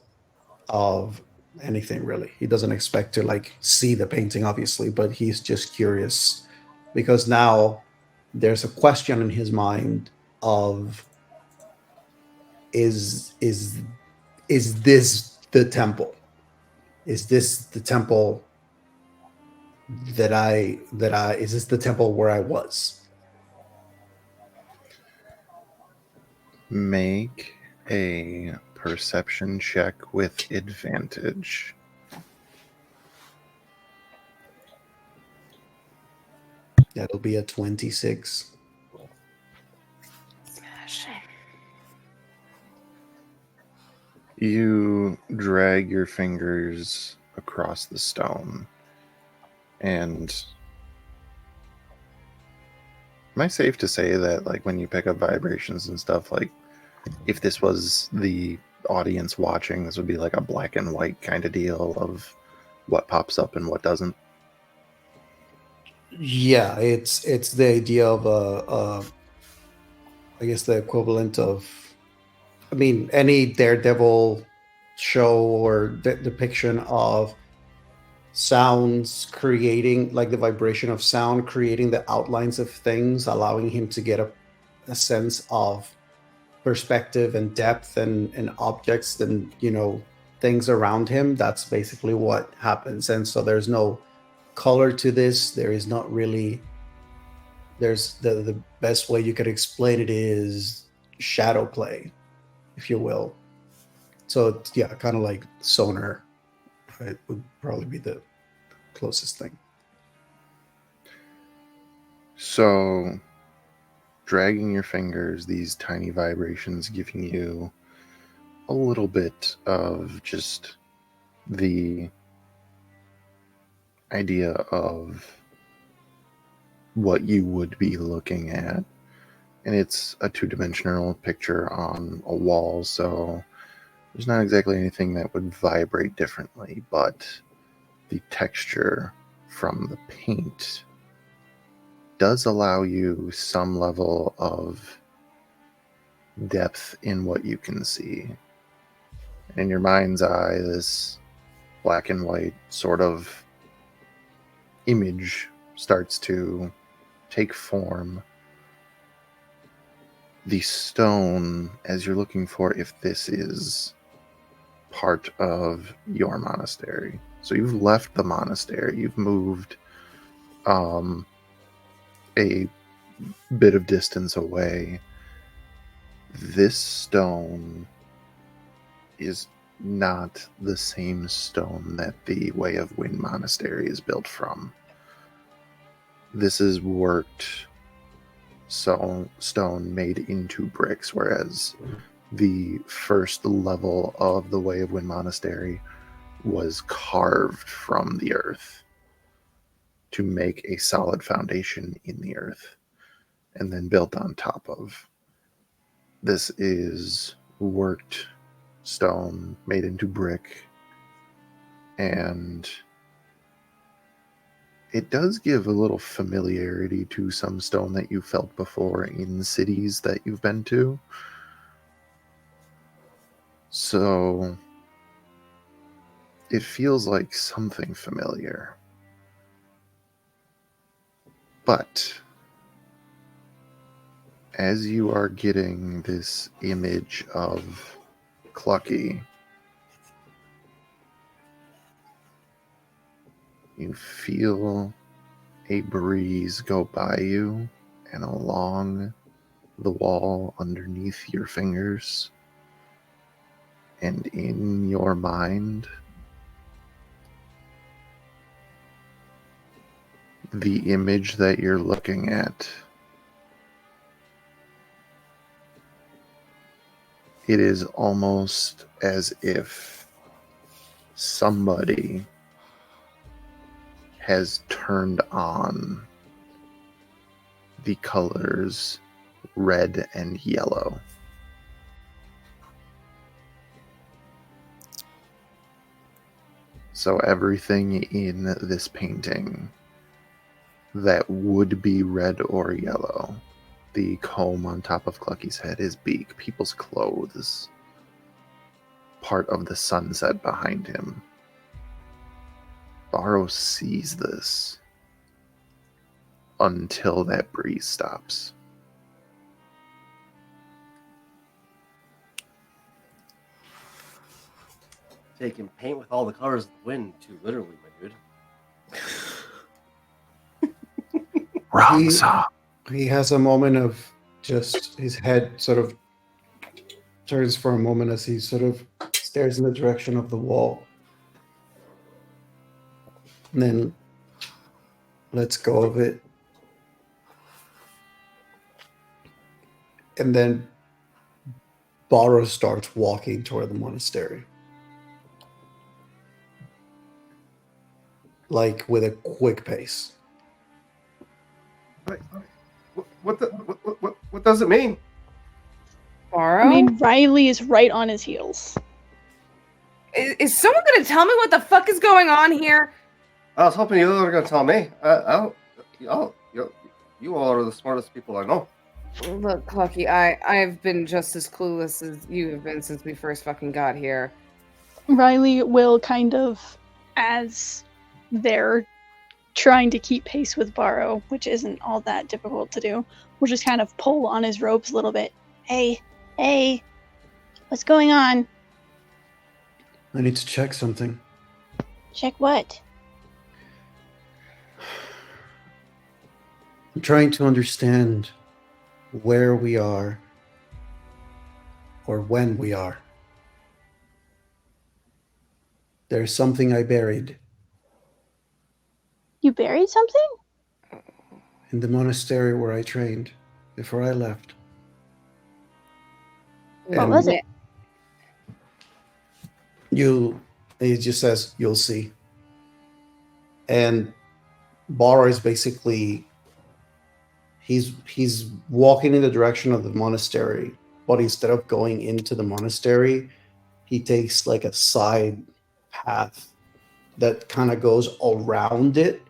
of anything. Really, he doesn't expect to like see the painting, obviously, but he's just curious because now there's a question in his mind of is this the temple? Is this the temple that I is this the temple where I was? Make a perception check with advantage. That'll be a 26. You drag your fingers across the stone, and am I safe to say that, like, when you pick up vibrations and stuff, like, if this was the audience watching, this would be like a black and white kind of deal of what pops up and what doesn't? Yeah, it's the idea of I guess the equivalent of, I mean, any Daredevil show or depiction of sounds creating, like the vibration of sound creating the outlines of things, allowing him to get a sense of perspective and depth and objects and, you know, things around him. That's basically what happens. And so there's no color to this. There is not really there's the best way you could explain it is shadow play, if you will. So it's, yeah, kind of like sonar. It would probably be the closest thing. So, dragging your fingers, these tiny vibrations giving you a little bit of just the idea of what you would be looking at. And it's a two-dimensional picture on a wall, so there's not exactly anything that would vibrate differently, but the texture from the paint does allow you some level of depth in what you can see. In your mind's eye, this black and white sort of image starts to take form. The stone, as you're looking for if this is part of your monastery. So you've left the monastery, you've moved a bit of distance away. This stone is not the same stone that the Way of Wind Monastery is built from. This is worked stone made into bricks, whereas the first level of the Way of Wind Monastery was carved from the earth to make a solid foundation in the earth and then built on top of. This is worked stone made into brick, and it does give a little familiarity to some stone that you felt before in cities that you've been to. So it feels like something familiar. But as you are getting this image of Clucky, you feel a breeze go by you and along the wall underneath your fingers. And in your mind, the image that you're looking at, it is almost as if somebody has turned on the colors red and yellow. So everything in this painting that would be red or yellow, the comb on top of Clucky's head, his beak, people's clothes, part of the sunset behind him. Barrow sees this until that breeze stops. Taking paint with all the colors of the wind, too literally, my dude. Wrong song. He has a moment of just his head sort of turns for a moment as he sort of stares in the direction of the wall. And then lets go of it. And then Barrow starts walking toward the monastery. Like with a quick pace. What does it mean? Borrow? I mean, Riley is right on his heels. Is someone going to tell me what the fuck is going on here? I was hoping you were going to tell me. You all are the smartest people I know. Look, Clucky, I've been just as clueless as you have been since we first fucking got here. Riley will kind of, as they're trying to keep pace with Barrow, which isn't all that difficult to do, will just kind of pull on his ropes a little bit. Hey, what's going on? I need to check something. Check what? I'm trying to understand where we are or when we are. There's something I buried You buried something? in the monastery where I trained before I left. What was it? He just says, you'll see. And Bara is basically, he's walking in the direction of the monastery, but instead of going into the monastery, he takes like a side path that kind of goes around it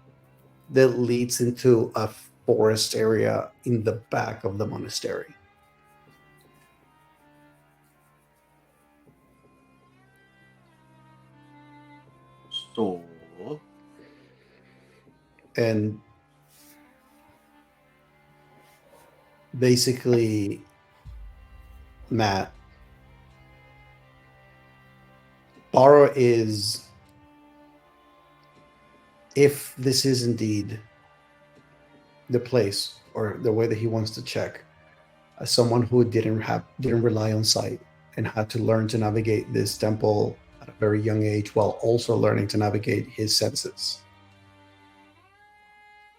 that leads into a forest area in the back of the monastery. So, And basically, Matt, Bara is, if this is indeed the place or the way that he wants to check, as someone who didn't rely on sight and had to learn to navigate this temple at a very young age while also learning to navigate his senses.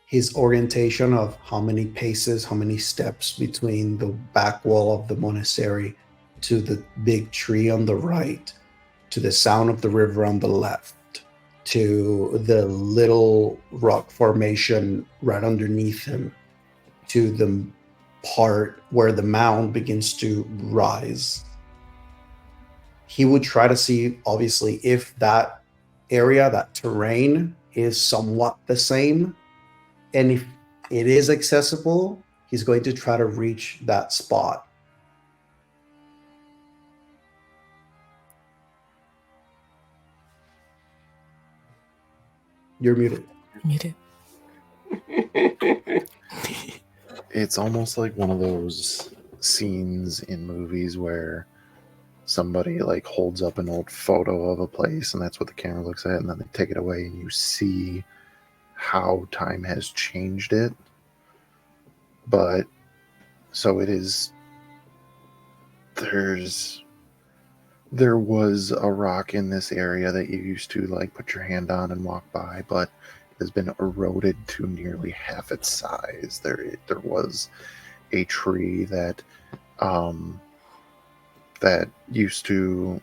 His orientation of how many paces, how many steps between the back wall of the monastery to the big tree on the right, to the sound of the river on the left, to the little rock formation right underneath him, to the part where the mound begins to rise. He would try to see, obviously, if that area, that terrain is somewhat the same. And if it is accessible, he's going to try to reach that spot. You're muted. Muted. It's almost like one of those scenes in movies where somebody like holds up an old photo of a place and that's what the camera looks at, and then they take it away and you see how time has changed it. But so it is, there was a rock in this area that you used to like put your hand on and walk by, but it has been eroded to nearly half its size. There was a tree that that used to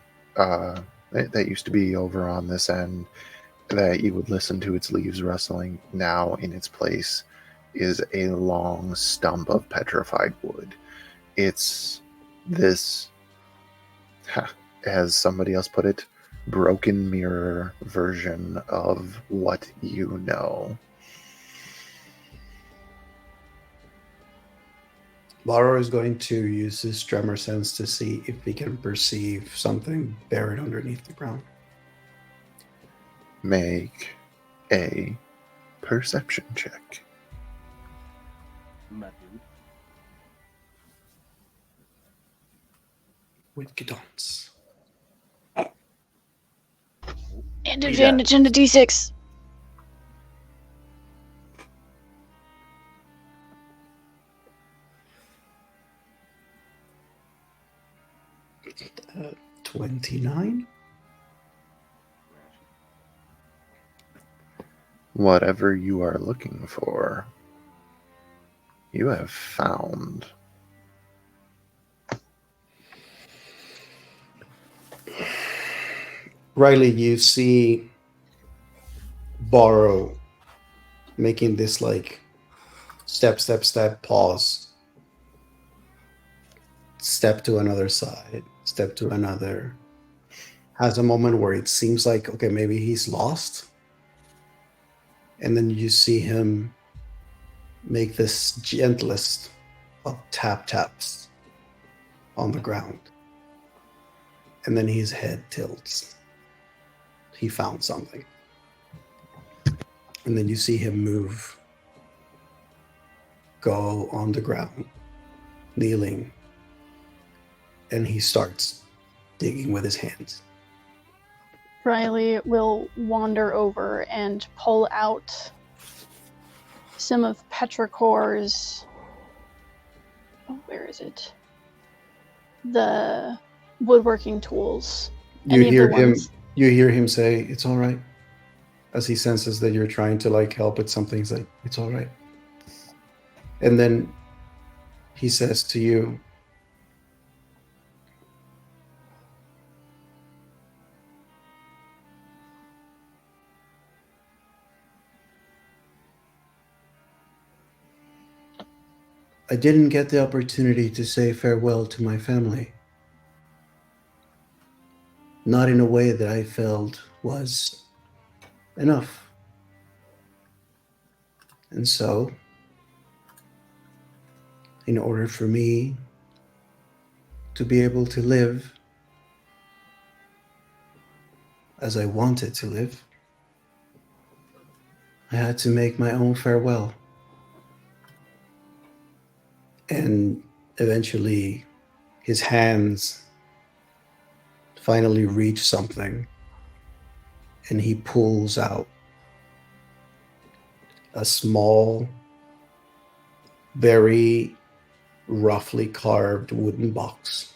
be over on this end that you would listen to its leaves rustling. Now in its place is a long stump of petrified wood. It's this, as somebody else put it, broken mirror version of what you know. Laura is going to use his tremor sense to see if he can perceive something buried underneath the ground. Make a perception check. my dude. With guidance. And advantage in the D6. Uh, 29? Whatever you are looking for, you have found. Riley, you see Borrow making this like step, pause. Step to another side, step to another. Has a moment where it seems like, okay, maybe he's lost. And then you see him make this gentlest of taps on the ground. And then his head tilts. He found something. And then you see him move, go on the ground, kneeling, and he starts digging with his hands. Riley will wander over and pull out some of Petrichor's. Oh, where is it? The woodworking tools. You Any of the hear him. ones- You hear him say, "It's all right," as he senses that you're trying to like help with something. He's like, "It's all right," and then he says to you, "I didn't get the opportunity to say farewell to my family. Not in a way that I felt was enough. And so, in order for me to be able to live as I wanted to live, I had to make my own farewell. And eventually, his hands finally reach something, and he pulls out a small, very roughly carved wooden box.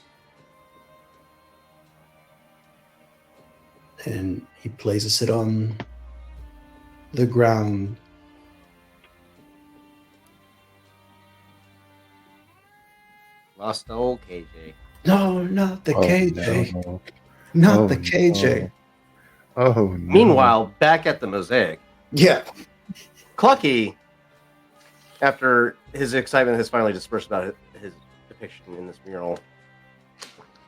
And he places it on the ground. Lost the old KJ. No, not the Oh, KJ. no. Not Oh, the KJ. Oh, no. Meanwhile, back at the mosaic, Yeah. Clucky, after his excitement has finally dispersed about his depiction in this mural,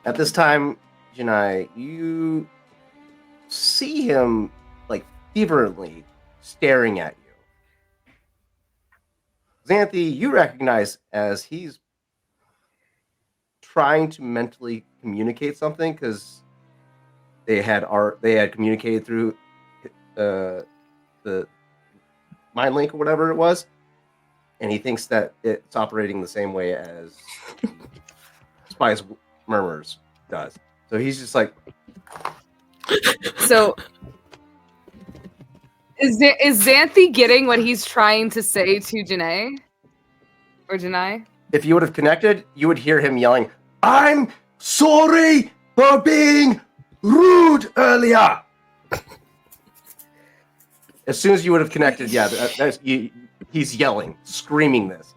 at this time, Janai, you see him like fervently staring at you. Xanthi, you recognize as he's trying to mentally communicate something because they had communicated through the mind link or whatever it was, and he thinks that it's operating the same way as Spice Murmurs does. So he's just like, So is Xanthi getting what he's trying to say to Janae? Or Janai? if you would have connected, you would hear him yelling, "I'm sorry for being rude earlier." As soon as you would have connected, yeah, he's yelling, screaming this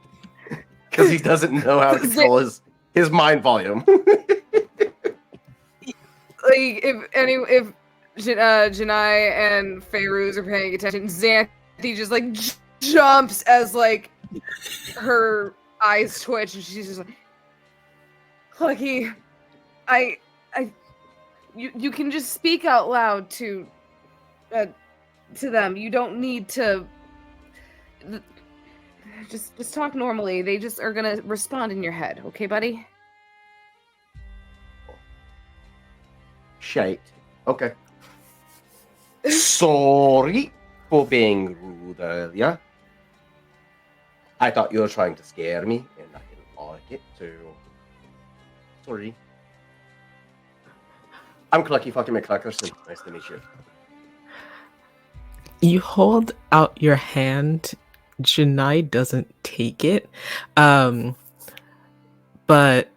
because he doesn't know how to control his mind volume. Like if Janai and Feyruz are paying attention, Xanthi just like jumps as like her eyes twitch and she's just like, Clucky, you can just speak out loud to them. You don't need to just talk normally. They just are gonna respond in your head, okay, buddy? Shite. Okay. Sorry for being rude earlier. I thought you were trying to scare me, and I didn't like it, so sorry. I'm Clucky fucking McCluckerson. Nice to meet you. You hold out your hand. Janai doesn't take it, but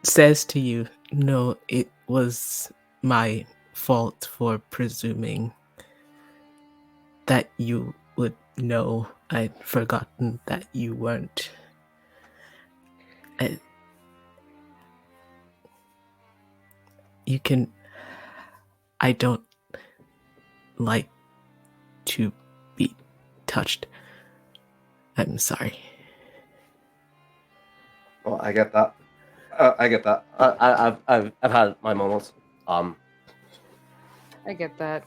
says to you, "No, it was my fault for presuming that you would know. I'd forgotten that you weren't. I don't like to be touched. I'm sorry." Well, I get that. I get that. I've had my moments. I get that.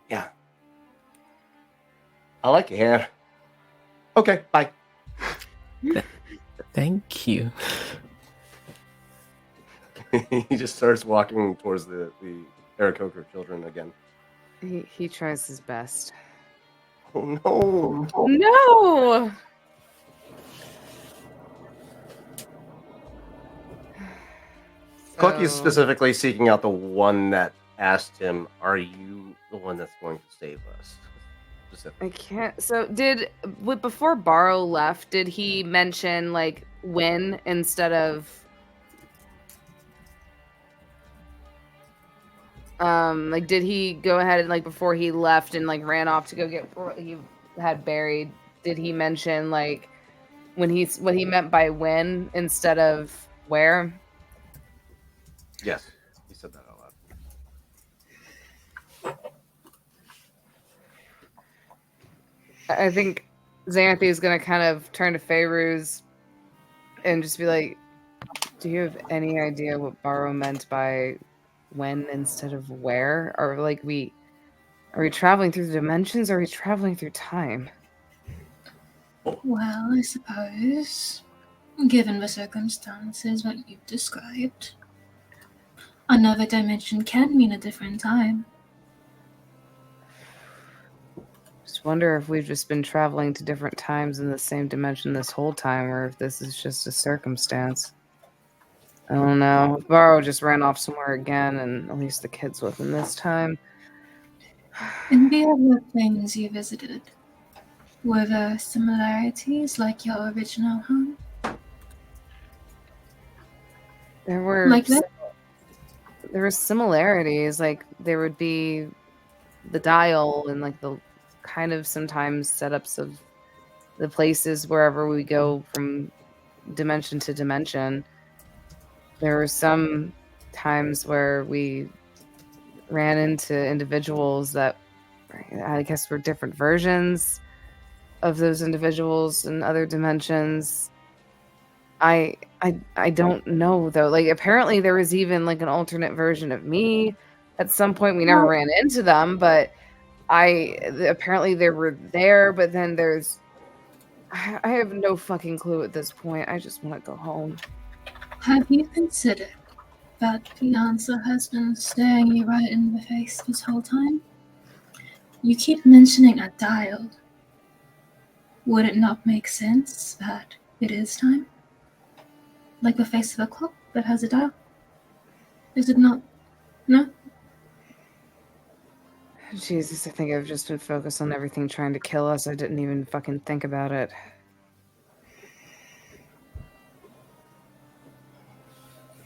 Yeah. I like your hair. Okay, bye. Thank you. He just starts walking towards the Aarakocra children again. He tries his best. Oh no! No! Clucky is specifically seeking out the one that asked him, "Are you the one that's going to save us?" I Specifically. can't. So before Barrow left, did he mention like when instead of like did he go ahead and like before he left and like ran off to go get what he had buried? Did he mention like when what he meant by when instead of where? Yes, he said that out loud. I think Xanthe is gonna kind of turn to Fayruz and just be like, "Do you have any idea what Barrow meant by when instead of where? Or like are we traveling through the dimensions or are we traveling through time?" Well, I suppose, given the circumstances what you've described, another dimension can mean a different time. Just wonder if we've just been traveling to different times in the same dimension this whole time, or if this is just a circumstance. I don't know. If Barrow just ran off somewhere again, and at least the kid's with him this time. In the other planes you visited, were there similarities like your original home? There were Like that? there were similarities. Like there would be the dial and like the kind of sometimes setups of the places wherever we go from dimension to dimension. There were some times where we ran into individuals that I guess were different versions of those individuals in other dimensions. I don't know though. Like apparently there was even like an alternate version of me. At some point we never ran into them, but apparently they were there, but then I have no fucking clue at this point. I just want to go home. Have you considered that the answer has been staring you right in the face this whole time? You keep mentioning a dial. Would it not make sense that it is time? Like the face of a clock that has a dial? Is it not? No? Jesus, I think I've just been focused on everything trying to kill us. I didn't even fucking think about it.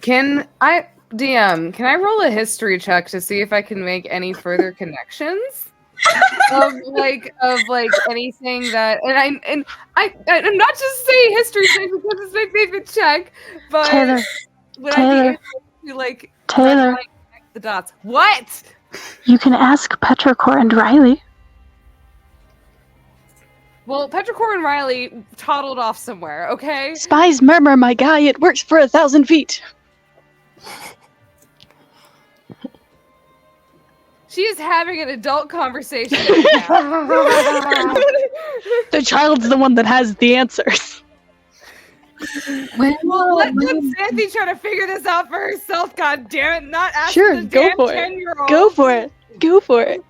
Can I roll a history check to see if I can make any further connections of anything that I'm not just saying history check because it's my favorite check, but Taylor, would I Taylor, be able to like Taylor. connect the dots? What? You can ask Petrichor and Riley. Well, Petrichor and Riley toddled off somewhere, okay? Spies murmur, my guy, it works for 1,000 feet. She is having an adult conversation right now. The child's the one that has the answers. Let Xanthe try to figure this out for herself, god damn it, not ask Sure, the go damn for it. 10-year-old. Go for it. Go for it.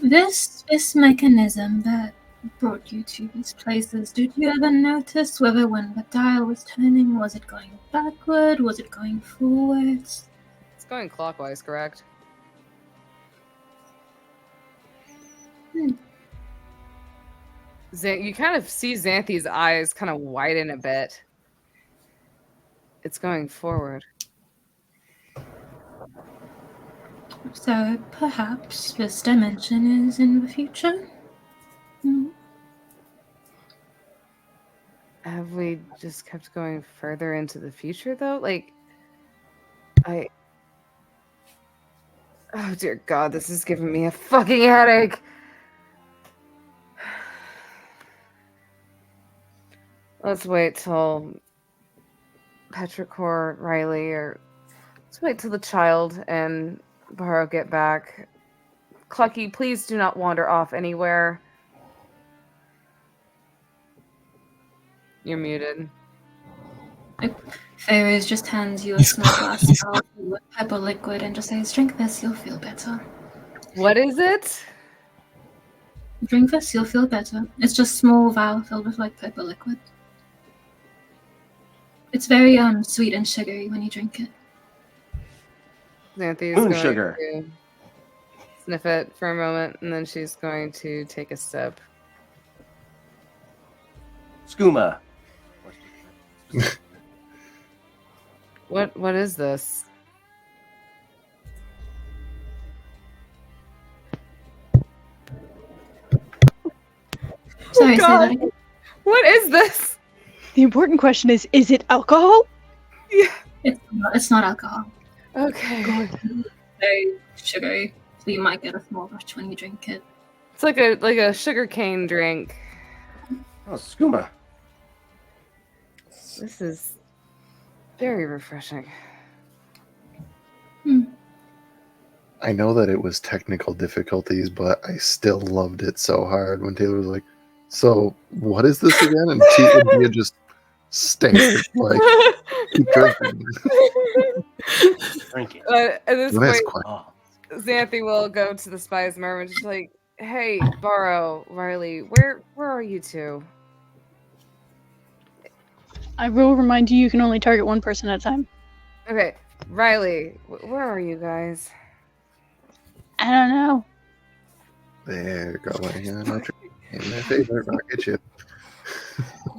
This mechanism that brought you to these places, did you ever notice whether when the dial was turning, was it going backward, was it going forwards? It's going clockwise, correct? You kind of see Xanthe's eyes kind of widen a bit. It's going forward. So perhaps this dimension is in the future? Have we just kept going further into the future, though? Like, oh dear God, this is giving me a fucking headache. Let's wait till Petrichor, Riley, or let's wait till the child and Barrow get back. Clucky, please do not wander off anywhere. You're muted. Fairuz just hands you a small glass bottle with pepper liquid and just says, "Drink this, you'll feel better." What is it? Drink this, you'll feel better. It's just a small vial filled with like pepper liquid. It's very sweet and sugary when you drink it. Xanthi's Moon going sugar. to sniff it for a moment, and then she's going to take a sip. Skooma. What is this? Sorry, say God. that again. What is this? The important question is it alcohol? It's not alcohol. Okay. Very sugary, so you might get a small rush when you drink it. It's like a sugar cane drink. Oh, skooma. This is very refreshing. I know that it was technical difficulties, but I still loved it so hard when Taylor was like, "So, what is this again?" And Tia just stared like, "Keep drinking." Drink it. At this Nice point, question. Oh. Xanthi will go to the spies mermaid, just like, "Hey, Borrow, Riley, where are you two?" I will remind you can only target one person at a time. Okay, Riley, where are you guys? I don't know. They're going on a trip in their favorite rocket ship.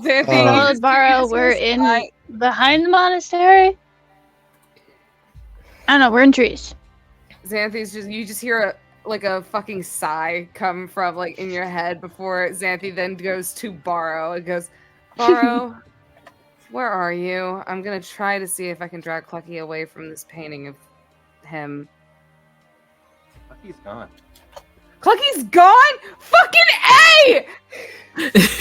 Xanthi, Well, Barrow, we're in behind the monastery. I don't know, we're in trees. Xanthi's you just hear a fucking sigh come from like in your head before Xanthi then goes to Borrow. It goes, Borrow, where are you? I'm gonna try to see if I can drag Clucky away from this painting of him. Lucky's gone. Clucky's gone? Fucking A!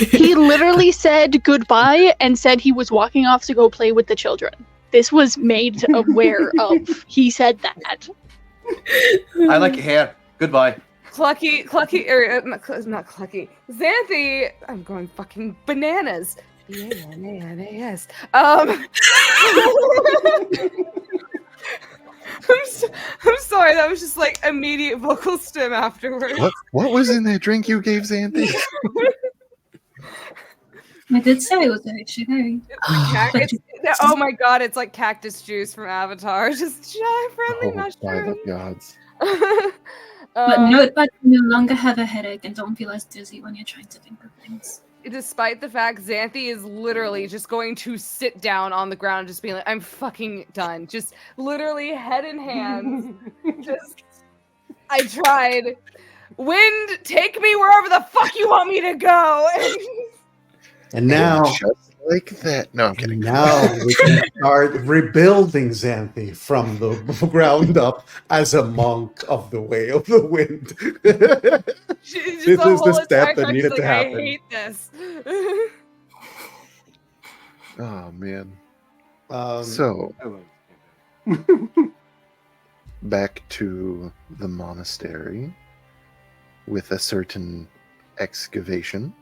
He literally said goodbye and said he was walking off to go play with the children. This was made aware of. He said that. I like your hair. Goodbye. Clucky, not Clucky. Xanthi, I'm going fucking bananas. B-A-N-A-N-A-S. I'm sorry, that was just like immediate vocal stim afterwards. What was in that drink you gave Xanthi? I did say it was very sugary. Oh my god, it's like cactus juice from Avatar. Just giant friendly By the mushroom. gods. But note that you no longer have a headache and don't feel as dizzy when you're trying to think of things. Despite the fact Xanthi is literally just going to sit down on the ground, just being like, I'm fucking done. Just literally head in hands. I tried. Wind, take me wherever the fuck you want me to go. And now, Just like that. No, I'm kidding. now we can start rebuilding Xanthi from the ground up as a monk of the way of the wind. She's This the is the whole step entire that time needed she's to like, happen. I hate this. Oh man. Um, So I love this back to the monastery with a certain excavation.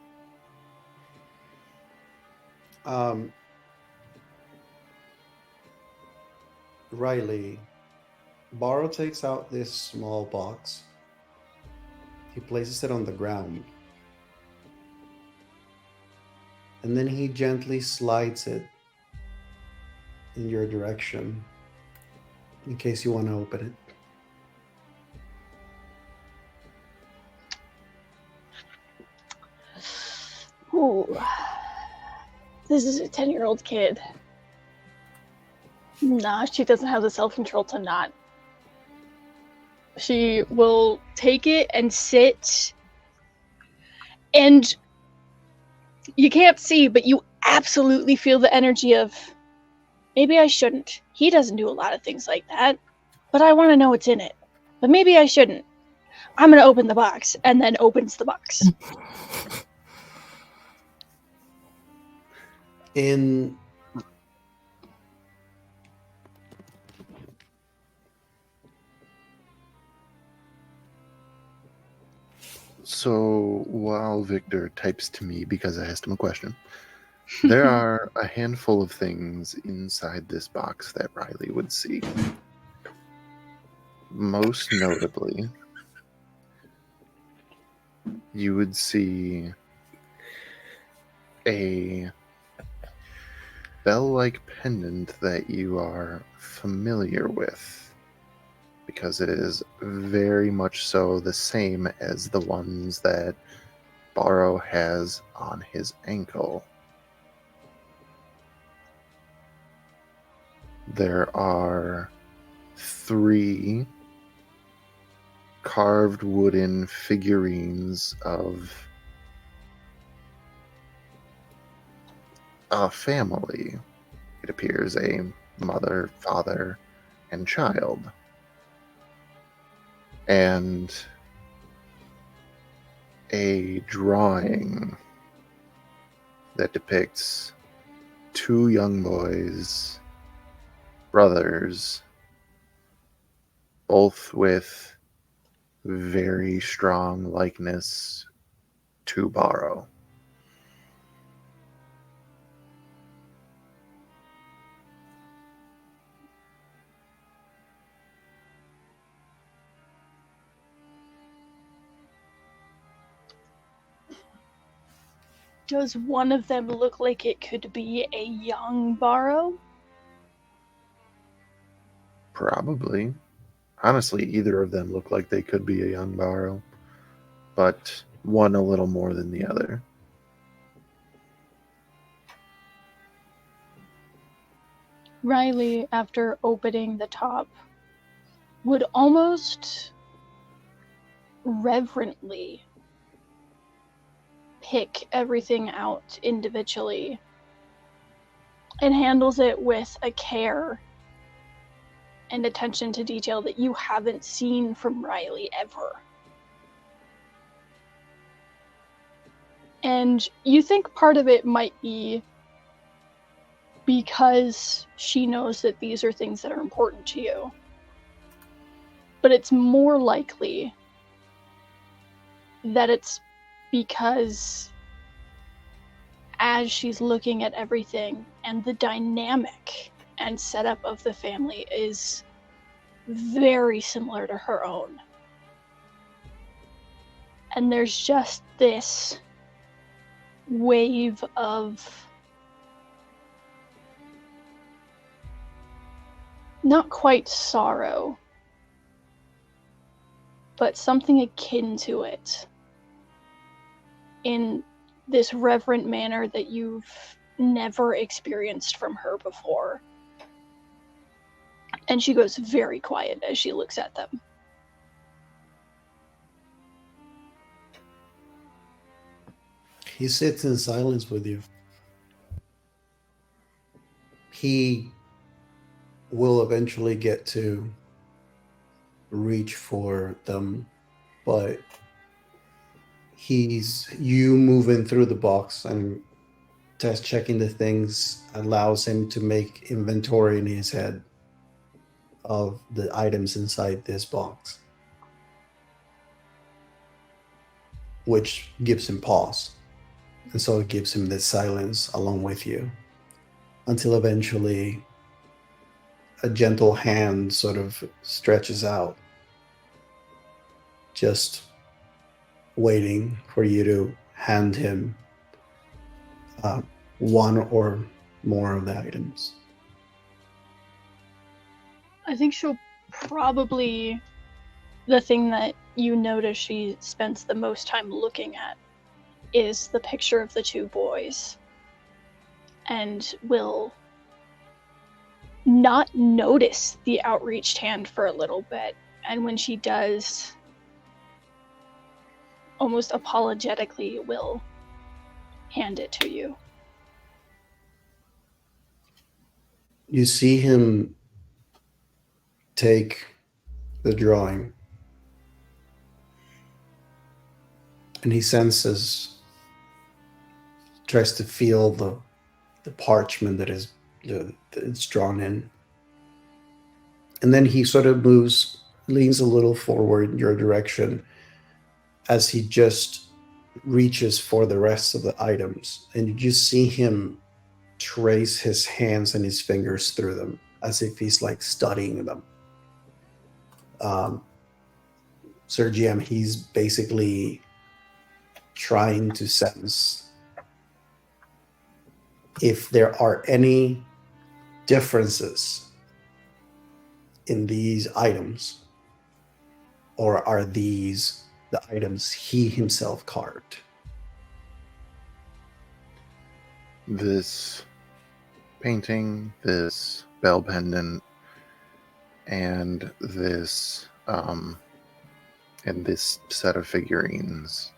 Riley, Borrow takes out this small box. He places it on the ground. And then he gently slides it in your direction in case you want to open it. Ooh. This is a 10-year-old kid. Nah, she doesn't have the self-control to not. She will take it and sit. And you can't see, but you absolutely feel the energy of, maybe I shouldn't. He doesn't do a lot of things like that. But I want to know what's in it. But maybe I shouldn't. I'm going to open the box. And then opens the box. So while Victor types to me because I asked him a question, there are a handful of things inside this box that Riley would see. Most notably, you would see a bell-like pendant that you are familiar with. because it is very much so the same as the ones that Borrow has on his ankle. There are 3 carved wooden figurines of a family. It appears a mother, father, and child. And a drawing that depicts 2 young boys, brothers, both with very strong likeness to Borrow. Does one of them look like it could be a young Borrow? Probably. Honestly, either of them look like they could be a young Borrow, but one a little more than the other. Riley, after opening the top, would almost reverently pick everything out individually and handles it with a care and attention to detail that you haven't seen from Riley ever. And you think part of it might be because she knows that these are things that are important to you. But it's more likely that it's because as she's looking at everything and the dynamic and setup of the family is very similar to her own. And there's just this wave of not quite sorrow, but something akin to it in this reverent manner that you've never experienced from her before. And she goes very quiet as she looks at them. He sits in silence with you. He will eventually get to reach for them, but you moving through the box and test checking the things allows him to make inventory in his head of the items inside this box, which gives him pause. And so it gives him this silence along with you until eventually a gentle hand sort of stretches out, just waiting for you to hand him one or more of the items. I think she'll probably, the thing that you notice she spends the most time looking at is the picture of the 2 boys, and will not notice the outreached hand for a little bit. And when she does, almost apologetically will hand it to you. You see him take the drawing, and he tries to feel the parchment that it's drawn in. And then he sort of leans a little forward in your direction as he just reaches for the rest of the items. And you just see him trace his hands and his fingers through them as if he's like studying them. Sir GM, he's basically trying to sense if there are any differences in these items or are these the items he himself carved? This painting, this bell pendant, and this set of figurines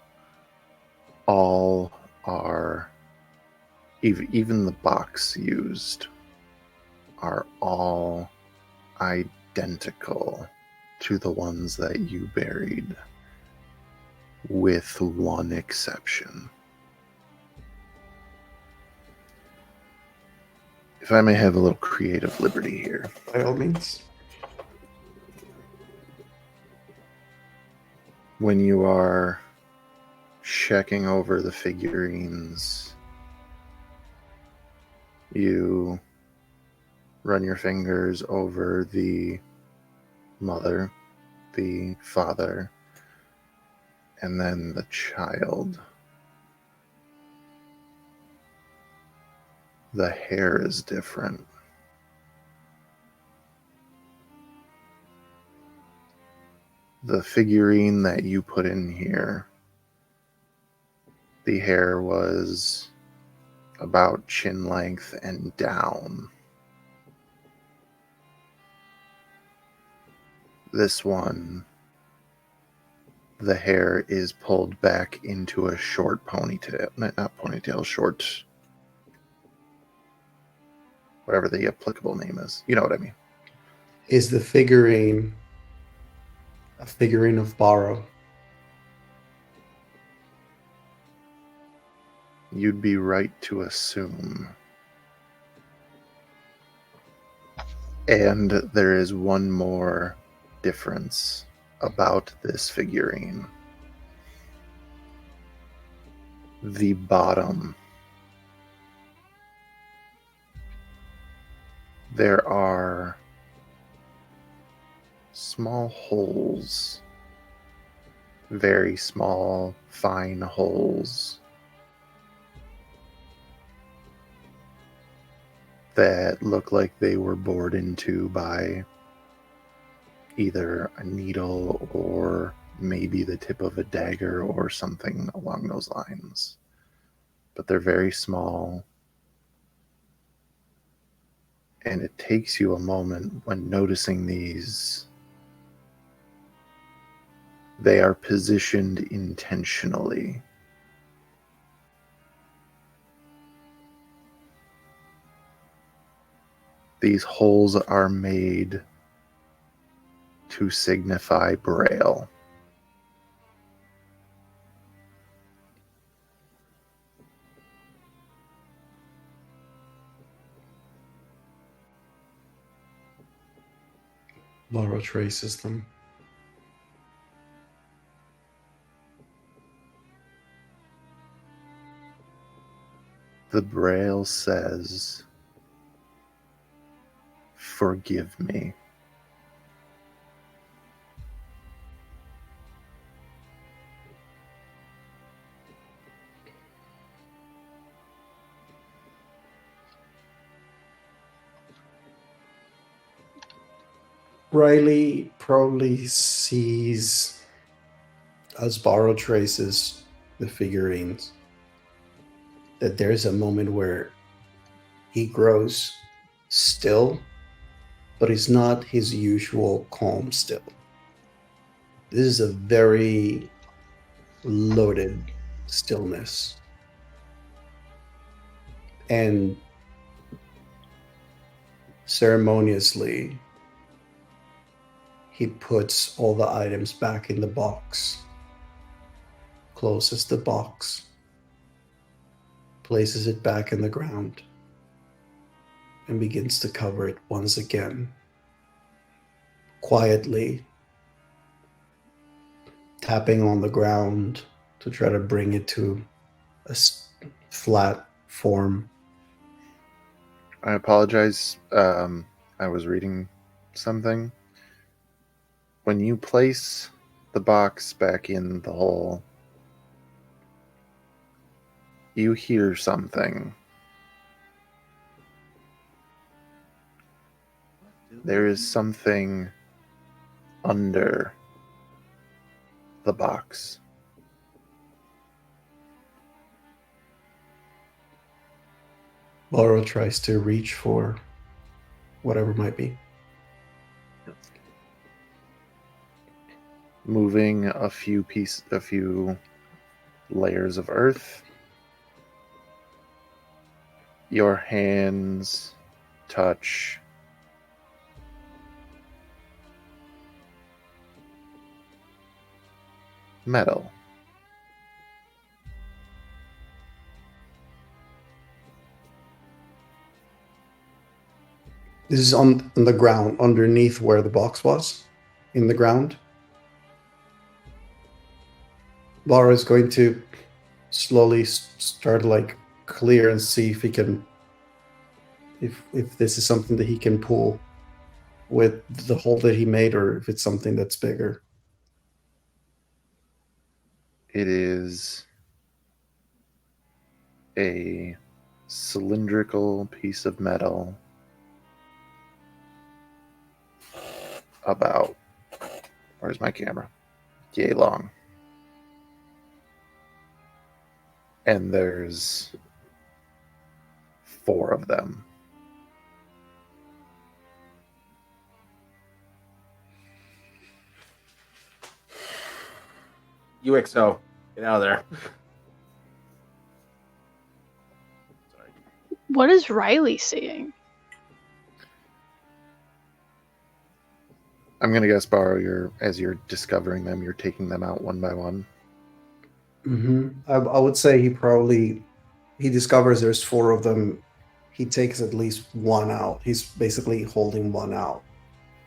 all are, even the box used, are all identical to the ones that you buried, with one exception. If I may have a little creative liberty here. By all means. When you are checking over the figurines, you run your fingers over the mother, the father, and then the child. The hair is different. The figurine that you put in here, the hair was about chin length and down. This one, the hair is pulled back into a short ponytail. Not ponytail, short. Whatever the applicable name is. You know what I mean. Is the figurine a figurine of Borrow? You'd be right to assume. And there is one more difference about this figurine. The bottom. There are small holes, very small, fine holes that look like they were bored into by either a needle or maybe the tip of a dagger or something along those lines. But they're very small, and it takes you a moment when noticing these. They are positioned intentionally. These holes are made to signify Braille. Laura traces them. The Braille says, "Forgive me." Riley probably sees, as Borrow traces the figurines, that there's a moment where he grows still, but it's not his usual calm still. This is a very loaded stillness. And ceremoniously, he puts all the items back in the box, closes the box, places it back in the ground, and begins to cover it once again, quietly, tapping on the ground to try to bring it to a flat form. I apologize. I was reading something. When you place the box back in the hole, you hear something. There is something under the box. Laura tries to reach for whatever might be. Moving a few layers of earth. Your hands touch metal. This is on the ground, underneath where the box was, in the ground. Laura is going to slowly start like clear and see if he can, if this is something that he can pull with the hole that he made, or if it's something that's bigger. It is a cylindrical piece of metal about, where's my camera? Yay long. And there's 4 of them. UXO, get out of there. Sorry. What is Riley seeing? I'm gonna guess, Borrow, as you're discovering them, you're taking them out one by one. I would say he discovers there's 4 of them. He takes at least one out. He's basically holding one out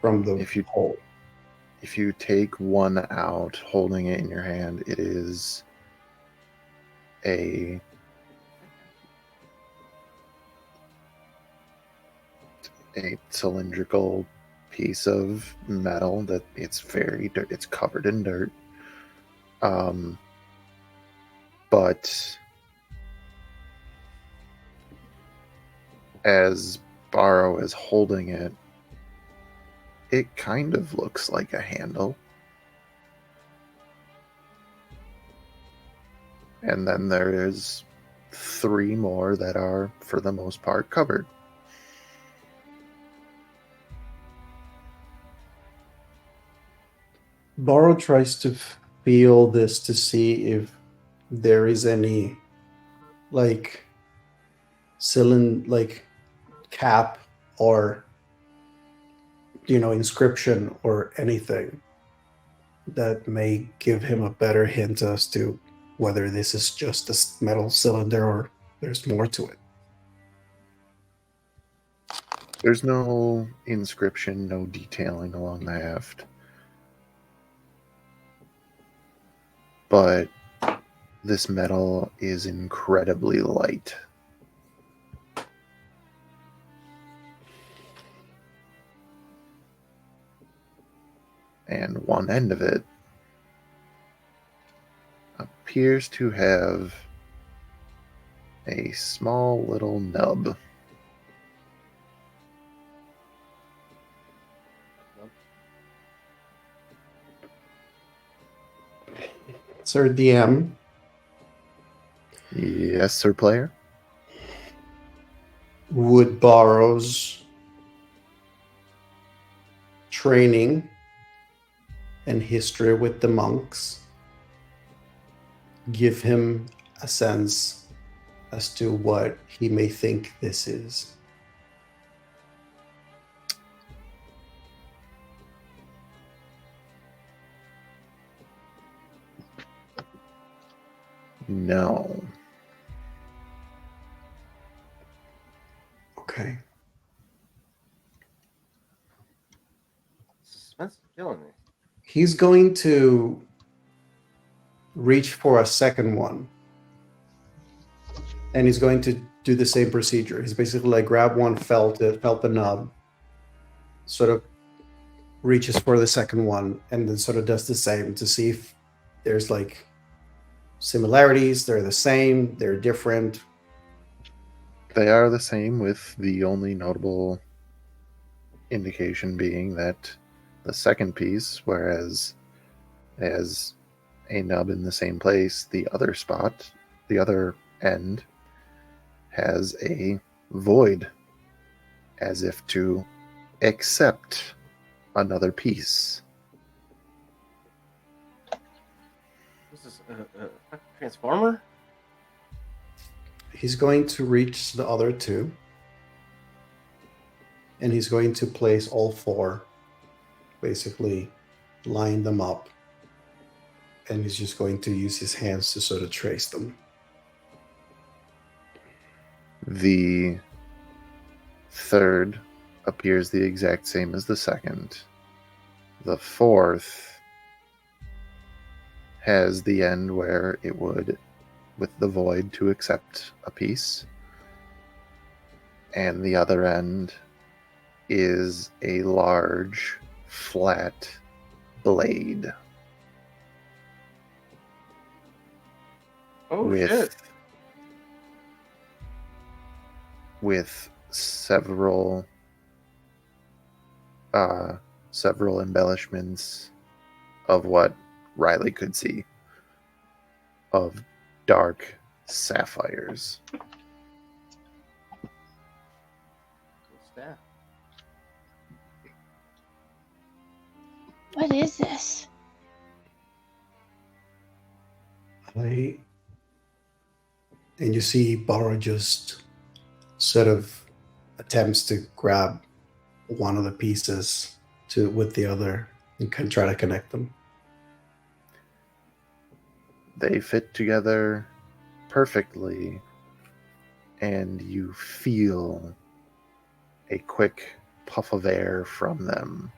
from the hole. If you take one out, holding it in your hand, it is a cylindrical piece of metal that it's covered in dirt. But as Borrow is holding it, it kind of looks like a handle. And then there is 3 more that are, for the most part, covered. Borrow tries to feel this to see if there is any like cylinder, like cap or inscription or anything that may give him a better hint as to whether this is just a metal cylinder or there's more to it. There's no inscription, no detailing along the haft. But this metal is incredibly light. And one end of it appears to have a small little nub. Sir DM. Yes, sir, player. Would Borrow's training and history with the monks give him a sense as to what he may think this is? No. Okay. Suspense is killing me. He's going to reach for a second one. And he's going to do the same procedure. He's basically like grab one, felt the nub, sort of reaches for the second one, and then sort of does the same to see if there's like similarities, they're the same, they're different. They are the same, with the only notable indication being that the second piece, whereas as a nub in the same place. The other spot, the other end, has a void, as if to accept another piece. This is a transformer. He's going to reach the other two, and he's going to place all four, basically line them up, and he's just going to use his hands to sort of trace them. The third appears the exact same as the second. The fourth has the end where it would, with the void, to accept a piece. And the other end is a large, flat blade. Oh shit! With several embellishments of what Riley could see of dark sapphires. What's that? What is this? And you see Bara just sort of attempts to grab one of the pieces with the other and can try to connect them. They fit together perfectly, and you feel a quick puff of air from them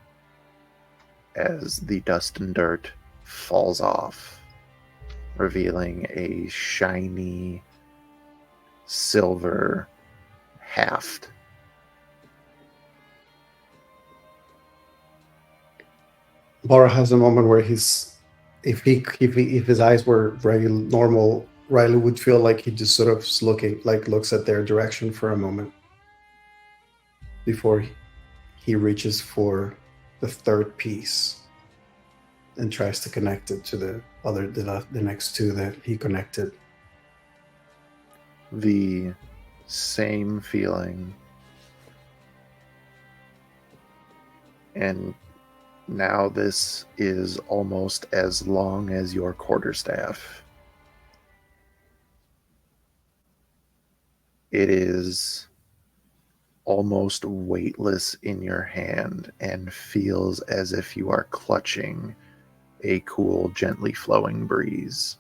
as the dust and dirt falls off, revealing a shiny silver haft. Bara has a moment where if his eyes were very normal, Riley would feel like he just sort of looks at their direction for a moment before he reaches for the third piece and tries to connect it to the next two that he connected. The same feeling, and now this is almost as long as your quarterstaff. It is almost weightless in your hand and feels as if you are clutching a cool, gently flowing breeze.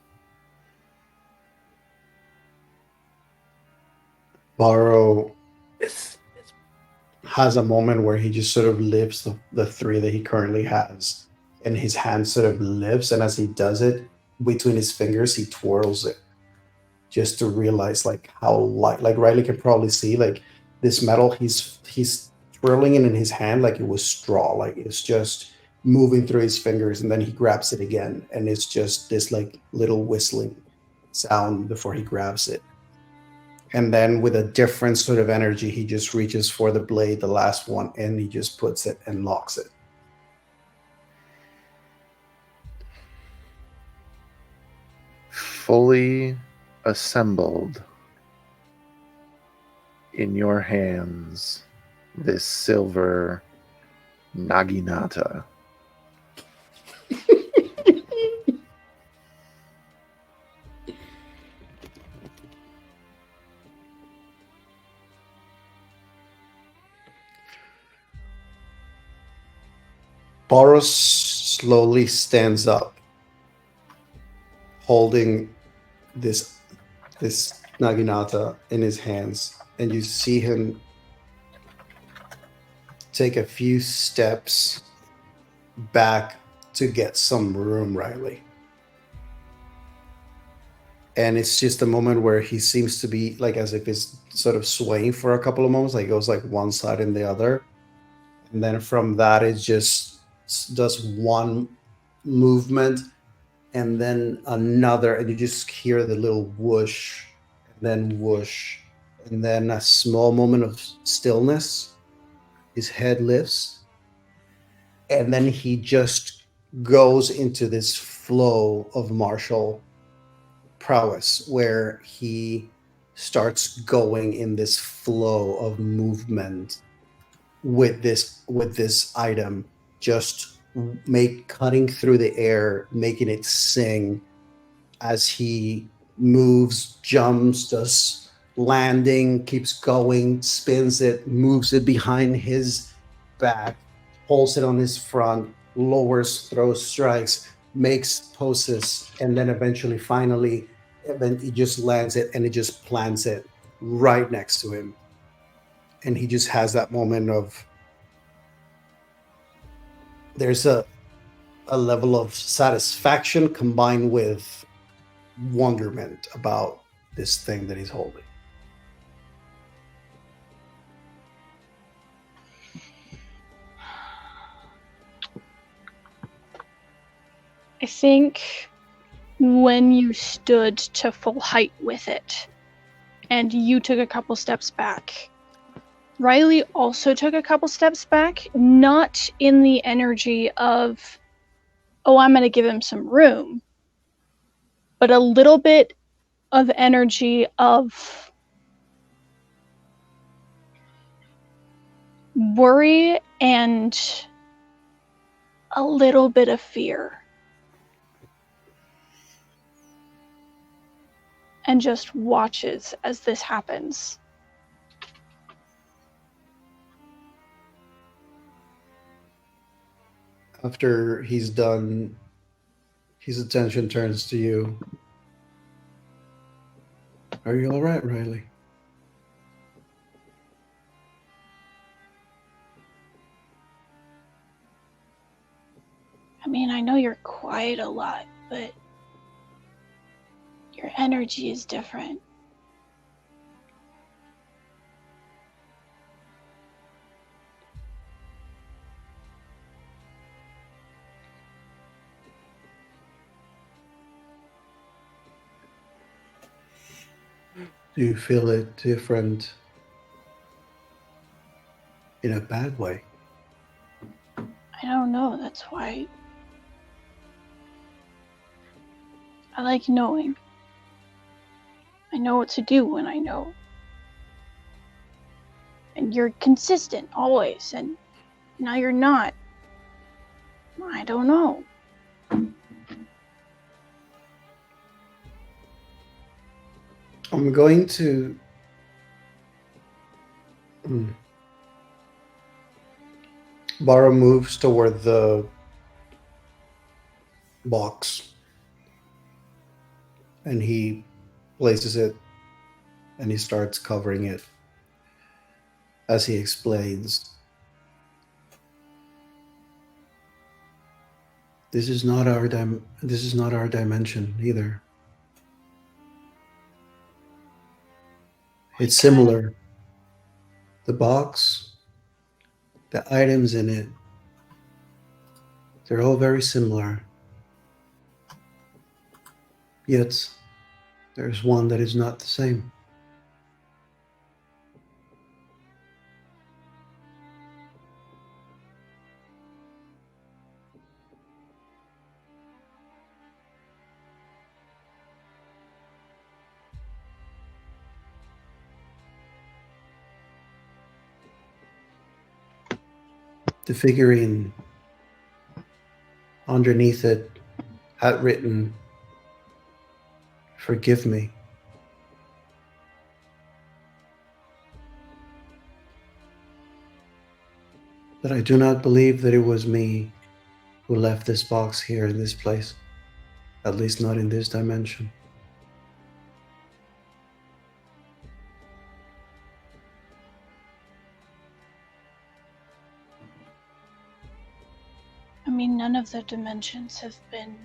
Barrow has a moment where he just sort of lifts the three that he currently has, and his hand sort of lifts, and as he does it, between his fingers, he twirls it just to realize like how light, like Riley can probably see, like this metal, he's twirling it in his hand like it was straw, like it's just moving through his fingers, and then he grabs it again, and it's just this like little whistling sound before he grabs it. And then with a different sort of energy, he just reaches for the blade, the last one, and he just puts it and locks it. Fully assembled in your hands, this silver naginata. Boros slowly stands up, holding this naginata in his hands, and you see him take a few steps back to get some room, Riley. And it's just a moment where he seems to be like as if he's sort of swaying for a couple of moments, like it goes like one side and the other. And then from that, it just does one movement and then another, and you just hear the little whoosh, and then a small moment of stillness. His head lifts, and then he just goes into this flow of martial prowess where he starts going in this flow of movement with this item, just cutting through the air, making it sing as he moves, jumps, does landing, keeps going, spins it, moves it behind his back, holds it on his front, lowers, throws strikes, makes poses, and then eventually, finally, then he just lands it and it just plants it right next to him. And he just has that moment of, there's a level of satisfaction combined with wonderment about this thing that he's holding. I think when you stood to full height with it and you took a couple steps back, Riley also took a couple steps back, not in the energy of, oh, I'm going to give him some room, but a little bit of energy of worry and a little bit of fear. And just watches as this happens. After he's done, his attention turns to you. Are you all right, Riley? I mean, I know you're quiet a lot, but your energy is different. Do you feel it different in a bad way? I don't know, that's why I like knowing. I know what to do when I know. And you're consistent always, and now you're not. I don't know. I'm going to... Bara moves toward the box and he places it and he starts covering it as he explains. This is not our dimension either. It's similar. The box, the items in it, they're all very similar. Yet, there's one that is not the same. The figurine, underneath it, had written, "Forgive me." But I do not believe that it was me who left this box here in this place, at least not in this dimension. I mean, none of the dimensions have been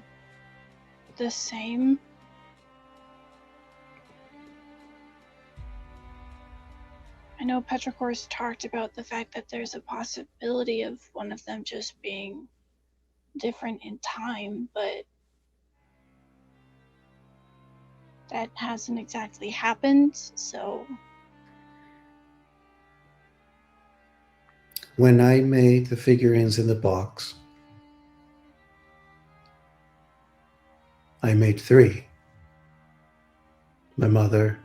the same. I know Petrichor's talked about the fact that there's a possibility of one of them just being different in time, but that hasn't exactly happened, so... When I made the figurines in the box, I made 3. My mother,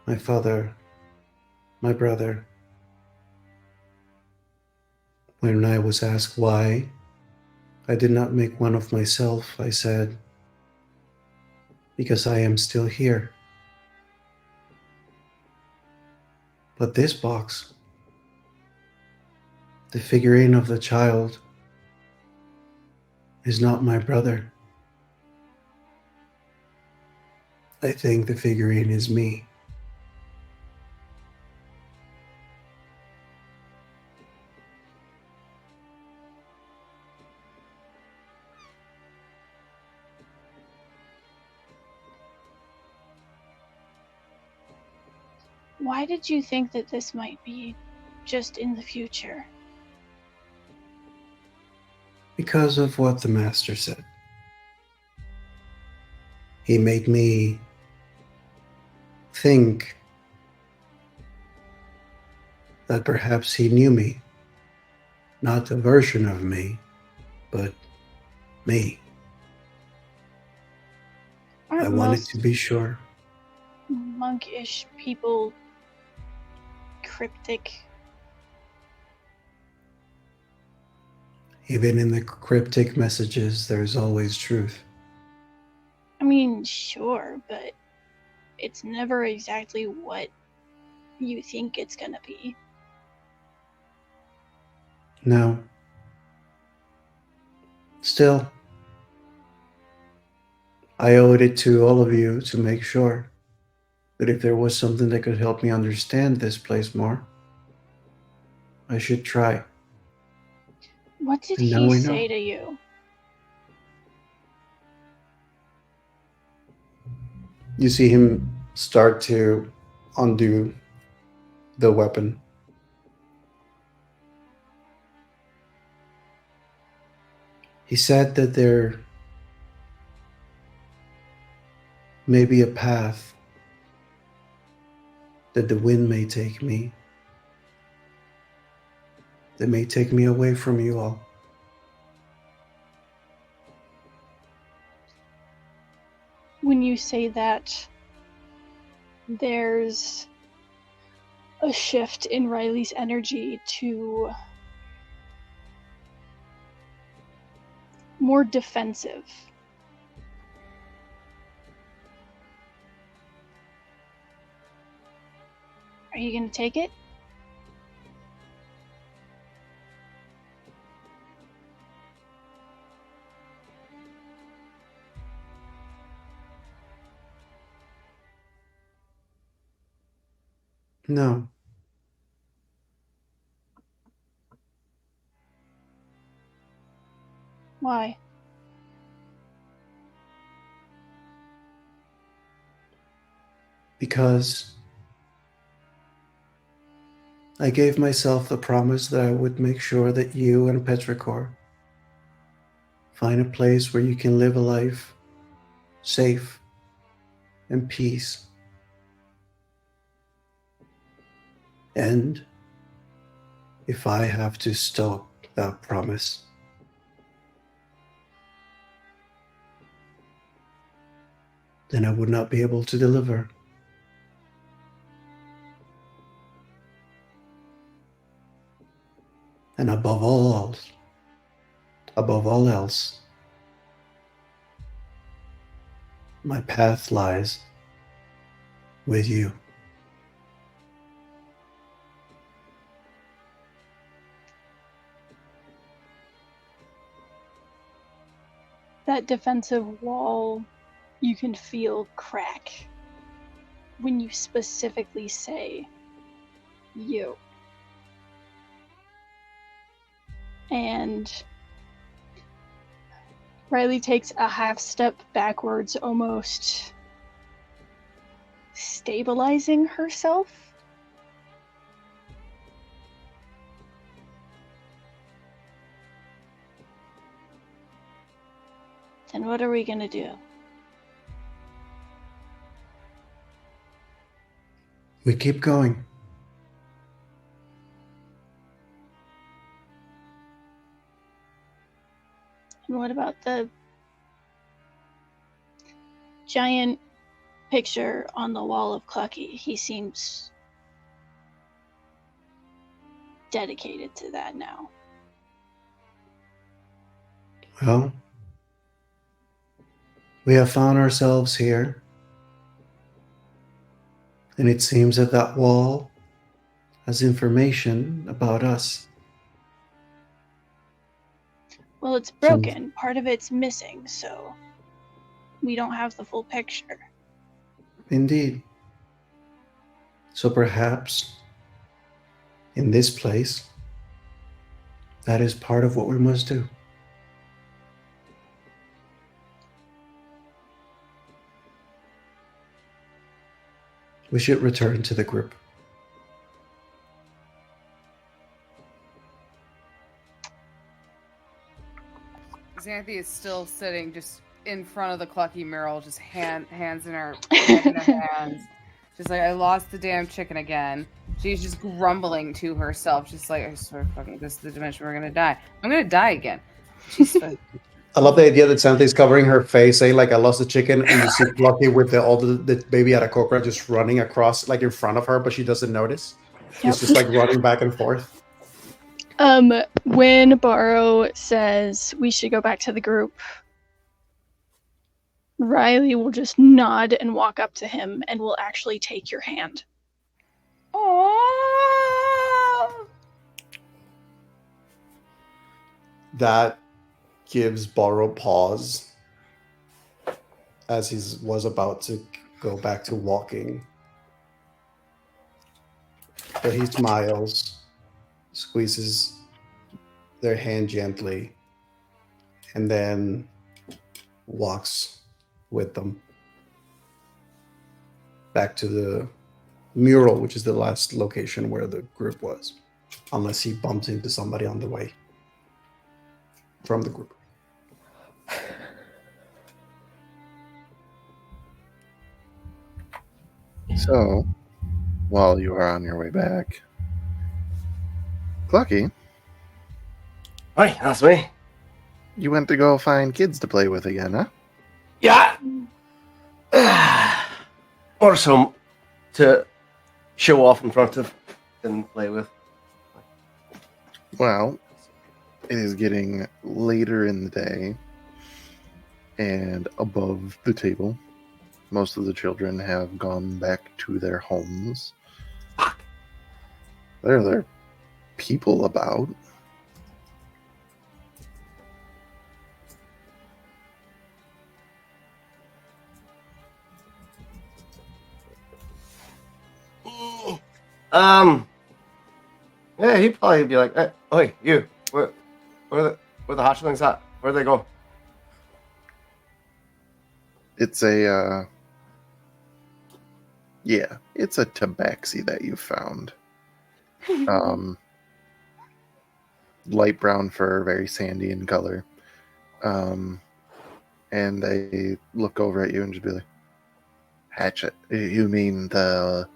my father, my brother. When I was asked why I did not make one of myself, I said, because I am still here. But this box, the figurine of the child, is not my brother. I think the figurine is me. Why did you think that this might be just in the future? Because of what the master said. He made me think that perhaps he knew me, not a version of me, but me. I Aren't wanted to most be sure. monkish people cryptic? Even in the cryptic messages, there's always truth. I mean, sure, but it's never exactly what you think it's gonna be. No. Still, I owed it to all of you to make sure that if there was something that could help me understand this place more, I should try. What did And now he I know. say to you? You see him start to undo the weapon. He said that there may be a path that the wind may take me, that may take me away from you all. When you say that, there's a shift in Riley's energy to more defensive. Are you gonna take it? No, Why? because I gave myself the promise that I would make sure that you and Petrichor find a place where you can live a life safe and peace. And if I have to stop that promise, then I would not be able to deliver. And above all else, my path lies with you. That defensive wall you can feel crack when you specifically say you. And Riley takes a half step backwards, almost stabilizing herself. Then what are we gonna do? We keep going. And what about the giant picture on the wall of Clucky. He seems dedicated to that now. Well, we have found ourselves here. And it seems that that wall has information about us. Well, it's broken. Part of it's missing, so we don't have the full picture. Indeed. So perhaps in this place, that is part of what we must do. We should return to the group. Xanthi is still sitting just in front of the Clucky mural, just hands in her head in her hands. Just like, I lost the damn chicken again. She's just grumbling to herself, just like, I swear fucking this is the dimension we're gonna die. I'm gonna die again. She's I love the idea that Santa's covering her face, saying like, I lost the chicken, and you see Lucky with all the baby Arakokra just running across, like in front of her, but she doesn't notice. She's just like running back and forth. When Borrow says we should go back to the group, Riley will just nod and walk up to him and will actually take your hand. oh. That gives Borrow pause as he was about to go back to walking. But he smiles, squeezes their hand gently, and then walks with them back to the mural, which is the last location where the group was, unless he bumps into somebody on the way from the group. So, while you are on your way back, Clucky, Hi, that's me. you went to go find kids to play with again, huh? Yeah. Or some to show off in front of and play with. Well, it is getting later in the day, and above the table, most of the children have gone back to their homes. There are people about. Yeah, he'd probably be like, hey, oi, you, where the hatchlings at? Where'd they go? It's a, it's a tabaxi that you found. Light brown fur, very sandy in color. And they look over at you and just be like, Hatchet, you mean the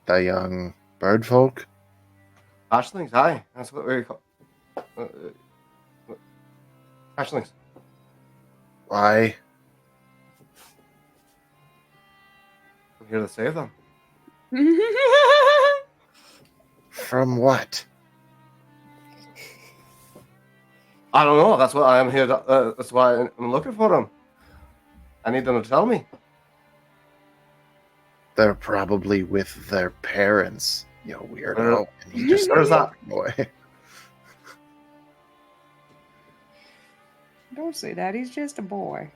young bird folk? Hatchlings, aye. That's what we call hatchlings. Why? I'm here to save them. From what? I don't know. That's what I'm here. That's why I'm looking for them. I need them to tell me. They're probably with their parents, you weirdo. And he just Where's starts that? walking away. Don't say that. He's just a boy.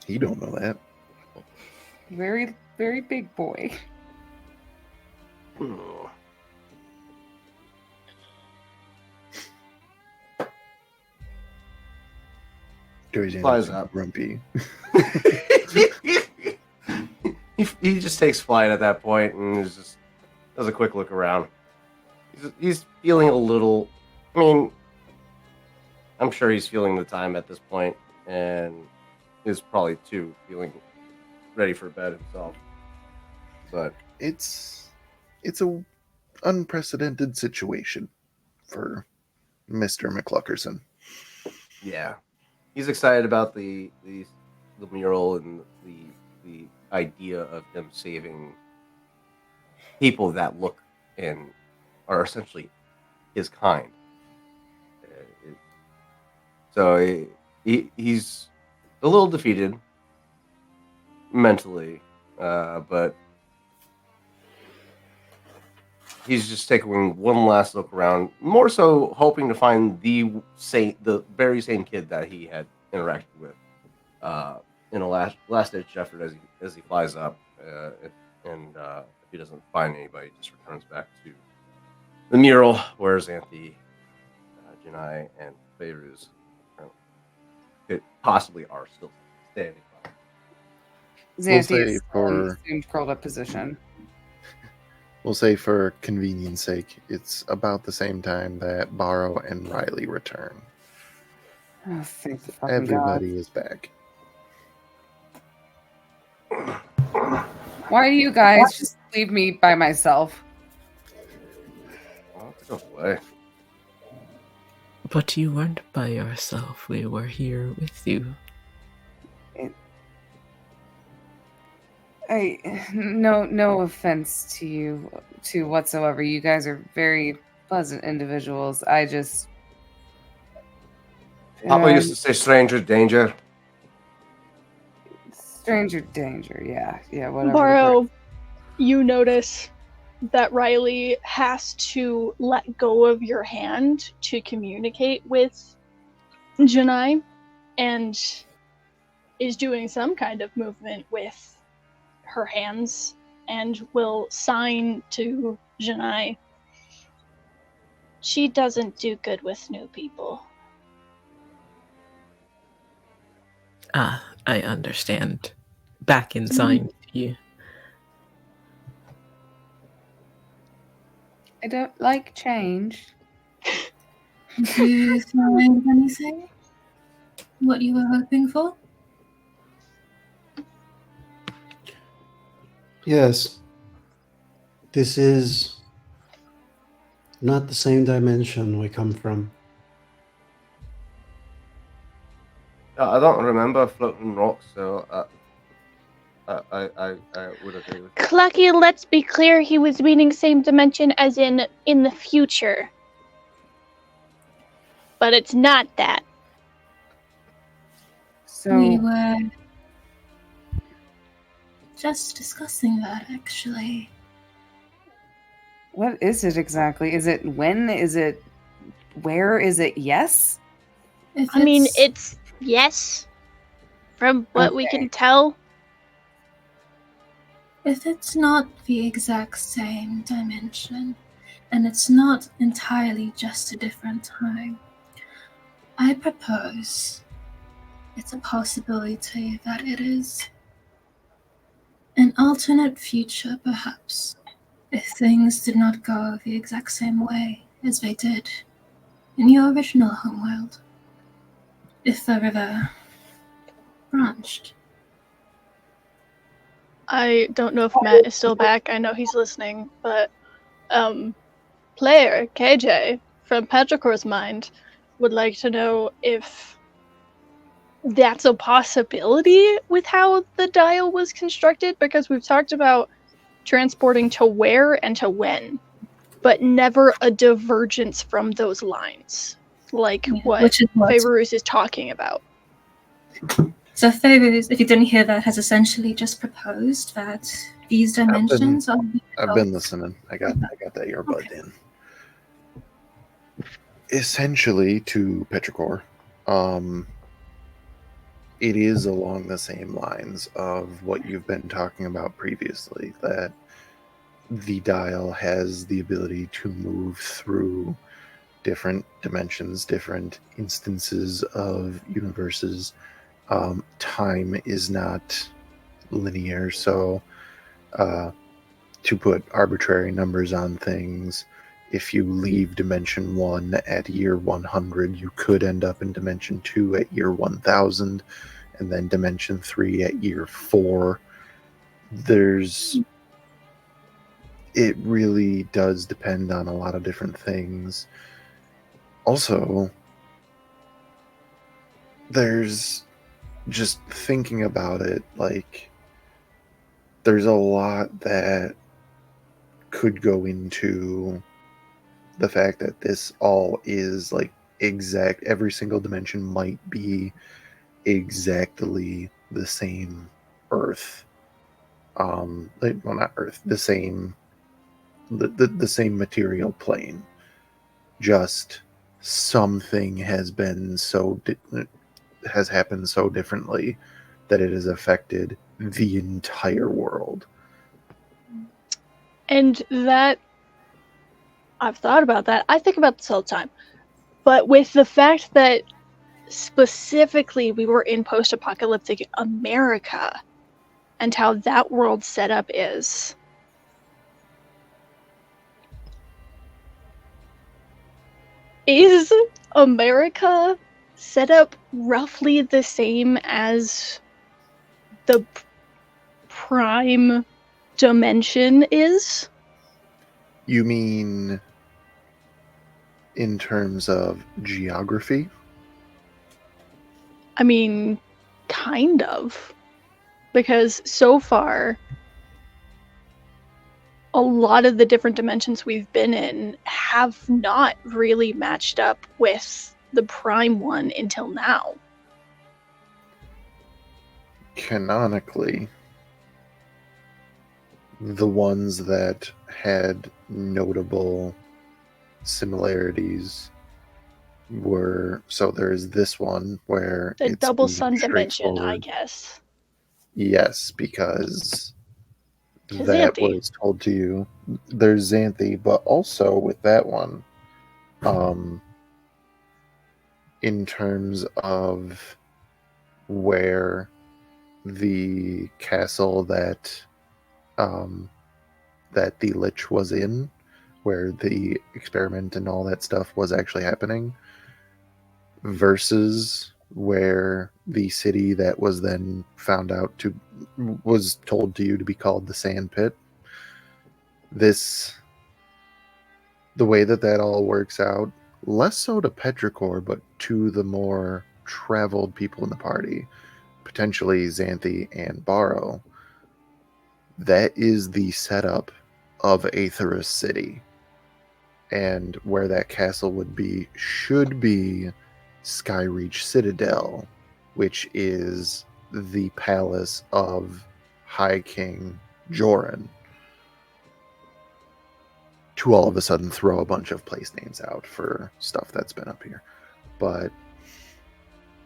He don't know that. Very, very big boy. Joey's Flies up. grumpy. he just takes flight at that point and is just does a quick look around. He's feeling a little. I mean, I'm sure he's feeling the time at this point, and is probably too feeling ready for bed himself. But It's a unprecedented situation for Mr. McCluckerson. yeah, he's excited about the mural and the idea of him saving people that look and are essentially his kind. So he's a little defeated mentally, but he's just taking one last look around, more so hoping to find the very same kid that he had interacted with in a last ditch effort as he flies up, and if he doesn't find anybody, he just returns back to the mural where Xanthi, Janai, and Beiruz could possibly are still standing by. Xanthi say is still in the for- same curled up position. We'll say for convenience sake, it's about the same time that Barrow and Riley return. Oh, thank the fucking Everybody is back. God. Why do you guys just leave me by myself? Well, that's no way. But you weren't by yourself. We were here with you. No offense to you two whatsoever. You guys are very pleasant individuals. I just Papa used to say stranger danger. stranger danger. Yeah, whatever. Borrow, you notice that Riley has to let go of your hand to communicate with Janai, and is doing some kind of movement with her hands, and will sign to Janai. She doesn't do good with new people. Ah, I understand. Back in sign to you. I don't like change. Do you find anything? What you were hoping for? Yes. This is not the same dimension we come from. I don't remember floating rocks, so I would agree with you. Clucky, let's be clear, he was meaning same dimension as in the future. But it's not that. So We were just discussing that, actually. what is it exactly? Is it when? Is it where? Is it yes? I mean, it's yes. From what we can tell. If it's not the exact same dimension, and it's not entirely just a different time, I propose it's a possibility that it is an alternate future, perhaps, if things did not go the exact same way as they did in your original homeworld. If the river branched. I don't know if Matt is still back. I know he's listening, but player KJ from Petricor's mind would like to know if that's a possibility with how the dial was constructed, because we've talked about transporting to where and to when, but never a divergence from those lines, like what Which is what? Favorus is talking about. So Favorus, if you didn't hear that, has essentially just proposed that these dimensions are... I've been listening. I got that earbud in. Essentially, to Petrichor, it is along the same lines of what you've been talking about previously, that the dial has the ability to move through different dimensions, different instances of universes. Time is not linear, so to put arbitrary numbers on things, if you leave Dimension 1 at year 100, you could end up in Dimension 2 at year 1000, and then Dimension 3 at year 4. It really does depend on a lot of different things. Also, there's just thinking about it, like, there's a lot that could go into the fact that this all is like exact, every single dimension might be exactly the same Earth. Well, not Earth, the same, the same material plane. Just something has been has happened so differently that it has affected the entire world. And that, I've thought about that. I think about this all the time. But with the fact that specifically we were in post-apocalyptic America and how that world setup is America set up roughly the same as the prime dimension is? You mean in terms of geography? I mean, kind of. Because so far, a lot of the different dimensions we've been in have not really matched up with the prime one until now. Canonically, the ones that had notable similarities were, so there's this one where The it's double being sun dimension, I straightforward. guess. Yes, because that Xanthi. was told to you. There's Xanthi, but also with that one, in terms of where the castle that that the Lich was in, where the experiment and all that stuff was actually happening, versus where the city that was then found out to was told to you to be called the Sand Pit. This, the way that that all works out, less so to Petrichor, but to the more traveled people in the party, potentially Xanthi and Barrow, that is the setup of Aetheris City. And where that castle would be should be Skyreach Citadel, which is the palace of High King Joran. To all of a sudden throw a bunch of place names out for stuff that's been up here. But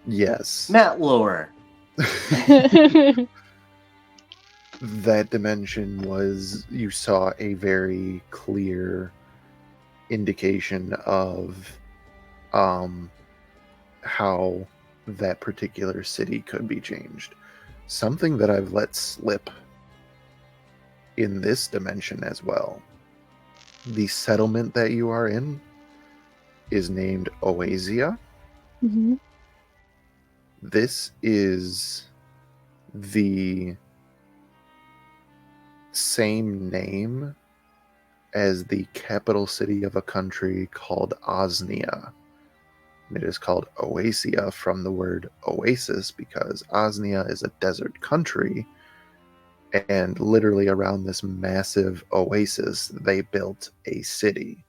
yes. Matt Lower. That dimension was, you saw a very clear indication of how that particular city could be changed. Something that I've let slip in this dimension as well. The settlement that you are in is named Oasia. Mm-hmm. This is the same name as the capital city of a country called Osnia. It is called Oasia from the word oasis because Osnia is a desert country, and literally around this massive oasis they built a city.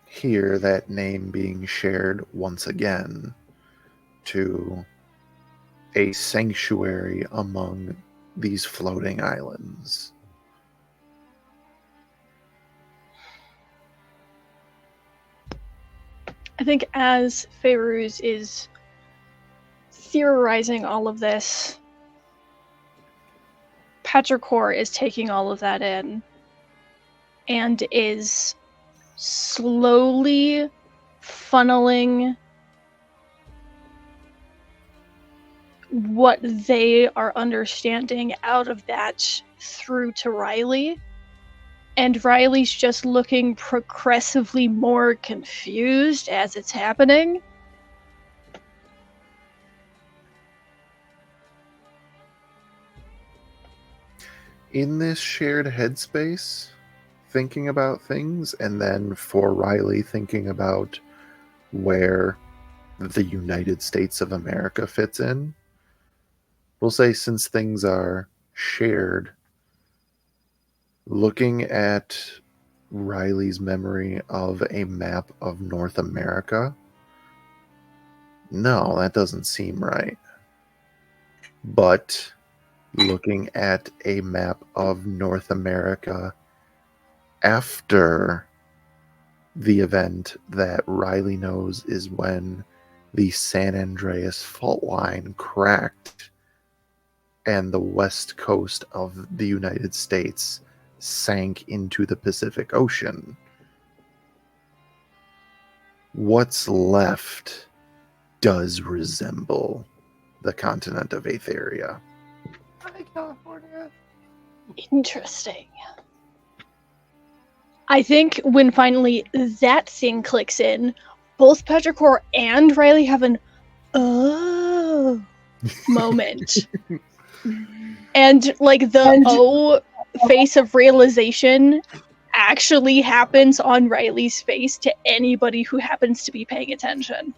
Here, that name being shared once again to a sanctuary among these floating islands. I think as Feyruz is theorizing all of this, Petrichor is taking all of that in and is slowly funneling what they are understanding out of that through to Riley. And Riley's just looking progressively more confused as it's happening. in this shared headspace, thinking about things, and then for Riley, thinking about where the United States of America fits in, we'll say since things are shared, looking at Riley's memory of a map of North America, no, that doesn't seem right. But looking at a map of North America after the event that Riley knows is when the San Andreas fault line cracked and the west coast of the United States sank into the Pacific Ocean. What's left does resemble the continent of Aetheria. Hi, California. Interesting. I think when finally that scene clicks in, both Petrichor and Riley have an oh moment. And like the oh face of realization actually happens on Riley's face to anybody who happens to be paying attention.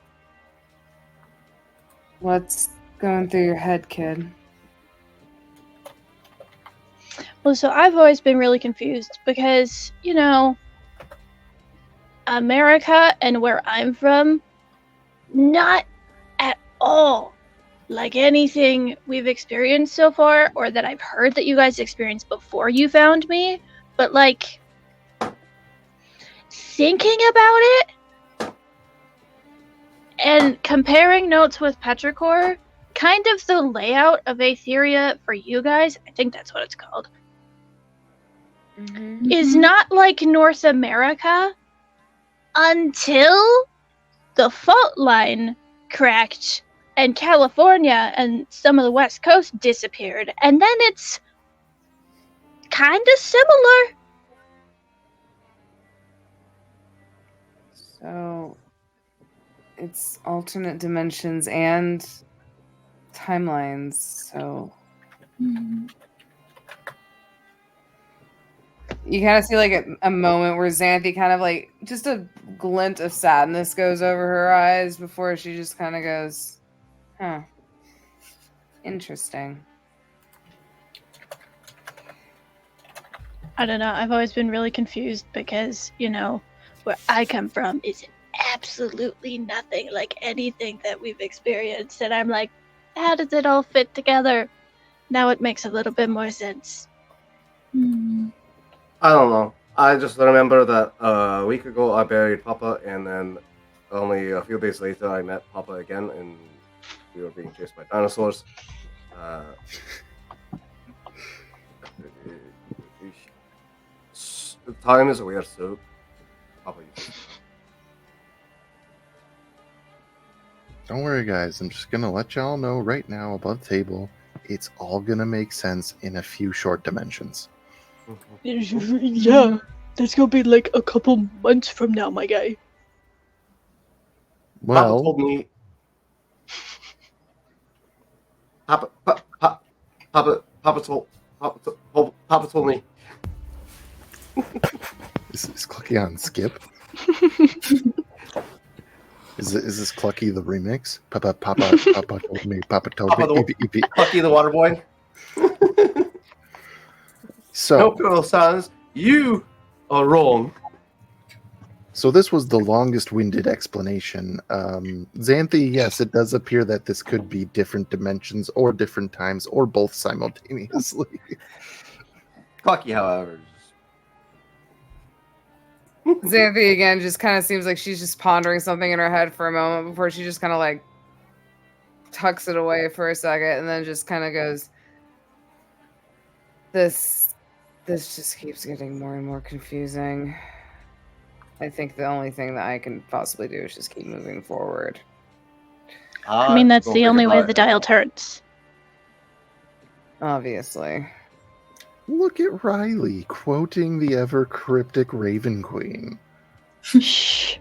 What's going through your head, kid? Well, so I've always been really confused because, you know, America and where I'm from, not at all like anything we've experienced so far or that I've heard that you guys experienced before you found me, but like thinking about it and comparing notes with Petrichor, kind of the layout of Aetheria for you guys, I think that's what it's called, is not like North America until the fault line cracked and California and some of the West Coast disappeared, and then it's kind of similar. So it's alternate dimensions and timelines, so you kind of see like a moment where Xanthi kind of like just a glint of sadness goes over her eyes before she just kind of goes, huh, interesting. I don't know, I've always been really confused because, you know, where I come from is absolutely nothing like anything that we've experienced, and I'm like, how does it all fit together? Now it makes a little bit more sense. I don't know. I just remember that a week ago I buried Papa, and then only a few days later I met Papa again, and we were being chased by dinosaurs. Time is weird, so Papa. Don't worry, guys. I'm just going to let y'all know right now above table, it's all going to make sense in a few short dimensions. Yeah, that's gonna be like a couple months from now, my guy. Papa Well, told me. Papa told me. is Clucky on skip? Is this Clucky the remix? Papa told me. Papa told Papa me. Clucky the water boy. So, No, Colonel Sans, you are wrong. So this was the longest-winded explanation. Xanthi, yes, it does appear that this could be different dimensions or different times or both simultaneously. Clucky, however. Xanthi again just kind of seems like she's just pondering something in her head for a moment before she just kind of like tucks it away for a second and then just kind of goes, This just keeps getting more and more confusing. I think the only thing that I can possibly do is just keep moving forward. I mean, that's the only way the dial turns. Obviously. Look at Riley quoting the ever cryptic Raven Queen. Shh.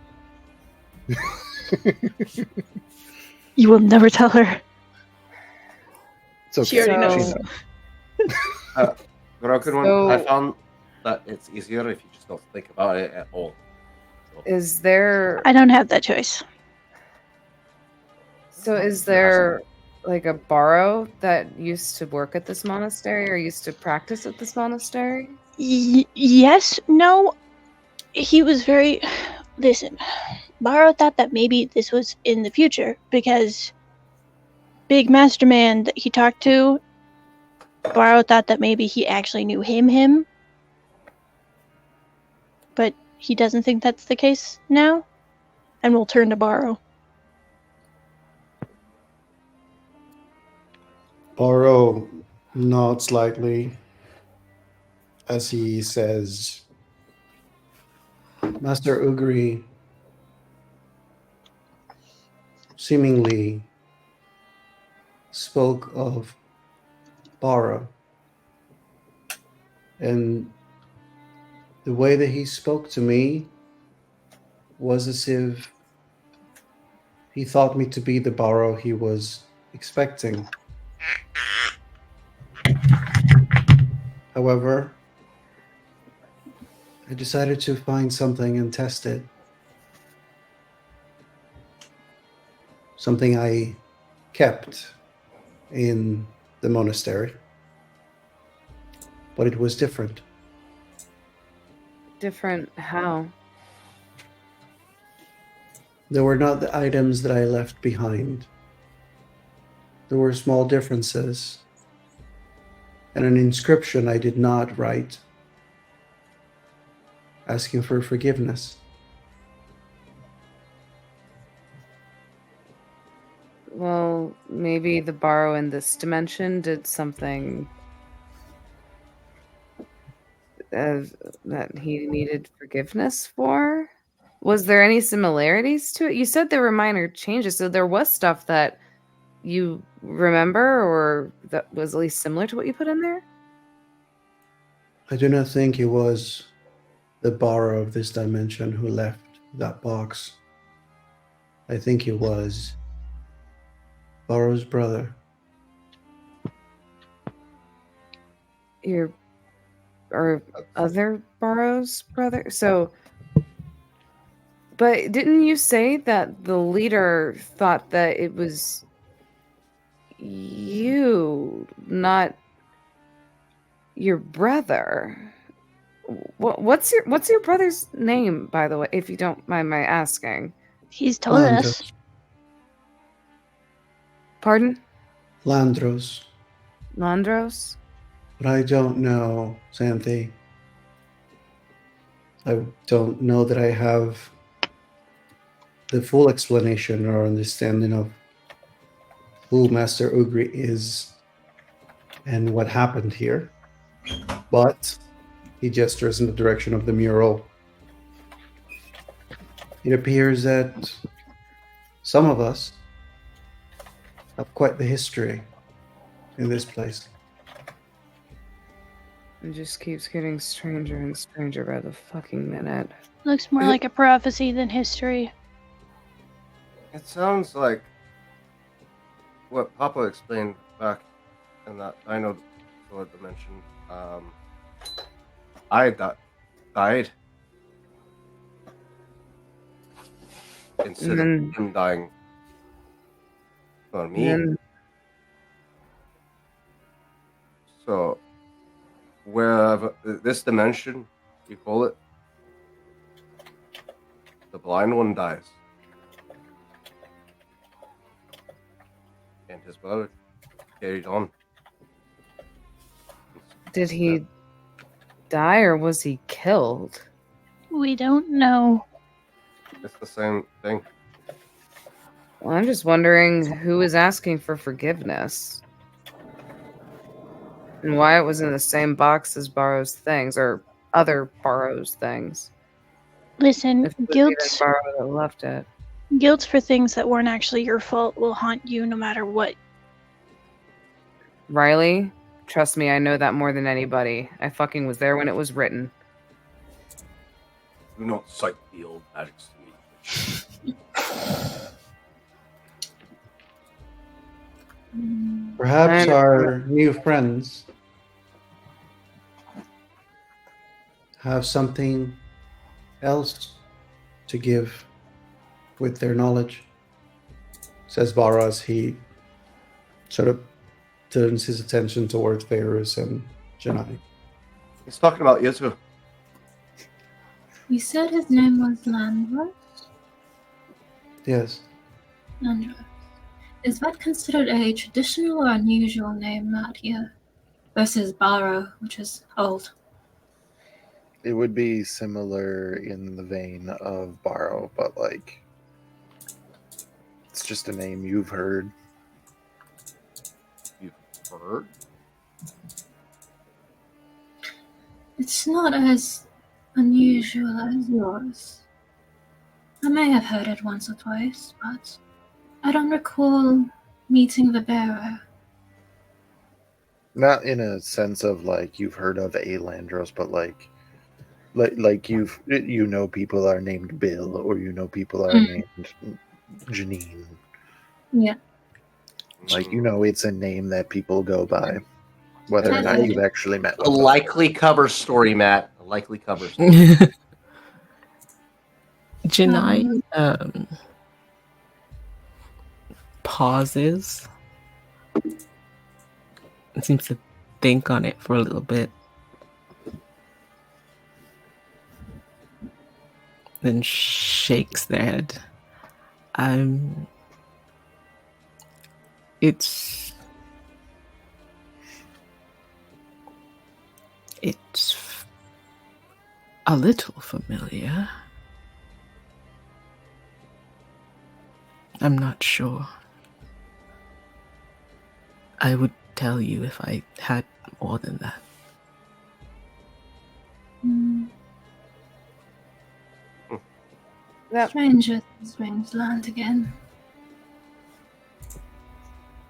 You will never tell her. It's okay. She already knows. She knows. Broken one. I found that it's easier if you just don't think about it at all. So, Is there? I don't have that choice. So is there like a Barrow that used to work at this monastery or used to practice at this monastery? Yes, no. He was very. Listen, Barrow thought that maybe this was in the future because Big Master Man that he talked to, Barrow thought that maybe he actually knew him. But he doesn't think that's the case now, and we'll turn to Barrow. Oro nods slightly as he says, Master Ugri seemingly spoke of Bara, and the way that he spoke to me was as if he thought me to be the Barrow he was expecting. However, I decided to find something and test it. Something I kept in the monastery. But it was different. Different how? There were not the items that I left behind. There were small differences. And an inscription I did not write, asking for forgiveness. Well, maybe the Barrow in this dimension did something that he needed forgiveness for. Was there any similarities to it? You said there were minor changes, so there was stuff that you remember or that was at least similar to what you put in there? I do not think it was the Barrow of this dimension who left that box. I think it was Barrow's brother. Or other Barrow's brother? So, but didn't you say that the leader thought that it was you, not your brother? What's your brother's name, by the way, if you don't mind my asking? He's told us. Pardon? Landros. Landros? But I don't know, Xanthi. I don't know that I have the full explanation or understanding of who Master Ugri is and what happened here. But he gestures in the direction of the mural. It appears that some of us have quite the history in this place. It just keeps getting stranger and stranger by the fucking minute. Looks more like a prophecy than history. it sounds like what Papa explained back in that Dino dimension. I died instead of him dying for me. So, wherever this dimension, you call it, the blind one dies. And his brother carried on. Did he die or was he killed? We don't know. It's the same thing. Well, I'm just wondering who is asking for forgiveness. And why it was in the same box as Barrow's things, or other Barrow's things. Listen, If it was guilt even Barrow that left it. Guilt for things that weren't actually your fault will haunt you no matter what. Riley, trust me, I know that more than anybody. I fucking was there when it was written. Do not cite the old magics to me. Perhaps our new friends have something else to give with their knowledge, says Bara as he sort of turns his attention towards Ferus and Janai. He's talking about Yasuo. You said his name was Landros? Yes. Landros. Is that considered a traditional or unusual name out here? Versus Barrow, which is old. It would be similar in the vein of Borrow, but like it's just a name you've heard. You've heard? It's not as unusual as yours. I may have heard it once or twice, but I don't recall meeting the bearer. Not in a sense of like you've heard of a Landros, but like you know people are named Bill, or you know people are named Janine. Yeah. Like, you know, it's a name that people go by, whether or not you've actually met A them. likely cover story, Matt. A likely cover story. Janai pauses and seems to think on it for a little bit. Then shakes their head. It's a little familiar. I'm not sure. I would tell you if I had more than that. Strangers in strange land again.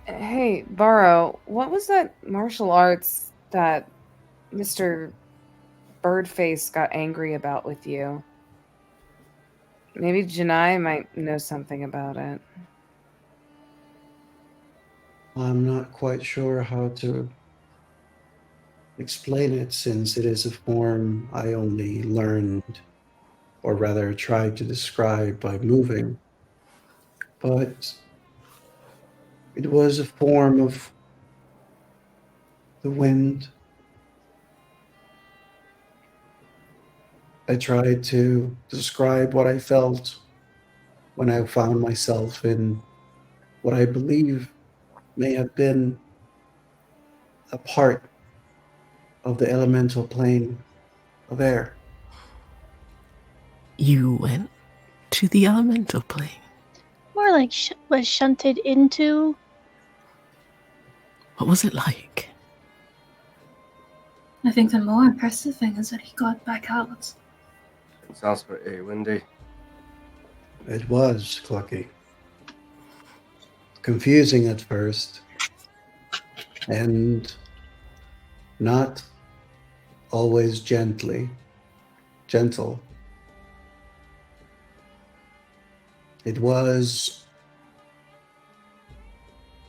Hey, Barrow, what was that martial arts that Mr. Birdface got angry about with you? Maybe Janai might know something about it. I'm not quite sure how to explain it, since it is a form I only learned, or rather tried to describe by moving. But it was a form of the wind. I tried to describe what I felt when I found myself in what I believe may have been a part of the elemental plane of air. You went to the elemental plane. More like was shunted into. What was it like? I think the more impressive thing is that he got back out. Sounds pretty windy. It was, Clucky. Confusing at first, and not always gentle. It was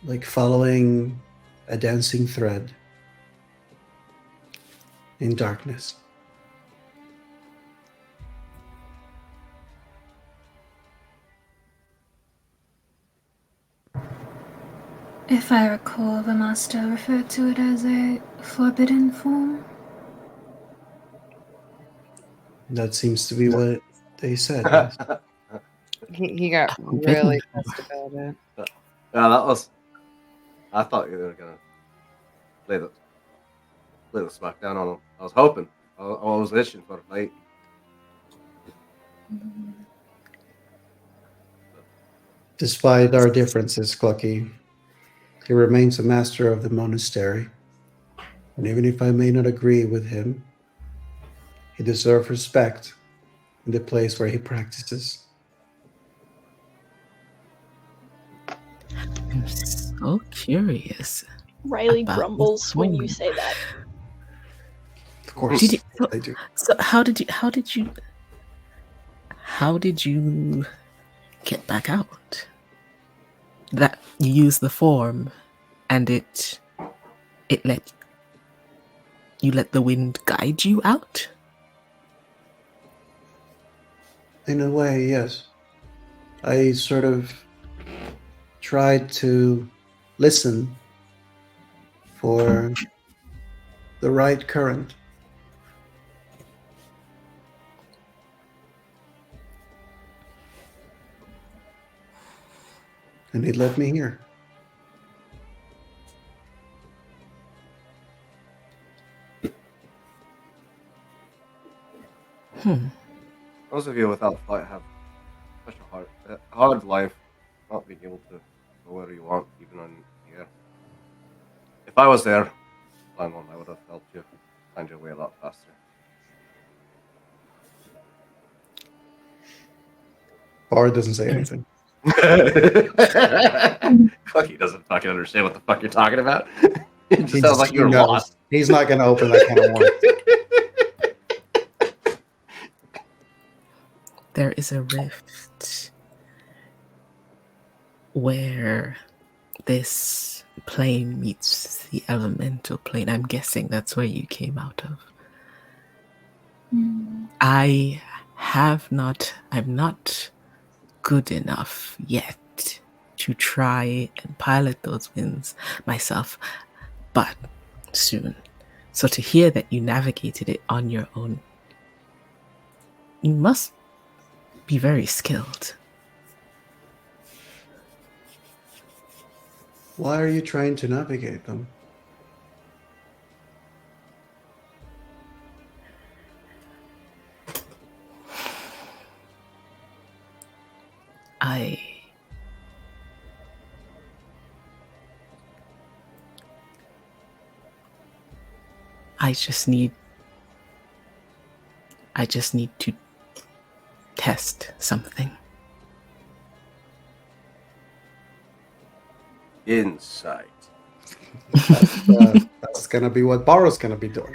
like following a dancing thread in darkness. If I recall, the master referred to it as a forbidden form. That seems to be what they said. Yes. He got Forbidden really form. pissed about it. Yeah, that was. I thought you were gonna lay the smack down on him. I was hoping. I was itching for a fight. Despite our differences, Clucky, he remains a master of the monastery. And even if I may not agree with him, he deserves respect in the place where he practices. I'm so curious. Riley About grumbles when you form. say that. Of course, Did you- I do. So how did you get back out? That you used the form, and it let the wind guide you out? In a way, yes. I sort of tried to listen for the right current. And it led me here. Those of you without flight have such a hard life, not being able to go where you want, even on the air. If I was there, flying one, I would have helped you find your way a lot faster. Bard doesn't say anything. Clucky doesn't fucking understand what the fuck you're talking about. It just sounds like He you're knows. lost. He's not going to open that kind of worms. There is a rift where this plane meets the elemental plane. I'm guessing that's where you came out of. I'm not good enough yet to try and pilot those winds myself, but soon. So to hear that you navigated it on your own, you must be very skilled. Why are you trying to navigate them? I just need to test something. Insight. That's going to be what Baro's going to be doing.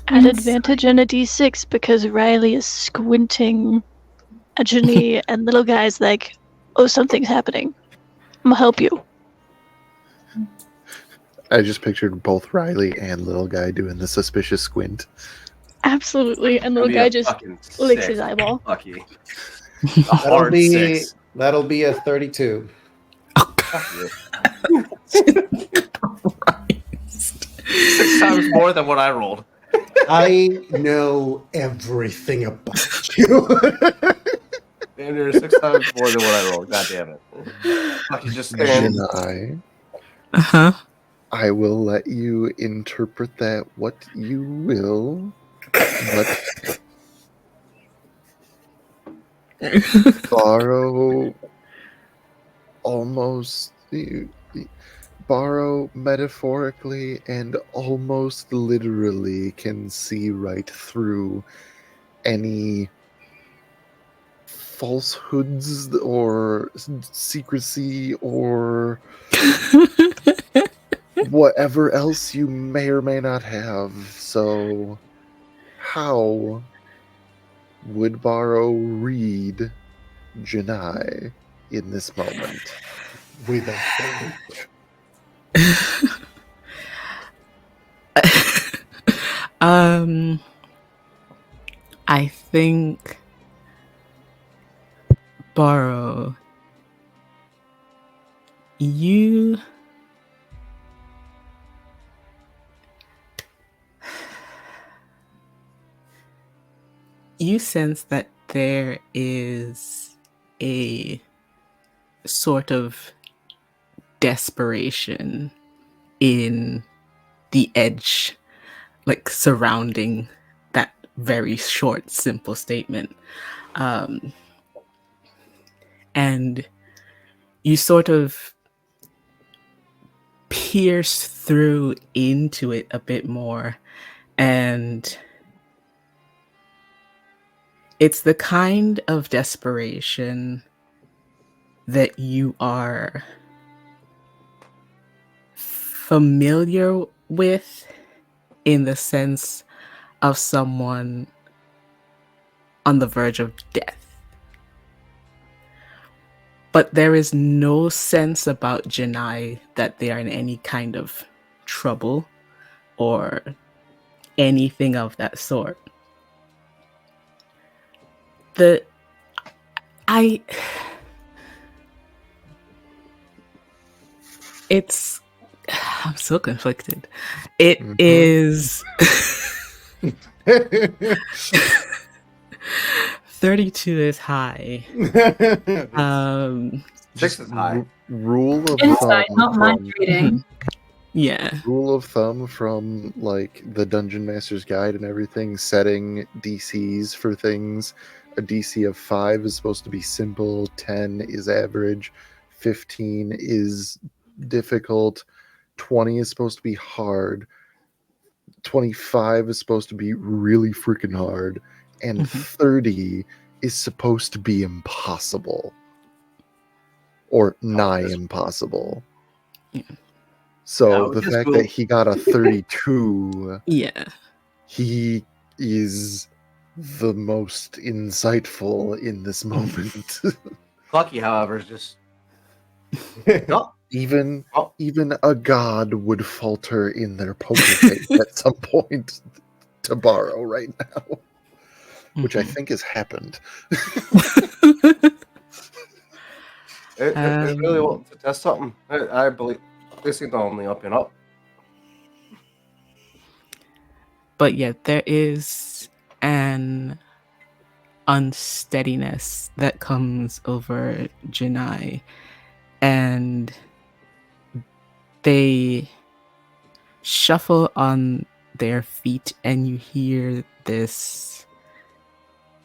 At advantage and a d6 because Riley is squinting at Janine and little guy's like, oh, something's happening. I'm gonna help you. I just pictured both Riley and little guy doing the suspicious squint. Absolutely. And little guy just licks his eyeball. Lucky. That'll be a 32. Christ. 6 times more than what I rolled. I know everything about you. Damn near 6 times more than what I rolled. God damn it. Lucky just stand. I will let you interpret that what you will. But Borrow metaphorically and almost literally can see right through any falsehoods or secrecy or whatever else you may or may not have. So how would Borrow read Janai in this moment? With a I think Borrow, you sense that there is a sort of desperation in the edge, like surrounding that very short, simple statement. And you sort of pierce through into it a bit more, and it's the kind of desperation that you are familiar with, in the sense of someone on the verge of death. But there is no sense about Janai that they are in any kind of trouble or anything of that sort. I'm so conflicted. It Mhm. is 32 is high. Six is high. Rule of Inside, thumb not mind from reading. Yeah. rule of thumb from like the Dungeon Master's Guide and everything, setting DCs for things. A DC of 5 is supposed to be simple, 10 is average, 15 is difficult, 20 is supposed to be hard, 25 is supposed to be really freaking hard, and Mhm. 30 is supposed to be impossible. Or nigh just- impossible. Yeah. So would the just fact go- that he got a 32, Yeah. he is the most insightful in this moment. Clucky, however, is just oh, even oh, even a god would falter in their poker face at some point to borrow right now, which I Mhm. think has happened. it really wants to test something. I believe this is only up and up. But yet there is an unsteadiness that comes over Janai, and they shuffle on their feet, and you hear this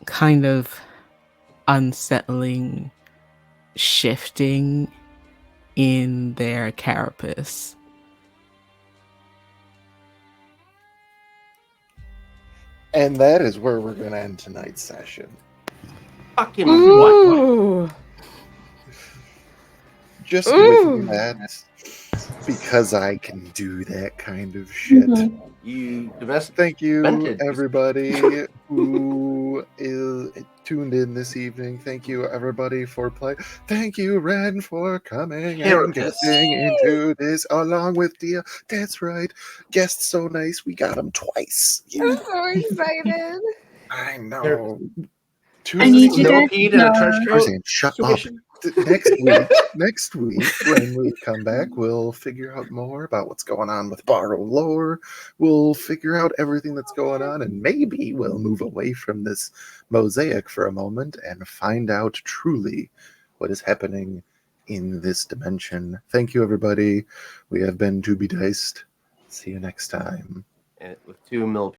kind of unsettling shifting in their carapace. And that is where we're going to end tonight's session. Fucking what? Ooh. Just Ooh. with that, because I can do that kind of shit. Mhm. You domestic. Thank you, Vented. everybody who is tuned in this evening. Thank you, everybody, for playing. Thank you, Ren, for coming and Carapace. getting into this along with Dia. That's right. Guest so nice. We got him twice. I'm so excited. I know. I need you guys Millipede to and a trench know. coat. Tarzan, shut up. situation. Next week, when we come back, we'll figure out more about what's going on with Borrow lore. We'll figure out everything that's going on, and maybe we'll move away from this mosaic for a moment and find out truly what is happening in this dimension. Thank you, everybody. We have been To Be Diced. See you next time. And with 2 millipede.